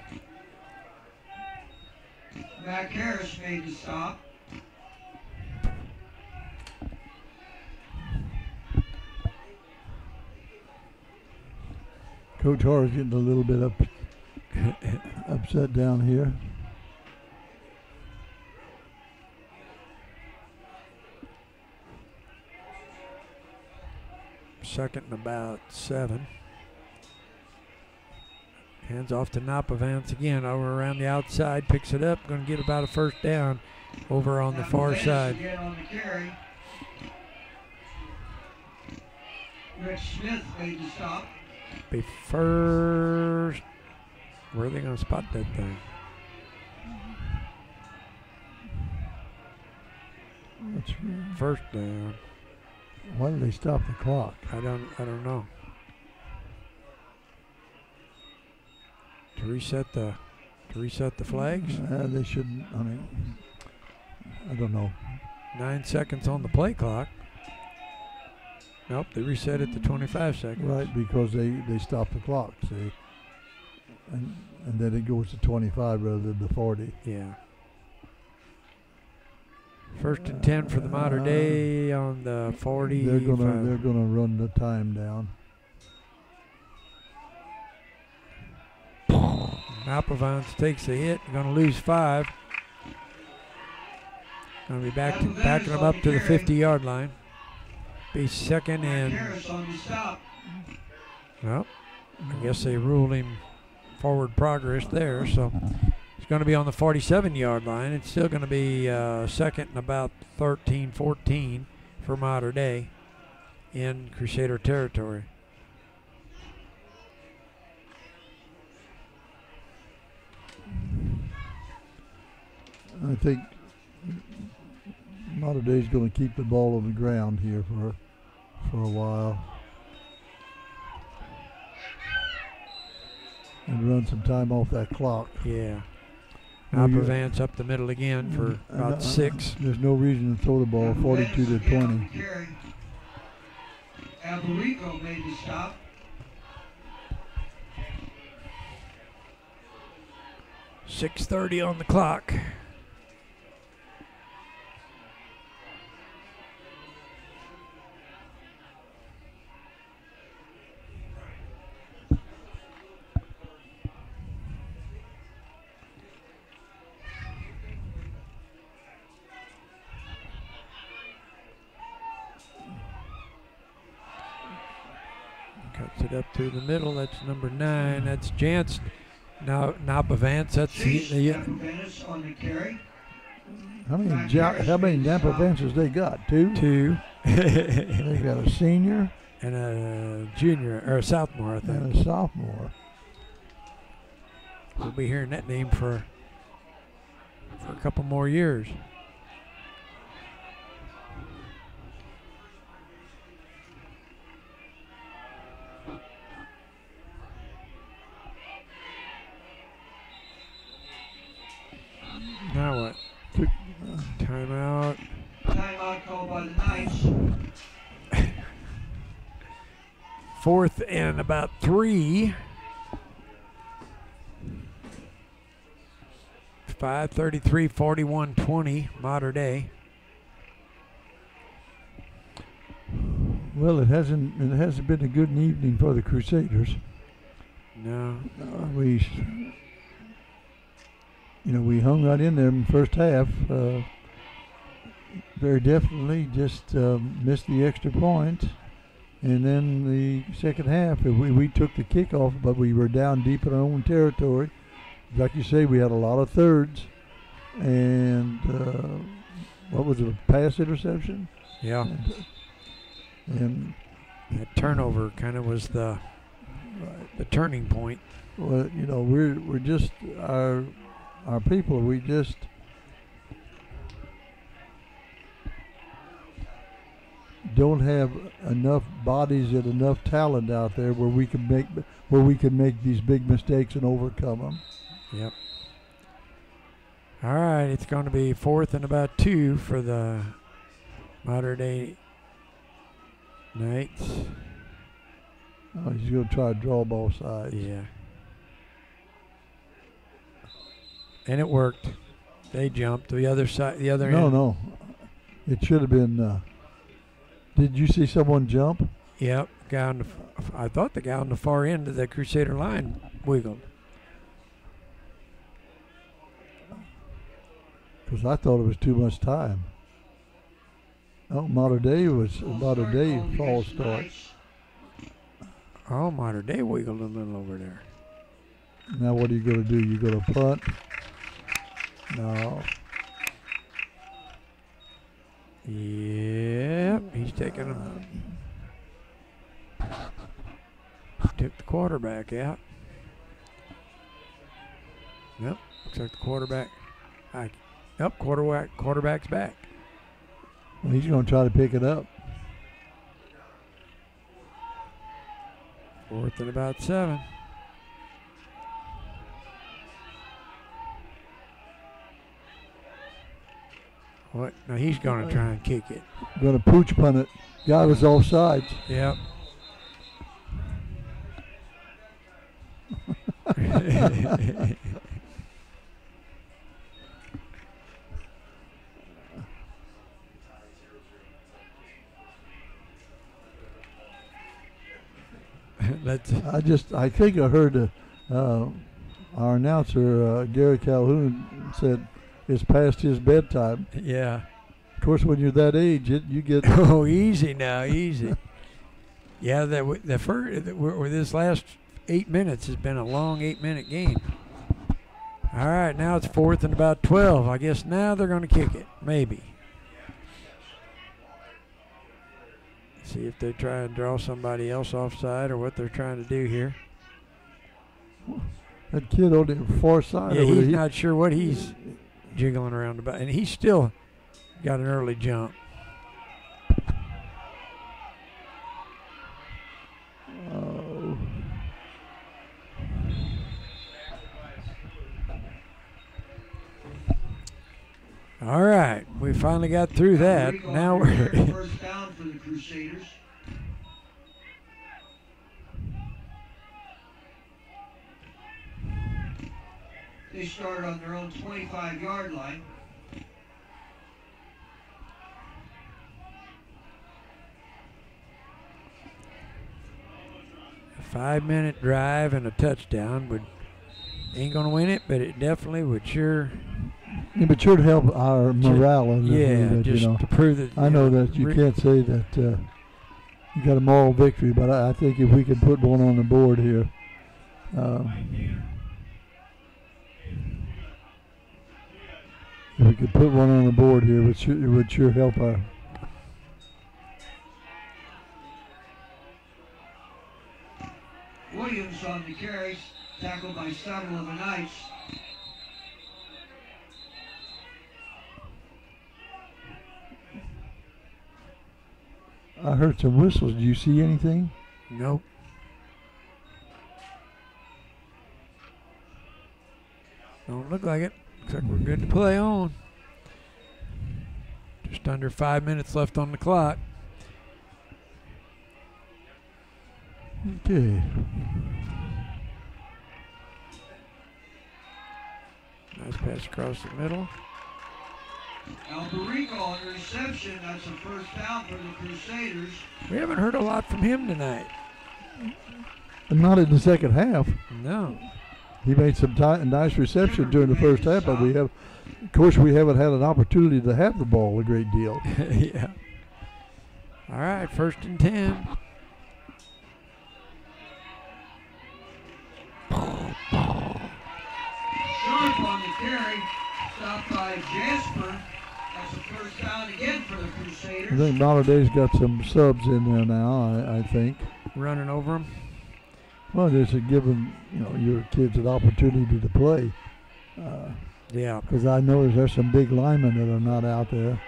Mac Harris made the stop. Coach Harris getting a little bit upset down here. Second and about 7. Hands off to Napa Vance again over around the outside, picks it up, going to get about a 1st down over on the far side. On the carry. Rich Smith made the stop. Be first Where are they going to spot that thing? That's First down. Why did they stop the clock? I don't know. To reset the flags. They shouldn't. I mean, I don't know. 9 seconds on the play clock. Nope, they reset it to 25 seconds. Right, because they stop the clock. See, and then it goes to 25 rather than the 40. Yeah. First and 10 for the Mater Dei on the 40. They're gonna run the time down. Alphavance takes a hit. Going to lose 5. Going to be backing them up to the 50-yard line. Be second and. Well, I guess they ruled him forward progress there. So it's going to be on the 47-yard line. It's still going to be second and about 13, 14 for Mater Dei in Crusader territory. I think Mater Dei is going to keep the ball on the ground here for a while and run some time off that clock. Yeah. Alphavance up the middle again for about 6. There's no reason to throw the ball 42 to 20. Alberico made the stop. .6:30 on the clock. Cuts it up through the middle. That's number 9. That's Jansen. Now Alphavance. That's the on the carry. How many Napa Vances they got? 2? 2. They got a senior and a junior, or a sophomore, I think. And a sophomore. We'll be hearing that name for a couple more years. Now what? Timeout. Timeout called by the Knights. 4th and about 3. 5:33, 41-20, Mater Dei. Well, it hasn't been a good evening for the Crusaders. No. We hung right in there in the first half. Very definitely just missed the extra point. And then the second half, we took the kickoff, but we were down deep in our own territory. Like you say, we had a lot of thirds. And what was it, a pass interception? Yeah. And that turnover kind of was the turning point. Well, we're just our people. We just don't have enough bodies and enough talent out there where we can make these big mistakes and overcome them. Yep. All right, it's going to be 4th and about 2 for the Mater Dei Knights. Oh, he's going to try to draw both sides. Yeah. And it worked. They jumped to the other side, the other end. No. It should have been. Did you see someone jump? Yep. I thought the guy on the far end of the Crusader line wiggled. Because I thought it was too much time. Oh, Mater Dei false start. Oh, Mater Dei wiggled a little over there. Now what are you going to do? You going to punt? No. Yep, he's taking him. Took the quarterback out. Yep. Looks like the quarterback. Quarterback's back. Well, he's going to try to pick it up. 4th and about 7. What? No, he's going to try and kick it. Going to pooch punt it. Guy was offsides. Yep. I think I heard our announcer, Gary Calhoun, said it's past his bedtime. Yeah. Of course, when you're that age, you get. Oh, easy now, easy. Yeah, this last 8 minutes has been a long 8-minute game. All right, now it's 4th and about 12. I guess now they're going to kick it, maybe. See if they try and draw somebody else offside or what they're trying to do here. That kid on the far side. Yeah, he's not sure what he's jiggling around about, and he's still got an early jump. Oh. All right, we finally got through that. Now we're first down for the Crusaders. They start on their own 25-yard line. A 5-minute drive and a touchdown ain't gonna win it, but it definitely would sure. Yeah, but sure to help our morale. Just to prove that. I know that you can't say that you got a moral victory, but I think if we could put one on the board here. If we could put one on the board here, it would sure help our. Williams on the carries, tackled by several of the Knights. I heard some whistles. Do you see anything? Nope. Don't look like it. Looks like we're good to play on. Just under 5 minutes left on the clock. Okay. Nice pass across the middle. Alberico on the reception. That's a first down for the Crusaders. We haven't heard a lot from him tonight. Not in the second half. No. He made some nice reception during the first half, but of course, we haven't had an opportunity to have the ball a great deal. Yeah. All right, 1st and 10. Sharp on the carry, stopped by Jasper. That's a first down again for the Crusaders. I think Maladay's got some subs in there now, I think. Running over him. Well, just giving your kids an opportunity to play. Yeah. Because I know there's some big linemen that are not out there.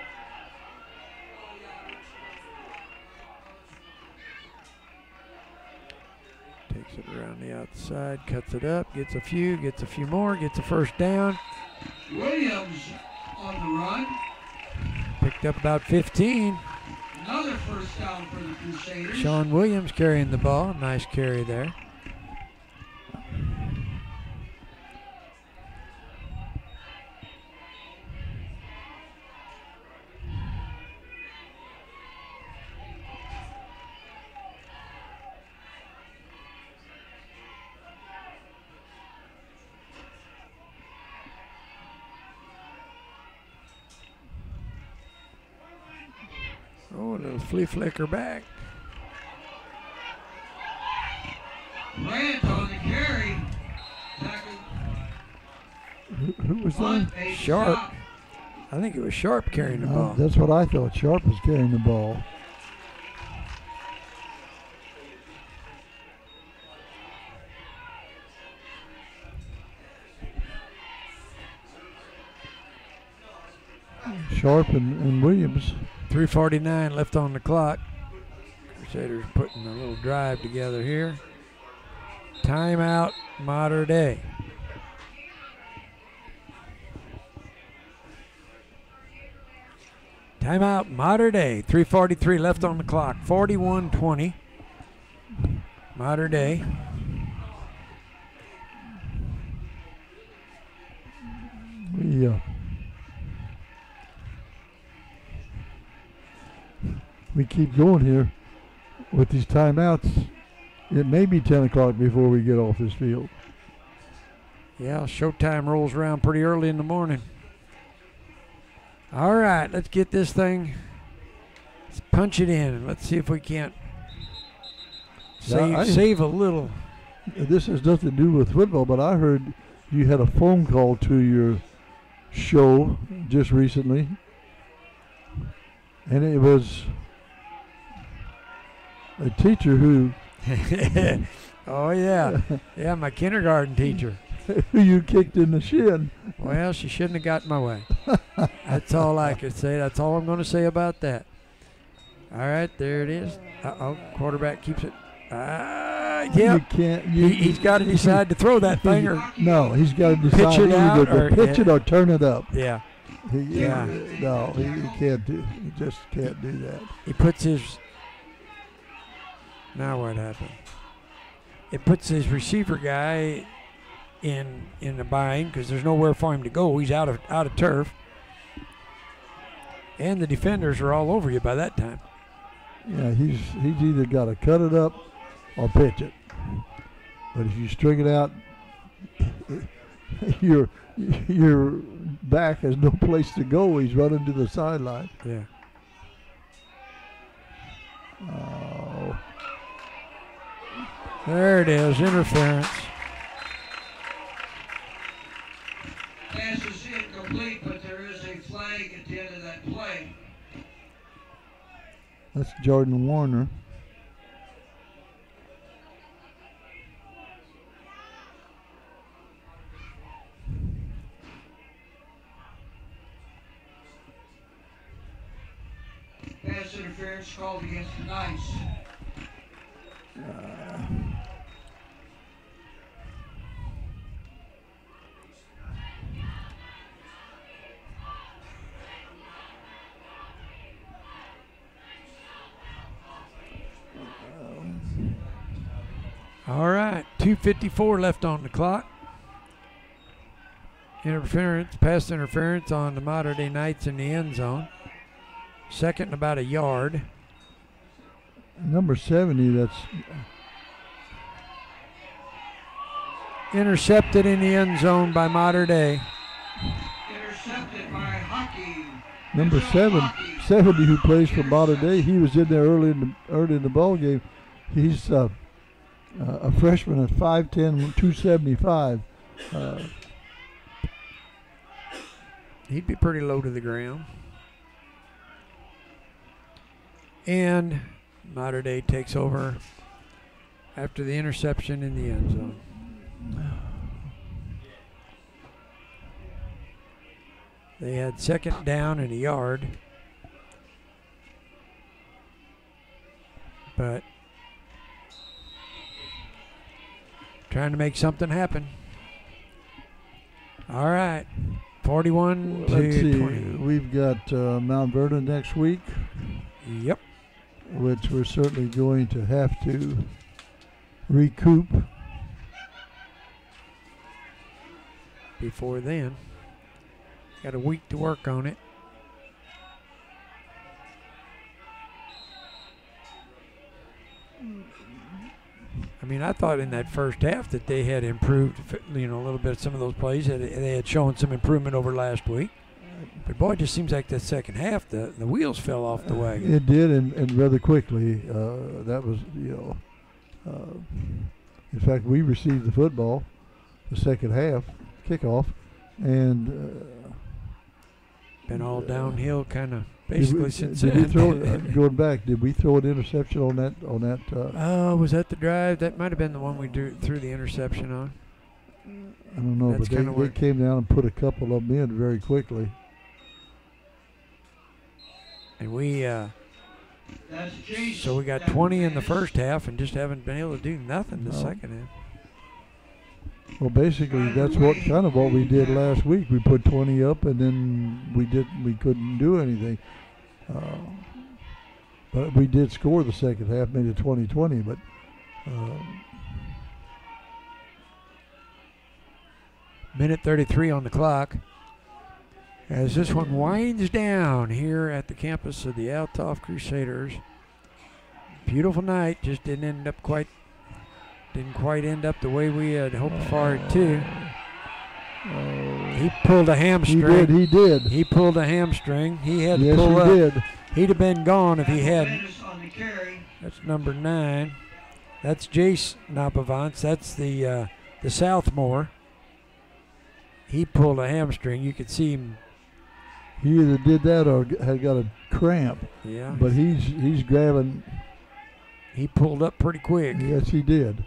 Takes it around the outside, cuts it up, gets a few more, gets a first down. Williams on the run. Picked up about 15. Another first down for the Crusaders. Sean Williams carrying the ball. Nice carry there. Oh, a little flea flicker back. Grant on the carry. Who was that? Sharp. I think it was Sharp carrying the ball. That's what I thought. Sharp was carrying the ball. Sharp and Williams. 3:49 left on the clock. Crusaders putting a little drive together here. Timeout, Mater Dei. Timeout, Mater Dei. 3:43 left on the clock. 41-20. Mater Dei. We keep going here with these timeouts. It may be 10 o'clock before we get off this field. Yeah, showtime rolls around pretty early in the morning. All right, let's get this thing. Let's punch it in and let's see if we can't save a little. This has nothing to do with football, but I heard you had a phone call to your show just recently, and it was a teacher who oh yeah, yeah, my kindergarten teacher who you kicked in the shin. Well, she shouldn't have got in my way. That's all I could say. That's all I'm going to say about that. All right, there it is. Quarterback keeps it. Yeah, he's got to decide to throw that thing or no. He's got to decide pitch it out either to pitch it or turn it up. Yeah. He can't do. He just can't do that. He puts his. Now what happened? It puts his receiver guy in the bind because there's nowhere for him to go. He's out of turf, and the defenders are all over you by that time. Yeah, he's either got to cut it up or pitch it. But if you string it out, your back has no place to go. He's running to the sideline. Yeah. Oh. There it is, interference. Pass is incomplete, but there is a flag at the end of that play. That's Jordan Warner. Pass interference called against the Knights. All right, 2:54 left on the clock. Pass interference on the Mater Dei Knights in the end zone. Second and about a yard. Number 70, that's intercepted in the end zone by Mater Dei. Intercepted by Hockey. number 70 who plays for Mater Dei. He was in there early in the ball game. He's a freshman at 5'10", 275. He'd be pretty low to the ground. And Mater Dei takes over after the interception in the end zone. They had second down and a yard, but trying to make something happen. All right, 41 to 20. We've got Mount Vernon next week. Yep. Which we're certainly going to have to recoup. Before then, got a week to work on it. I mean, I thought in that first half that they had improved, a little bit. Some of those plays they had shown some improvement over last week. But boy, it just seems like that second half, the wheels fell off the wagon. It did, and rather quickly. That was, in fact, we received the football, the second half kickoff, and been all downhill, kind of basically since then. Going back, did we throw an interception on that? Was that the drive? That might have been the one we threw the interception on. I don't know, but they came down and put a couple of them in very quickly. And we That's Jace. so we got 20 in the first half and just haven't been able to do nothing the second half. Well, basically, that's what we did last week. We put 20 up, and then we couldn't do anything. But we did score the second half, made it 20-20. But minute 33 on the clock as this one winds down here at the campus of the Althoff Crusaders. Beautiful night, just didn't quite end up the way we had hoped for it to. He pulled a hamstring. He did. He pulled a hamstring. He had to Yes, pull he up. did. He'd have been gone if he hadn't. Tremendous on the carry. That's number 9. That's Jace Napavance. That's the Southmore. He pulled a hamstring. You could see him. He either did that or had got a cramp. Yeah. But he's grabbing. He pulled up pretty quick. Yes, he did.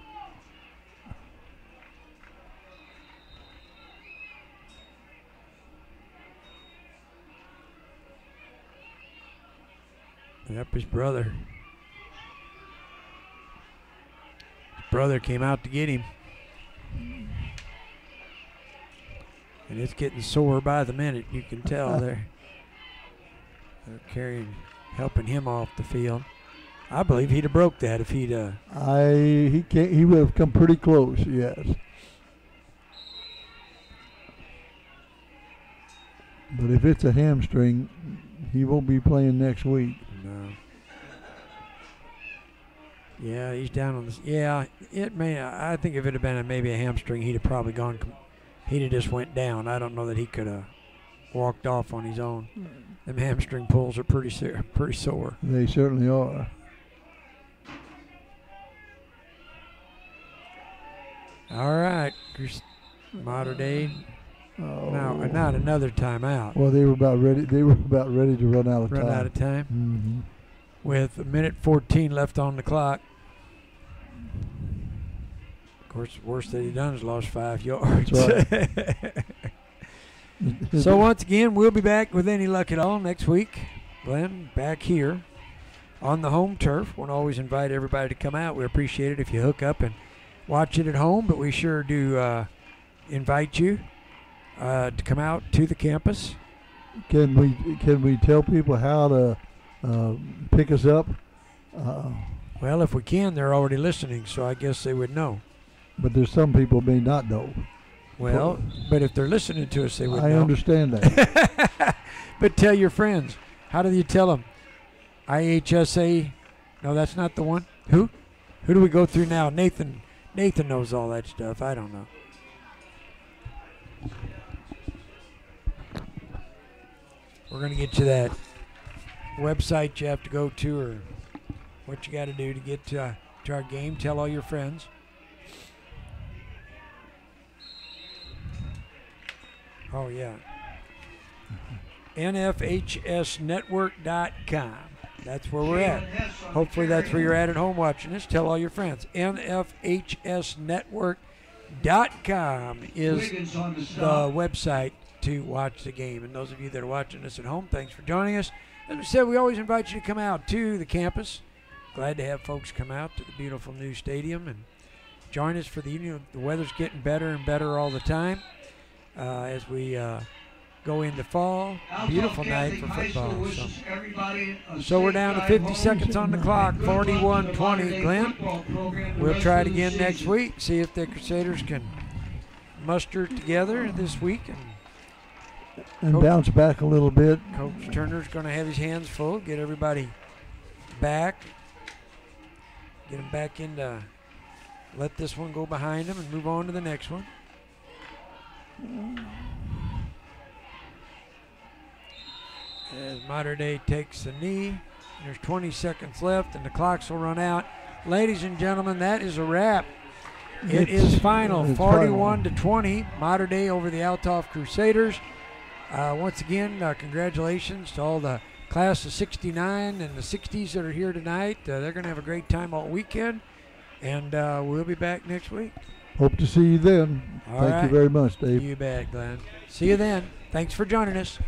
Yep, his brother. His brother came out to get him. And it's getting sore by the minute, you can tell there. They're helping him off the field. I believe he'd have broke that if he'd he would have come pretty close, yes. But if it's a hamstring, he won't be playing next week. No. Yeah, he's down on this. Yeah, it may. I think if it had been maybe a hamstring, he'd have probably gone. He'd have just went down. I don't know that he could have walked off on his own. Them hamstring pulls are pretty sore. They certainly are. All right, Mater Dei. Oh. Now, not another timeout. Well, they were about ready. They were about ready to run out of time. Run out of time. Mm-hmm. With a minute 14 left on the clock. Of course, the worst that he done is lost 5 yards. That's right. So once again, we'll be back with any luck at all next week. Glenn, back here on the home turf. Want to always invite everybody to come out. We appreciate it if you hook up and watch it at home, but we sure do invite you to come out to the campus. Can we tell people how to pick us up? Well, if we can, they're already listening, so I guess they would know. But there's some people may not know. Well, but if they're listening to us, they would know. I understand that. But tell your friends. How do you tell them? IHSA? No, that's not the one. Who? Who do we go through now? Nathan knows all that stuff. I don't know. We're going to get you that website you have to go to, or what you got to do to get to our game. Tell all your friends. Oh, yeah. NFHSnetwork.com. That's where we're at. Hopefully that's where you're at home watching this. Tell all your friends. NFHSnetwork.com is the website to watch the game. And those of you that are watching us at home, thanks for joining us. As we said, we always invite you to come out to the campus. Glad to have folks come out to the beautiful new stadium and join us for the evening. The weather's getting better and better all the time. As we go into fall. Beautiful night for football. So we're down to 50 seconds on the clock, 41-20. Glenn, we'll try it again next week, see if the Crusaders can muster together this week. And bounce back a little bit. Coach Turner's going to have his hands full, get everybody back, get them back into, let this one go behind them and move on to the next one. As Mater Dei takes the knee, there's 20 seconds left and the clocks will run out. Ladies and gentlemen, that is a wrap. It is final, 41-20, Mater Dei over the Althoff Crusaders. Once again, congratulations to all the class of 69 and the 60s that are here tonight. They're going to have a great time all weekend, and we'll be back next week. Hope to see you then. Thank you very much, Dave. You bet, Glenn. See you then. Thanks for joining us.